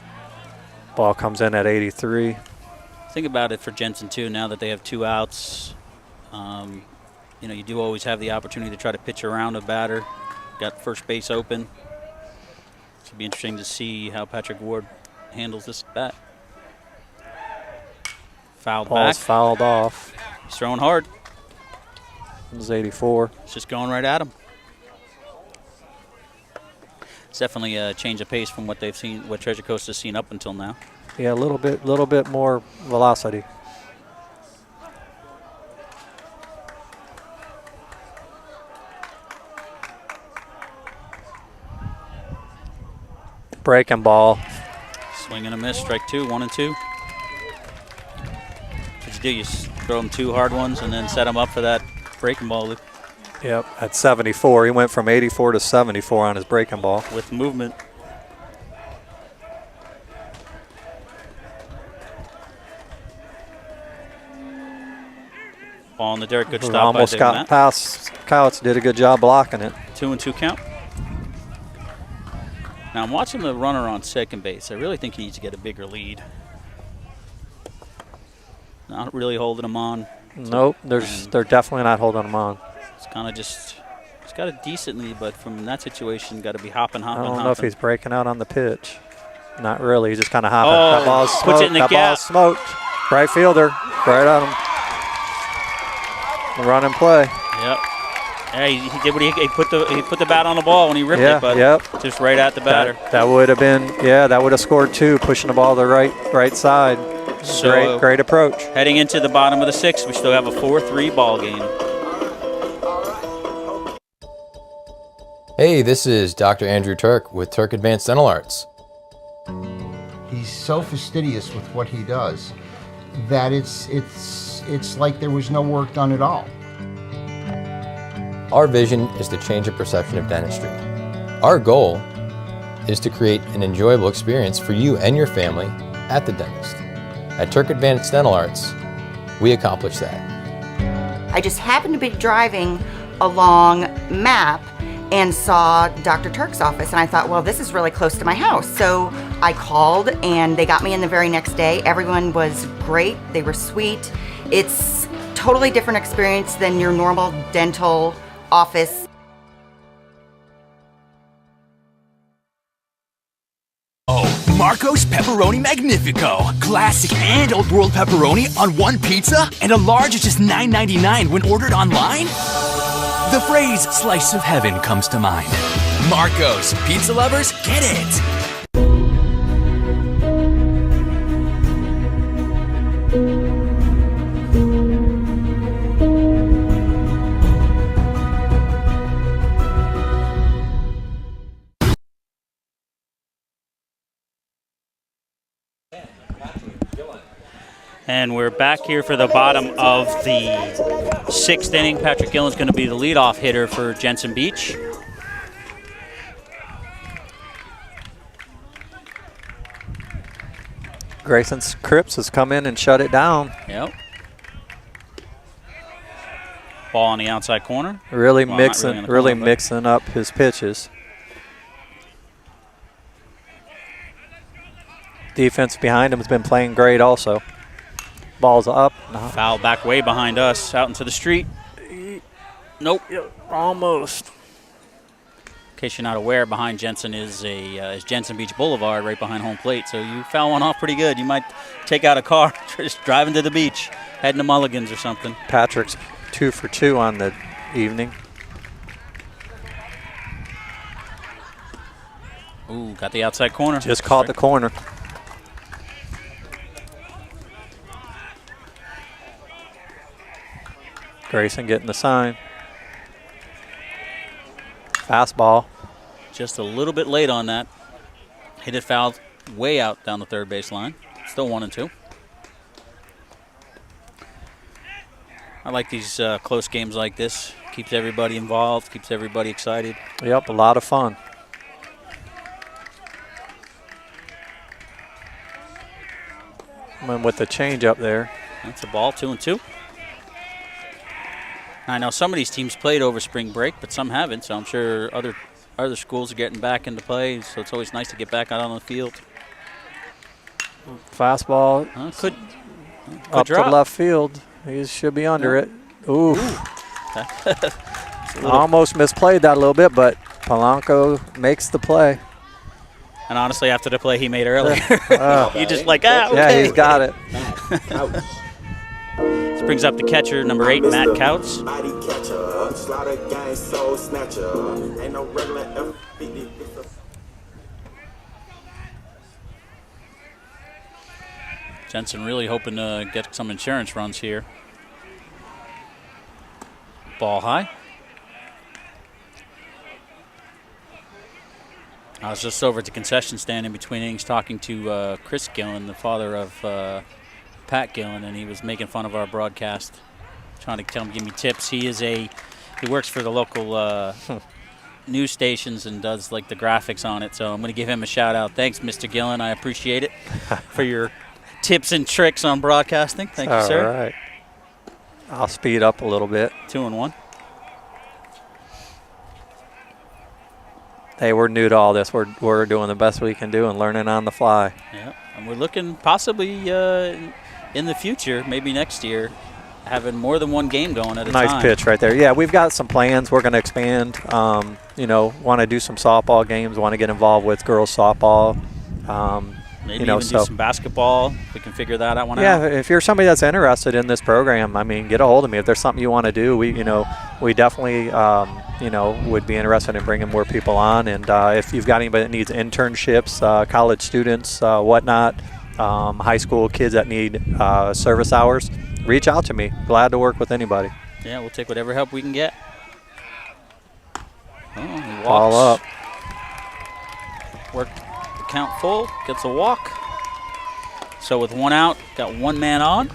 Speaker 4: Ball comes in at 83.
Speaker 3: Think about it for Jensen, too, now that they have 2 outs. You do always have the opportunity to try to pitch around a batter. Got first base open. It'll be interesting to see how Patrick Ward handles this bat. Fouled
Speaker 4: Ball's
Speaker 3: back.
Speaker 4: fouled off.
Speaker 3: He's throwing hard.
Speaker 4: It was 84.
Speaker 3: It's just going right at him. It's definitely a change of pace from what they've seen, what Treasure Coast has seen up until now.
Speaker 4: Yeah, a little bit more velocity. Breaking ball.
Speaker 3: Swing and a miss, strike 2, 1 and 2. What you do, you throw them 2 hard ones and then set them up for that breaking ball loop.
Speaker 4: Yep, at 74. He went from 84 to 74 on his breaking ball.
Speaker 3: With movement. Ball in the dirt, good stop
Speaker 4: Almost
Speaker 3: by
Speaker 4: got
Speaker 3: Matt.
Speaker 4: past Couch, did a good job blocking it.
Speaker 3: 2-2 count. Now I'm watching the runner on second base. I really think he needs to get a bigger lead. Not really holding him on.
Speaker 4: Nope, they're definitely not holding him on.
Speaker 3: It's kind of just, he's got it decently, but from that situation, got to be hopping.
Speaker 4: I don't know if he's breaking out on the pitch. Not really, he's just kind of hopping.
Speaker 3: Oh,
Speaker 4: that ball's smoked.
Speaker 3: puts it in the
Speaker 4: that
Speaker 3: gap.
Speaker 4: ball's smoked. Right fielder, right at him. Run and play.
Speaker 3: Yep. Yeah, he did what he put the bat on the ball when he ripped it, but just right at the batter.
Speaker 4: That would have been, that would have scored 2, pushing the ball to the right side.
Speaker 3: So
Speaker 4: great approach.
Speaker 3: Heading into the bottom of the 6th, we still have a 4-3 ball game.
Speaker 7: Hey, this is Dr. Andrew Turk with Turk Advanced Dental Arts.
Speaker 8: He's so fastidious with what he does that it's like there was no work done at all.
Speaker 7: Our vision is to change the perception of dentistry. Our goal is to create an enjoyable experience for you and your family at the dentist. At Turk Advanced Dental Arts, we accomplish that.
Speaker 9: I just happened to be driving along Map and saw Dr. Turk's office, and I thought, well, this is really close to my house. So I called, and they got me in the very next day. Everyone was great. They were sweet. It's totally different experience than your normal dental office.
Speaker 10: Oh, Marco's Pepperoni Magnifico. Classic and Old World pepperoni on one pizza, and a large is just $9.99 when ordered online? The phrase slice of heaven comes to mind. Marco's. Pizza lovers, get it.
Speaker 3: And we're back here for the bottom of the 6th inning. Patrick Gillen's going to be the leadoff hitter for Jensen Beach.
Speaker 4: Grayson Cripps has come in and shut it down.
Speaker 3: Yep. Ball on the outside corner.
Speaker 4: Really
Speaker 3: well,
Speaker 4: really mixing up his pitches. Defense behind him has been playing great also. Ball's up.
Speaker 3: Foul back way behind us, out into the street. Nope.
Speaker 4: Almost.
Speaker 3: In case you're not aware, behind Jensen is Jensen Beach Boulevard, right behind home plate. So you foul one off pretty good. You might take out a car, just driving to the beach, heading to Mulligan's or something.
Speaker 4: Patrick's 2 for 2 on the evening.
Speaker 3: Ooh, got the outside corner.
Speaker 4: Just caught the corner. Grayson getting the sign. Fastball.
Speaker 3: Just a little bit late on that. Hit it foul way out down the third base line. Still 1-2. I like these close games like this. Keeps everybody involved, keeps everybody excited.
Speaker 4: Yep, a lot of fun. And with the change up there.
Speaker 3: That's a ball, 2-2. I know some of these teams played over spring break, but some haven't, so I'm sure other schools are getting back into play, so it's always nice to get back out on the field.
Speaker 4: Fastball
Speaker 3: Could
Speaker 4: up
Speaker 3: drop.
Speaker 4: to left field. He should be under it. Ooh. Almost misplayed that a little bit, but Polanco makes the play.
Speaker 3: And honestly, after the play he made earlier, you just like, okay.
Speaker 4: Yeah, he's got it.
Speaker 3: This brings up the catcher, number 8, Matt Couts. Jensen really hoping to get some insurance runs here. Ball high. I was just over at the concession stand in between innings talking to Chris Gillen, the father of Pat Gillen, and he was making fun of our broadcast, trying to give me tips. He works for the local news stations and does like the graphics on it, so I'm going to give him a shout out. Thanks, Mr. Gillen. I appreciate it for your tips and tricks on broadcasting. Thank you, sir.
Speaker 4: All right. I'll speed up a little bit.
Speaker 3: 2-1.
Speaker 4: Hey, we're new to all this. We're doing the best we can do and learning on the fly.
Speaker 3: Yeah, and we're looking possibly in the future, maybe next year, having more than one game going at a time.
Speaker 4: Nice pitch right there. Yeah, we've got some plans. We're going to expand. Want to do some softball games. Want to get involved with girls softball.
Speaker 3: Maybe even do some basketball. If we can figure that out out.
Speaker 4: Yeah, if you're somebody that's interested in this program, I mean, get a hold of me. If there's something you want to do, we definitely, would be interested in bringing more people on. And if you've got anybody that needs internships, college students, whatnot, high school kids that need service hours, reach out to me. Glad to work with anybody.
Speaker 3: Yeah, we'll take whatever help we can get. Oh, he walks.
Speaker 4: All up.
Speaker 3: Work the count full, gets a walk. So with one out, got one man on.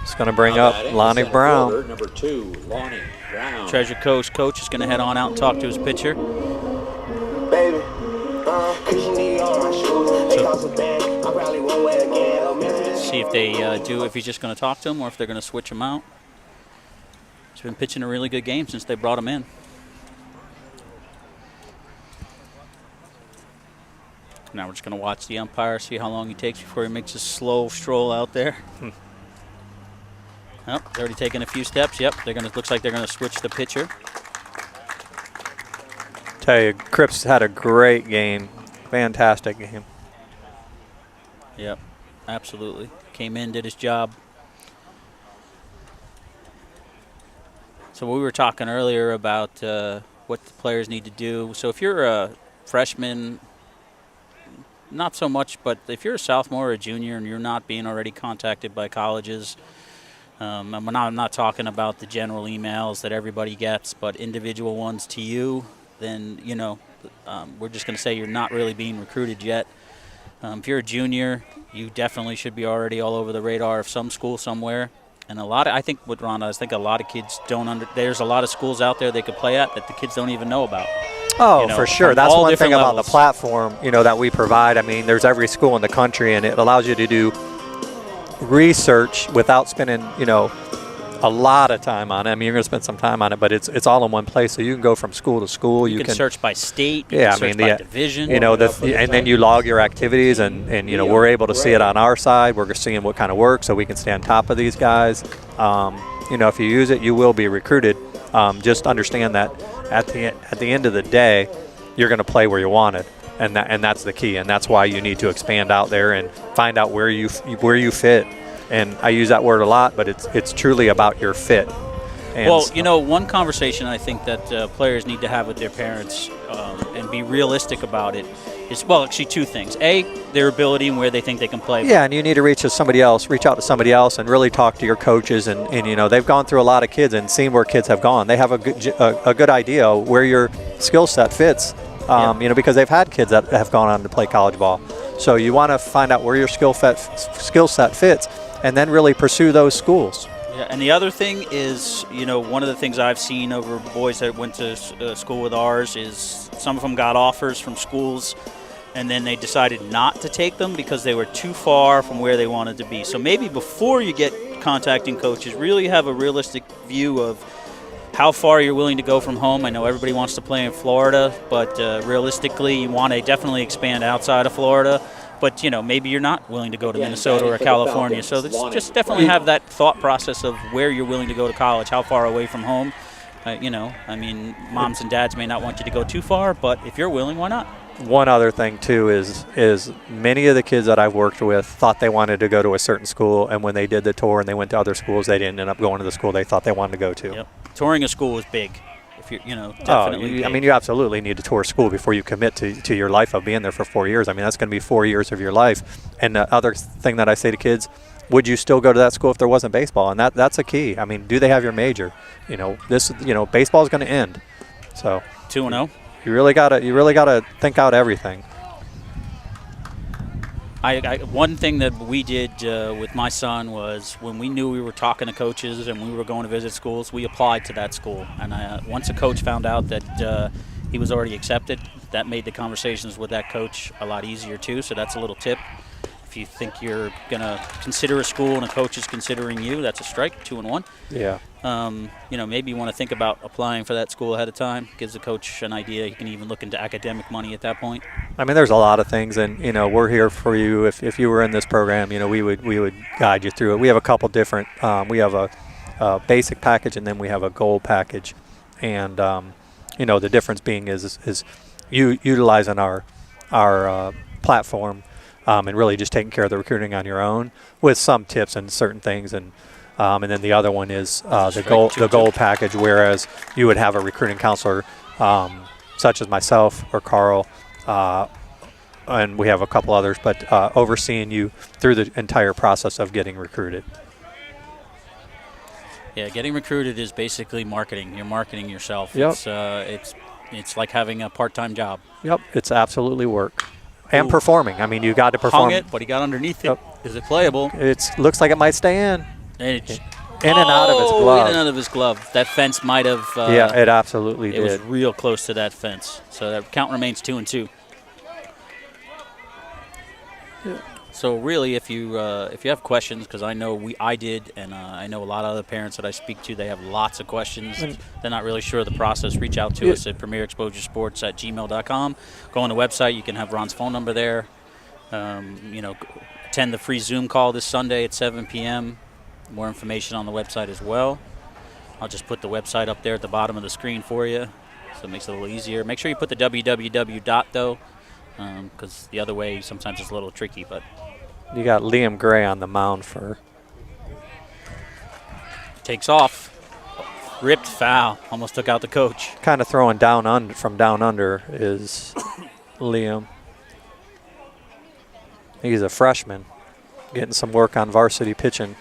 Speaker 4: It's going to bring up Lonnie Brown.
Speaker 2: Number 2, Lonnie Brown.
Speaker 3: Treasure Coast coach is going to head on out and talk to his pitcher.
Speaker 6: Baby,
Speaker 3: See if they if he's just going to talk to him or if they're going to switch him out. He's been pitching a really good game since they brought him in. Now we're just going to watch the umpire, see how long he takes before he makes a slow stroll out there. Yep, they're already taking a few steps. Yep, looks like they're going to switch the pitcher.
Speaker 4: Tell you, Cripps had a great game. Fantastic game.
Speaker 3: Yep, absolutely. Came in, did his job. So we were talking earlier about what the players need to do. So if you're a freshman, not so much, but if you're a sophomore or a junior and you're not being already contacted by colleges, I'm not talking about the general emails that everybody gets, but individual ones to you, then, we're just going to say you're not really being recruited yet. If you're a junior, you definitely should be already all over the radar of some school somewhere. And I think with Rhonda, I think a lot of kids there's a lot of schools out there they could play at that the kids don't even know about.
Speaker 4: Oh, for sure. That's one thing about the
Speaker 3: levels.
Speaker 4: platform, that we provide. I mean, there's every school in the country, and it allows you to do research without spending, a lot of time on it. I mean, you're going to spend some time on it, but it's all in one place. So you can go from school to school.
Speaker 3: You can search by state. You
Speaker 4: Yeah,
Speaker 3: can search by division.
Speaker 4: And then you log your activities, and we're able to see it on our side. We're seeing what kind of work, so we can stay on top of these guys. If you use it, you will be recruited. Just understand that at the end of the day, you're going to play where you wanted, and that's the key. And that's why you need to expand out there and find out where you fit. And I use that word a lot, but it's truly about your fit. And
Speaker 3: one conversation I think that players need to have with their parents and be realistic about it is, actually two things. A, their ability and where they think they can play.
Speaker 4: Yeah, and you need to reach out to somebody else and really talk to your coaches. And they've gone through a lot of kids and seen where kids have gone. They have a good idea where your skill set fits, because they've had kids that have gone on to play college ball. So you want to find out where your skill set fits and then really pursue those schools.
Speaker 3: Yeah, and the other thing is, one of the things I've seen over boys that went to school with ours is some of them got offers from schools and then they decided not to take them because they were too far from where they wanted to be. So maybe before you get contacting coaches, really have a realistic view of how far you're willing to go from home. I know everybody wants to play in Florida, but realistically you want to definitely expand outside of Florida. But, maybe you're not willing to go to Minnesota or California. So just definitely have that thought process of where you're willing to go to college, how far away from home. Moms and dads may not want you to go too far, but if you're willing, why not?
Speaker 4: One other thing, too, is many of the kids that I've worked with thought they wanted to go to a certain school, and when they did the tour and they went to other schools, they didn't end up going to the school they thought they wanted to go to.
Speaker 3: Yep. Touring a school is big. Definitely.
Speaker 4: You absolutely need to tour school before you commit to your life of being there for 4 years. I mean, that's going to be 4 years of your life. And the other thing that I say to kids, would you still go to that school if there wasn't baseball? And that's a key. I mean, do they have your major? Baseball is going to end. So
Speaker 3: 2-0.
Speaker 4: You really gotta think out everything.
Speaker 3: One thing that we did with my son was when we knew we were talking to coaches and we were going to visit schools, we applied to that school. And once a coach found out that he was already accepted, that made the conversations with that coach a lot easier too. So that's a little tip. If you think you're going to consider a school and a coach is considering you, that's a strike, 2-1.
Speaker 4: Yeah.
Speaker 3: Maybe you want to think about applying for that school ahead of time. Gives the coach an idea. You can even look into academic money at that point.
Speaker 4: I mean, there's a lot of things, and we're here for you. If you were in this program, we would guide you through it. We have a couple different. We have a basic package, and then we have a gold package, and the difference being is you utilizing our platform. And really just taking care of the recruiting on your own with some tips and certain things. And then the other one is the gold package, whereas you would have a recruiting counselor such as myself or Carl, and we have a couple others, but overseeing you through the entire process of getting recruited.
Speaker 3: Yeah, getting recruited is basically marketing. You're marketing yourself.
Speaker 4: Yep.
Speaker 3: It's like having a part-time job.
Speaker 4: Yep, it's absolutely work. And performing. I mean, you got to perform.
Speaker 3: Hung it, but he got underneath it. Yep. Is it playable?
Speaker 4: It looks like it might stay in.
Speaker 3: And
Speaker 4: and out of his glove.
Speaker 3: In and out of his glove. That fence might have.
Speaker 4: Yeah, it absolutely did.
Speaker 3: It was real close to that fence. So that count remains 2-2. Yeah. So really, if you have questions, because I know I did, and I know a lot of other parents that I speak to, they have lots of questions. They're not really sure of the process. Reach out to us at premierexposuresports@gmail.com. Go on the website. You can have Ron's phone number there. Attend the free Zoom call this Sunday at 7 p.m. More information on the website as well. I'll just put the website up there at the bottom of the screen for you, so it makes it a little easier. Make sure you put the www. Though, because the other way sometimes it's a little tricky, but
Speaker 4: You got Liam Gray on the mound for.
Speaker 3: Takes off. Ripped foul. Almost took out the coach.
Speaker 4: Kind of throwing down under from down under is Liam. He's a freshman, getting some work on varsity pitching.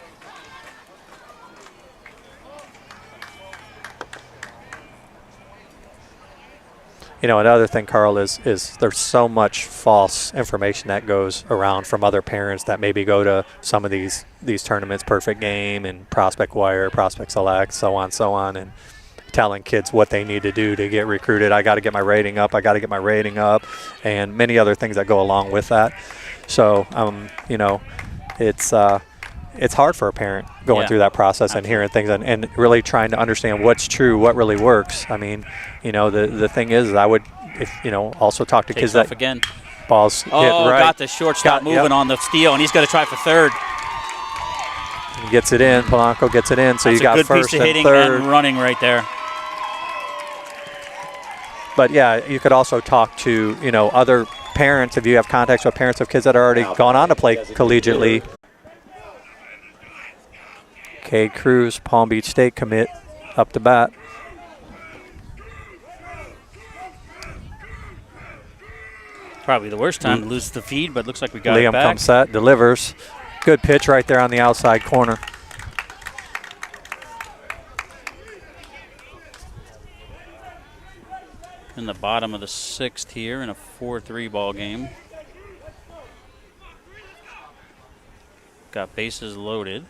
Speaker 4: You know, another thing, Carl, is there's so much false information that goes around from other parents that maybe go to some of these tournaments, Perfect Game and Prospect Wire, Prospect Select, so on, and telling kids what they need to do to get recruited. I got to get my rating up. I got to get my rating up, and many other things that go along with that. So, you know, it's hard for a parent going through that process and hearing things and really trying to understand what's true, what really works. I mean, you know, the thing is, I would, also talk to kids that
Speaker 3: again.
Speaker 4: Balls hit right.
Speaker 3: Got the shortstop moving on the steal, and he's going to try for third.
Speaker 4: He gets it in. Polanco gets it in. So
Speaker 3: That's
Speaker 4: you got
Speaker 3: a good
Speaker 4: first
Speaker 3: piece of
Speaker 4: and
Speaker 3: hitting
Speaker 4: third.
Speaker 3: and running right there.
Speaker 4: But yeah, you could also talk to, you know, other parents if you have contacts with parents of kids that are already gone on to play collegiately. Cade Cruz, Palm Beach State commit, up to bat.
Speaker 3: Probably the worst time to lose the feed, but looks like we got it
Speaker 4: Liam
Speaker 3: back.
Speaker 4: comes set, delivers. Good pitch right there on the outside corner.
Speaker 3: In the bottom of the 6th here in a 4-3 ball game. Got bases loaded.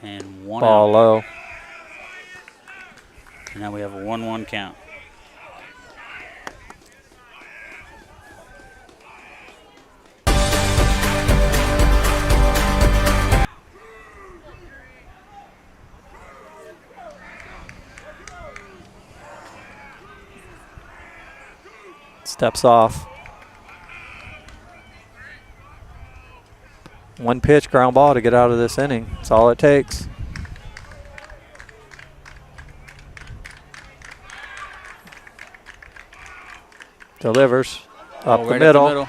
Speaker 3: And one
Speaker 4: ball
Speaker 3: out.
Speaker 4: Low.
Speaker 3: And now we have a 1-1 count.
Speaker 4: Steps off. One pitch, ground ball to get out of this inning. That's all it takes. Delivers up
Speaker 3: right
Speaker 4: the middle.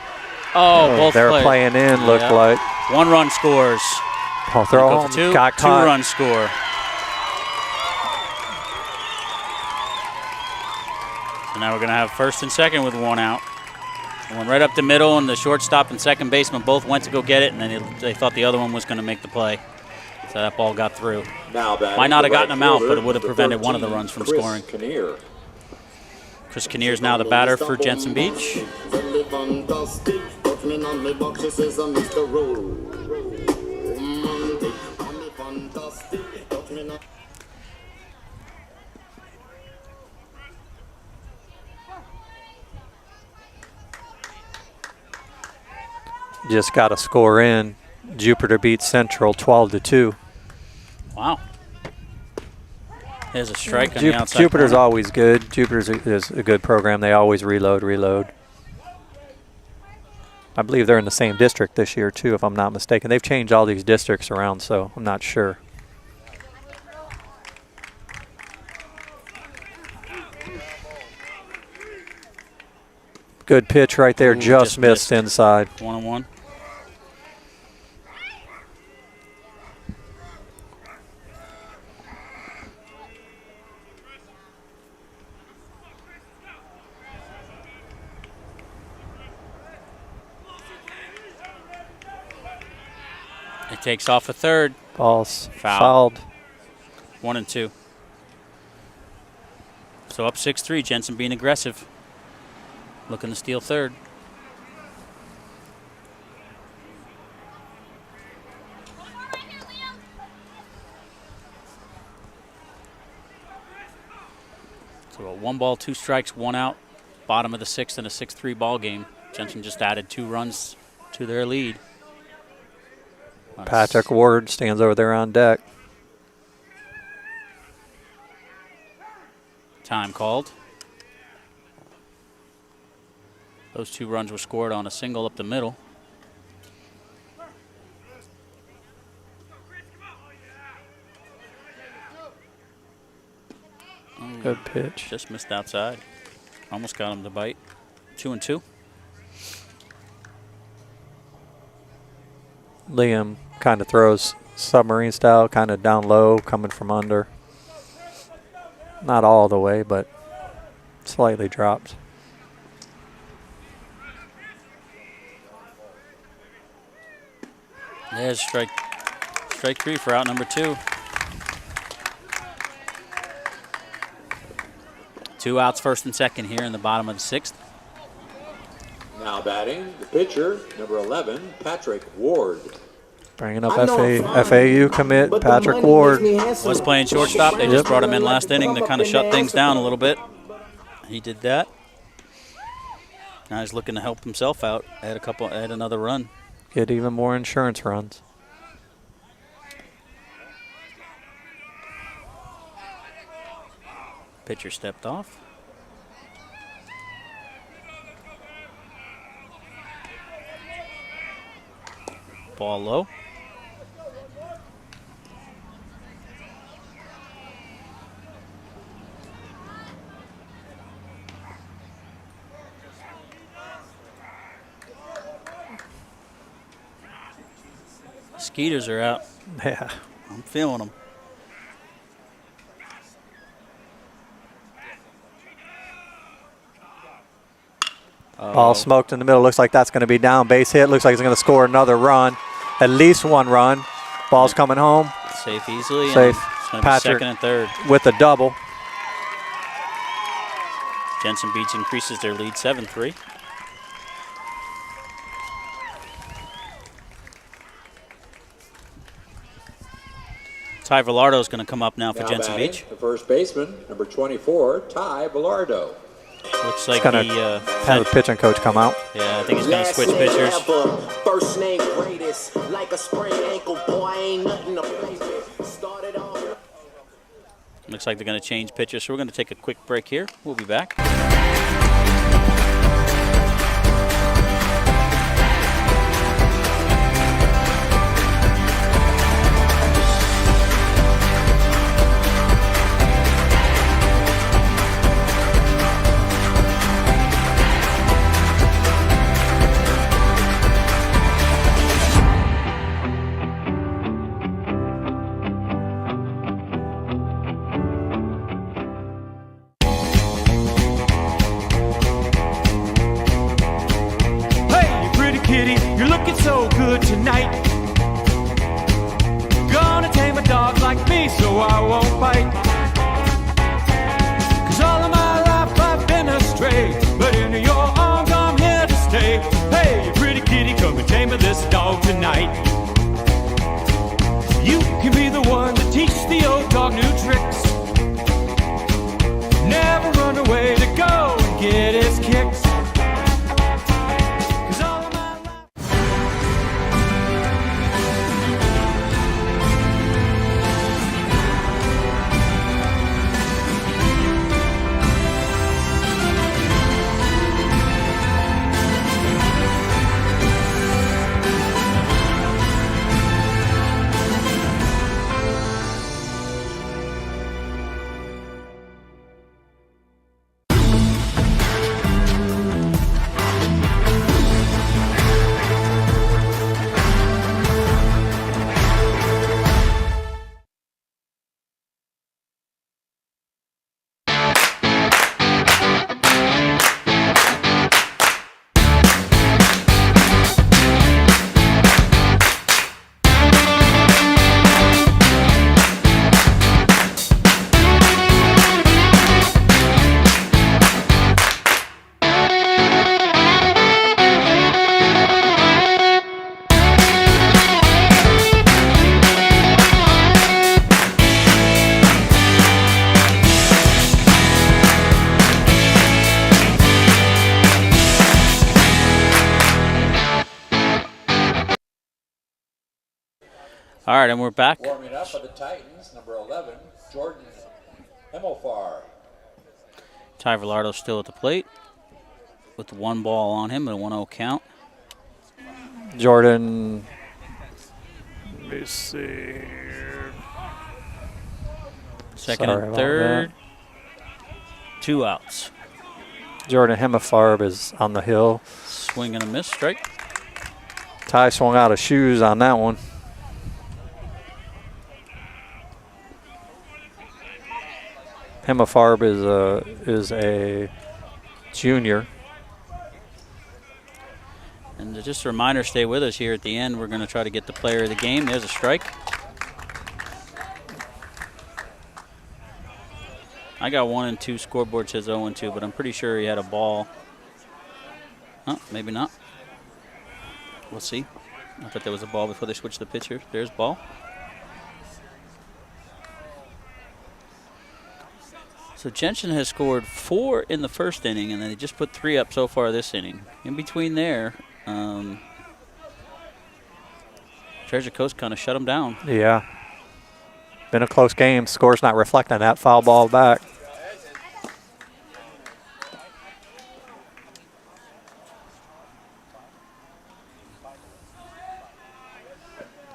Speaker 3: Both
Speaker 4: they're
Speaker 3: played.
Speaker 4: playing in, looked like.
Speaker 3: 1 run scores.
Speaker 4: Oh, throw home, got caught.
Speaker 3: 2-run score. So now we're going to have first and second with 1 out. One right up the middle, and the shortstop and second baseman both went to go get it, and then they thought the other one was going to make the play. So that ball got through. Might not have gotten him out, but it would have prevented one of the runs from scoring. Chris Kinnear's now the batter for Jensen Beach.
Speaker 4: Just got a score in. Jupiter beats Central 12-2.
Speaker 3: Wow. There's a strike on the outside
Speaker 4: Jupiter's
Speaker 3: corner.
Speaker 4: always good. Jupiter's is a good program. They always reload. I believe they're in the same district this year too, if I'm not mistaken. They've changed all these districts around, so I'm not sure. Good pitch right there, just missed inside.
Speaker 3: 1-1. It takes off a third.
Speaker 4: Ball's
Speaker 3: fouled.
Speaker 4: fouled.
Speaker 3: 1-2. So up 6-3. Jensen being aggressive. Looking to steal third. So a 1 ball, 2 strikes, 1 out. Bottom of the 6th in a 6-3 ball game. Jensen just added 2 runs to their lead.
Speaker 4: Patrick Ward stands over there on deck.
Speaker 3: Time called. Those 2 runs were scored on a single up the middle.
Speaker 4: Good pitch.
Speaker 3: Just missed outside. Almost got him to bite. 2-2.
Speaker 4: Liam kind of throws submarine style, kind of down low, coming from under. Not all the way, but slightly dropped.
Speaker 3: There's strike 3 for out number 2. 2 outs, first and second here in the bottom of the 6th.
Speaker 2: Now batting, the pitcher, number 11, Patrick Ward.
Speaker 4: Bringing up FAU commit Patrick Ward.
Speaker 3: Was playing shortstop. They just brought him in last inning to kind of shut things down a little bit. He did that. Now he's looking to help himself out. Add another run.
Speaker 4: Get even more insurance runs.
Speaker 3: Pitcher stepped off. Ball low. Skeeters are out.
Speaker 4: Yeah.
Speaker 3: I'm feeling them.
Speaker 4: Ball smoked in the middle. Looks like that's going to be down. Base hit. Looks like he's going to score another run. At least one run. Ball's coming home.
Speaker 3: Safe easily.
Speaker 4: Safe.
Speaker 3: It's going to be
Speaker 4: Patrick
Speaker 3: second and third.
Speaker 4: with a double.
Speaker 3: Jensen Beach increases their lead 7-3. Ty Velardo is going to come up now for Jensen
Speaker 2: batting,
Speaker 3: Beach.
Speaker 2: the first baseman, number 24, Ty Velardo.
Speaker 3: Looks like
Speaker 4: Gonna
Speaker 3: he
Speaker 4: have the pitching coach come out.
Speaker 3: Yeah, I think he's going to switch pitchers.
Speaker 6: First name greatest, like a sprained ankle, boy, ain't nothing to play with. Started off.
Speaker 3: Looks like they're going to change pitchers, so we're going to take a quick break here. We'll be back.
Speaker 1: Kitty, you're looking so good tonight. Gonna tame a dog like me so I won't bite. Cause all of my life I've been astray, but in your arms I'm here to stay. Hey, pretty kitty, come and tame this dog tonight. You can be the one that teaches the old dog new tricks. Never run away to go and get his kicks.
Speaker 3: All right, and we're back.
Speaker 2: Warming up for the Titans, number 11, Jordan Himmelfarb.
Speaker 3: Ty Velardo still at the plate with one ball on him, a 1-0 count.
Speaker 4: Jordan, let me see here.
Speaker 3: Second and third. 2 outs.
Speaker 4: Jordan Himmelfarb is on the hill.
Speaker 3: Swing and a miss, strike.
Speaker 4: Ty swung out of shoes on that one. Hemafarb is a junior.
Speaker 3: And just a reminder, stay with us here at the end. We're going to try to get the player of the game. There's a strike. I got 1 and 2. Scoreboard says 0 and 2, but I'm pretty sure he had a ball. Oh, maybe not. We'll see. I thought there was a ball before they switched the pitcher. There's ball. So Jensen has scored 4 in the first inning, and then they just put 3 up so far this inning. In between there, Treasure Coast kind of shut them down.
Speaker 4: Yeah. Been a close game. Score's not reflecting that. Foul ball back.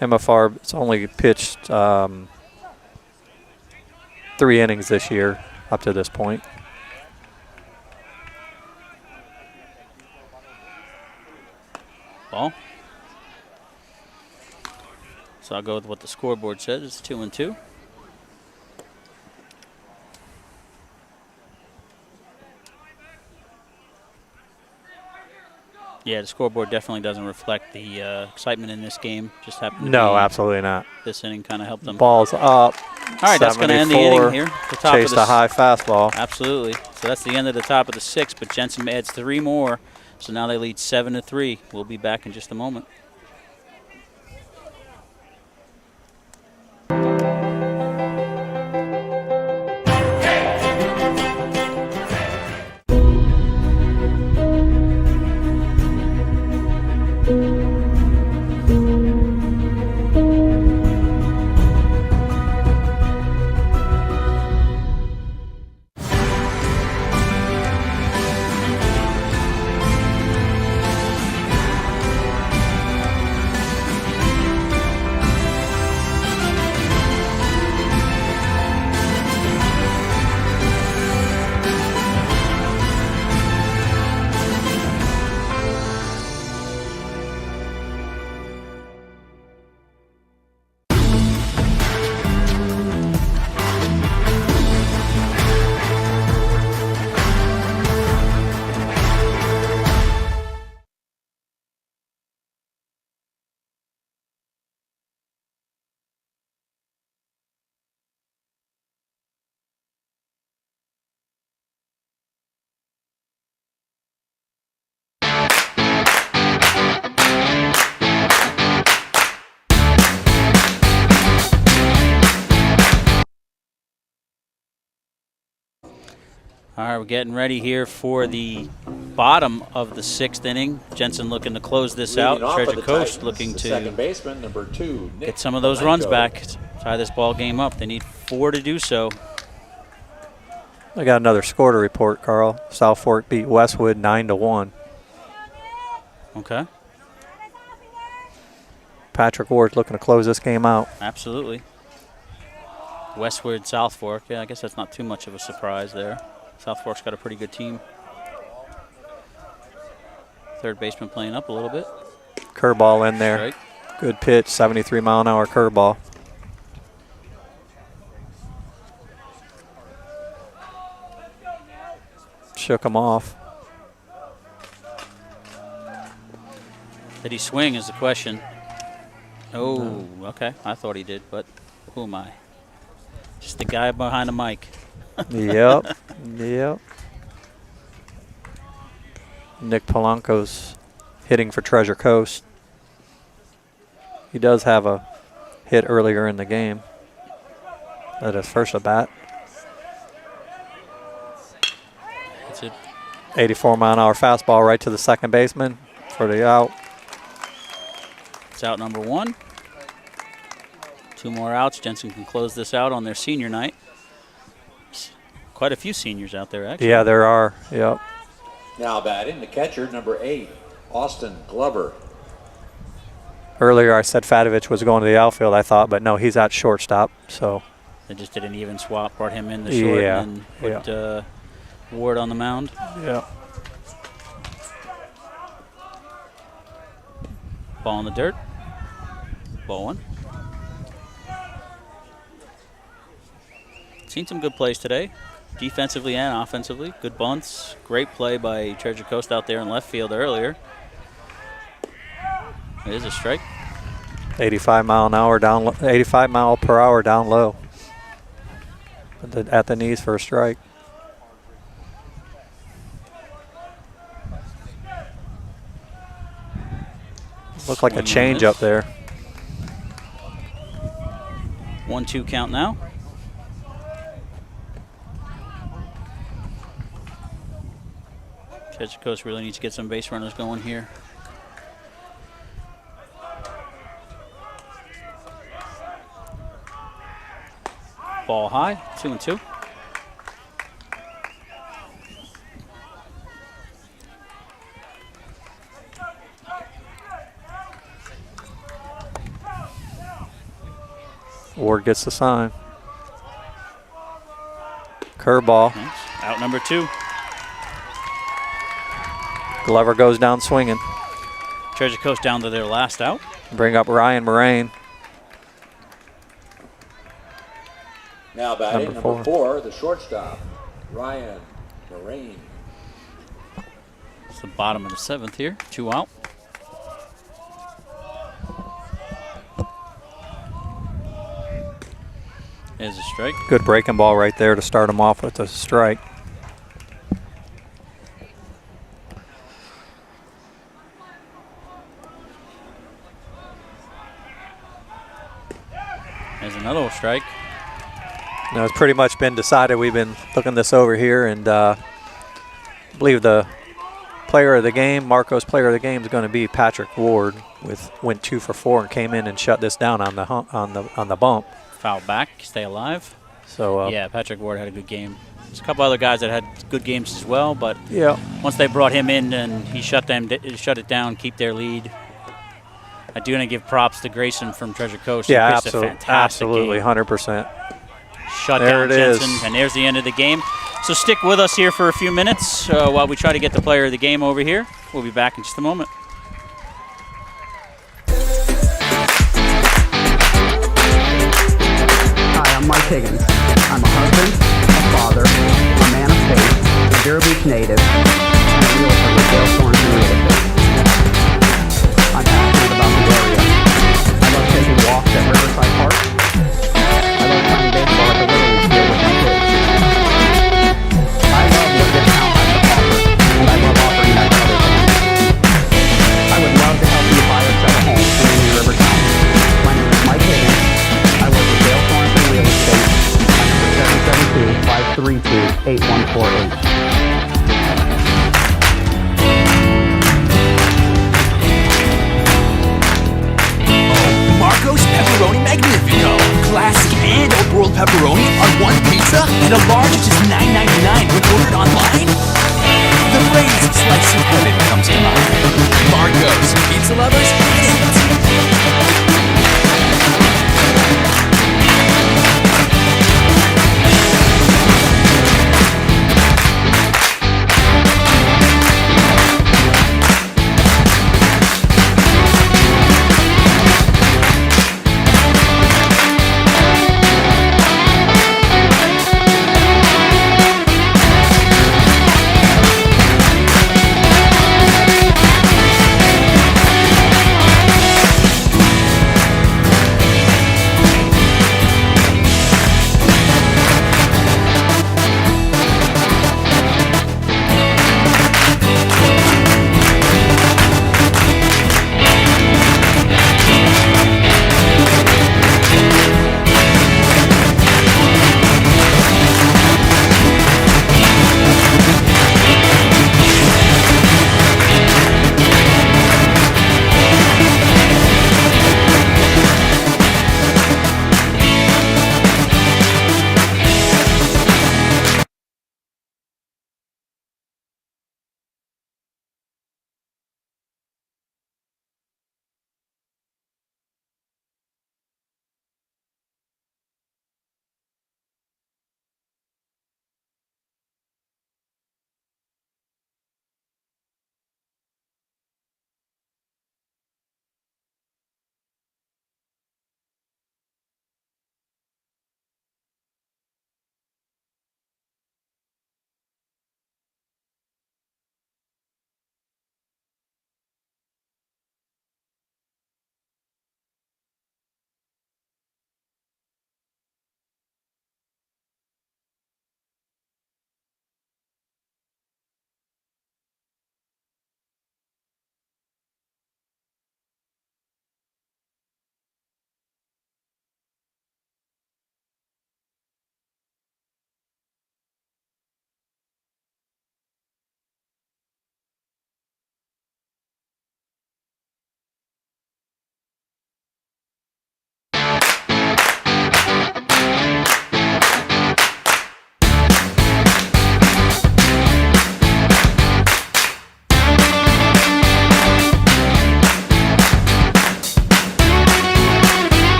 Speaker 4: Hemafarb's only pitched 3 innings this year up to this point.
Speaker 3: Ball. So I'll go with what the scoreboard says. It's 2 and 2. Yeah, the scoreboard definitely doesn't reflect the excitement in this game. Just happened to
Speaker 4: No,
Speaker 3: be
Speaker 4: absolutely not.
Speaker 3: This inning kind of helped them.
Speaker 4: Ball's up. All
Speaker 3: right, that's going to end the inning here. The top
Speaker 4: Chased
Speaker 3: of the
Speaker 4: a high fastball.
Speaker 3: Absolutely. So that's the end of the top of the 6th, but Jensen adds 3 more. So now they lead 7-3. We'll be back in just a moment. All right, we're getting ready here for the bottom of the 6th inning. Jensen looking to close this out. Treasure Coast looking to
Speaker 2: second baseman, number 2,
Speaker 3: get some of those runs back, tie this ball game up. They need 4 to do so.
Speaker 4: I got another score to report, Carl. South Fork beat Westwood 9-1.
Speaker 3: Okay.
Speaker 4: Patrick Ward looking to close this game out.
Speaker 3: Absolutely. Westwood, South Fork. Yeah, I guess that's not too much of a surprise there. South Fork's got a pretty good team. Third baseman playing up a little bit.
Speaker 4: Curveball in there.
Speaker 3: Right.
Speaker 4: Good pitch, 73-mile-an-hour curveball. Shook him off.
Speaker 3: Did he swing is the question. Oh, okay. I thought he did, but who am I? Just the guy behind the mic.
Speaker 4: Yep. Yep. Nick Polanco's hitting for Treasure Coast. He does have a hit earlier in the game at his first at bat.
Speaker 3: That's it.
Speaker 4: 84-mile-an-hour fastball right to the second baseman for the out.
Speaker 3: It's out number 1. 2 more outs. Jensen can close this out on their senior night. Quite a few seniors out there, actually.
Speaker 4: Yeah, there are. Yep.
Speaker 2: Now batting, the catcher, number 8, Austin Glover.
Speaker 4: Earlier I said Fadovich was going to the outfield, I thought, but no, he's at shortstop. So
Speaker 3: They just did an even swap, brought him in the short and put Ward on the mound.
Speaker 4: Yeah.
Speaker 3: Ball in the dirt. Ball one. Seen some good plays today, defensively and offensively. Good bunts. Great play by Treasure Coast out there in left field earlier. It is a strike.
Speaker 4: 85 mile per hour down low. At the knees for a strike. Looked like a change up there.
Speaker 3: 1-2 count now. Treasure Coast really needs to get some base runners going here. Ball high, 2-2.
Speaker 4: Ward gets the sign. Curveball.
Speaker 3: Out number 2.
Speaker 4: Glover goes down swinging.
Speaker 3: Treasure Coast down to their last out.
Speaker 4: Bring up Ryan Moraine.
Speaker 2: Now batting number 4, the shortstop, Ryan Moraine.
Speaker 3: It's the bottom of the 7th here. 2 out. There's a strike.
Speaker 4: Good breaking ball right there to start him off with a strike.
Speaker 3: There's another strike.
Speaker 4: Now it's pretty much been decided. We've been looking this over here, and I believe the player of the game, Marco's player of the game, is going to be Patrick Ward. Went 2 for 4 and came in and shut this down on the bump.
Speaker 3: Foul back, stay alive.
Speaker 4: So
Speaker 3: yeah, Patrick Ward had a good game. There's a couple other guys that had good games as well, but
Speaker 4: yeah,
Speaker 3: once they brought him in and he shut it down, keep their lead. I do want to give props to Grayson from Treasure Coast.
Speaker 4: Yeah,
Speaker 3: he pitched a fantastic
Speaker 4: absolutely,
Speaker 3: game.
Speaker 4: 100%.
Speaker 3: Shut down Jensen, and there's the end of the game. So stick with us here for a few minutes while we try to get the player of the game over here. We'll be back in just a moment.
Speaker 11: Hi, I'm Mike Higgins. I'm a husband, a father, a man of faith, a Vero Beach native, and a realtor with Dale Sorensen Real Estate. I'm passionate about the area. I love taking walks at Riverside Park. I love playing baseball at the Little League field with my kids. I love what this town has to offer, and I love offering that to other families. I would love to help you buy or sell a home in Rivertown. My name is Mike Higgins. I work with Dale Sorensen Real Estate. My number is 772-532-8148.
Speaker 10: Marco's Pepperoni Magnifico. Classic and old world pepperoni on one pizza, and a large is just $9.99 when ordered online. The phrase slice of heaven comes to mind. Marco's, pizza lovers, get it.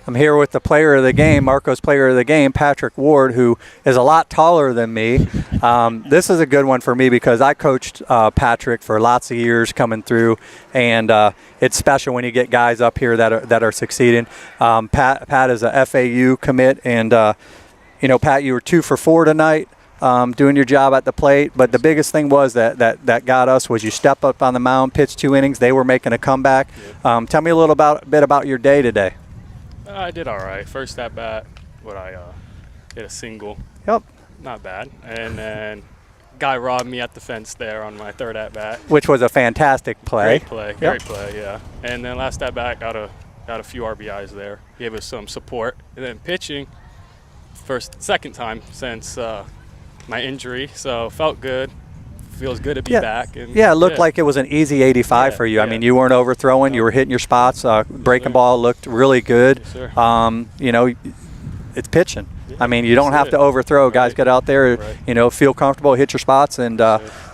Speaker 4: I'm here with the player of the game, Marco's player of the game, Patrick Ward, who is a lot taller than me. This is a good one for me because I coached Patrick for lots of years coming through, and it's special when you get guys up here that are succeeding. Pat is a FAU commit, and Pat, you were 2 for 4 tonight. Doing your job at the plate, but the biggest thing was that got us was you step up on the mound, pitch 2 innings. They were making a comeback. Tell me a little bit about your day today.
Speaker 13: I did all right. First at bat, I hit a single.
Speaker 4: Yep.
Speaker 13: Not bad. And then guy robbed me at the fence there on my 3rd at bat.
Speaker 4: Which was a fantastic play.
Speaker 13: Great play, yeah. And then last at bat got a few RBIs there. Gave us some support. And then pitching, second time since my injury, so felt good. Feels good to be back. And
Speaker 4: it looked like it was an easy 85 for you. I mean, you weren't overthrowing, you were hitting your spots. Breaking ball looked really good.
Speaker 13: Yes, sir.
Speaker 4: It's pitching. I mean, you don't have to overthrow. Guys, get out there, feel comfortable, hit your spots, and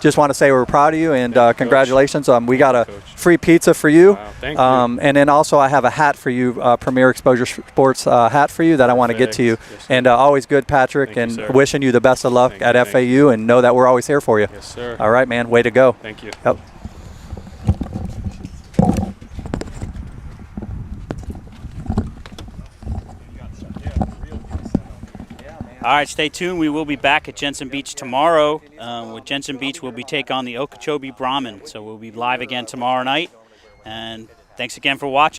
Speaker 4: just want to say we're proud of you and congratulations. We got a free pizza for you.
Speaker 13: Wow, thank you.
Speaker 4: And then also I have a hat for you, Premier Exposure Sports hat for you that I want to get to you.
Speaker 13: Yes,
Speaker 4: and always good, Patrick,
Speaker 13: Thank
Speaker 4: and
Speaker 13: you, sir.
Speaker 4: wishing you the best of luck at FAU, and know that we're always here for you.
Speaker 13: Yes, sir.
Speaker 4: All right, man. Way to go.
Speaker 13: Thank you.
Speaker 4: Yep.
Speaker 3: All right, stay tuned. We will be back at Jensen Beach tomorrow. With Jensen Beach, we'll be taking on the Okeechobee Brahmin. So we'll be live again tomorrow night. And thanks again for watching.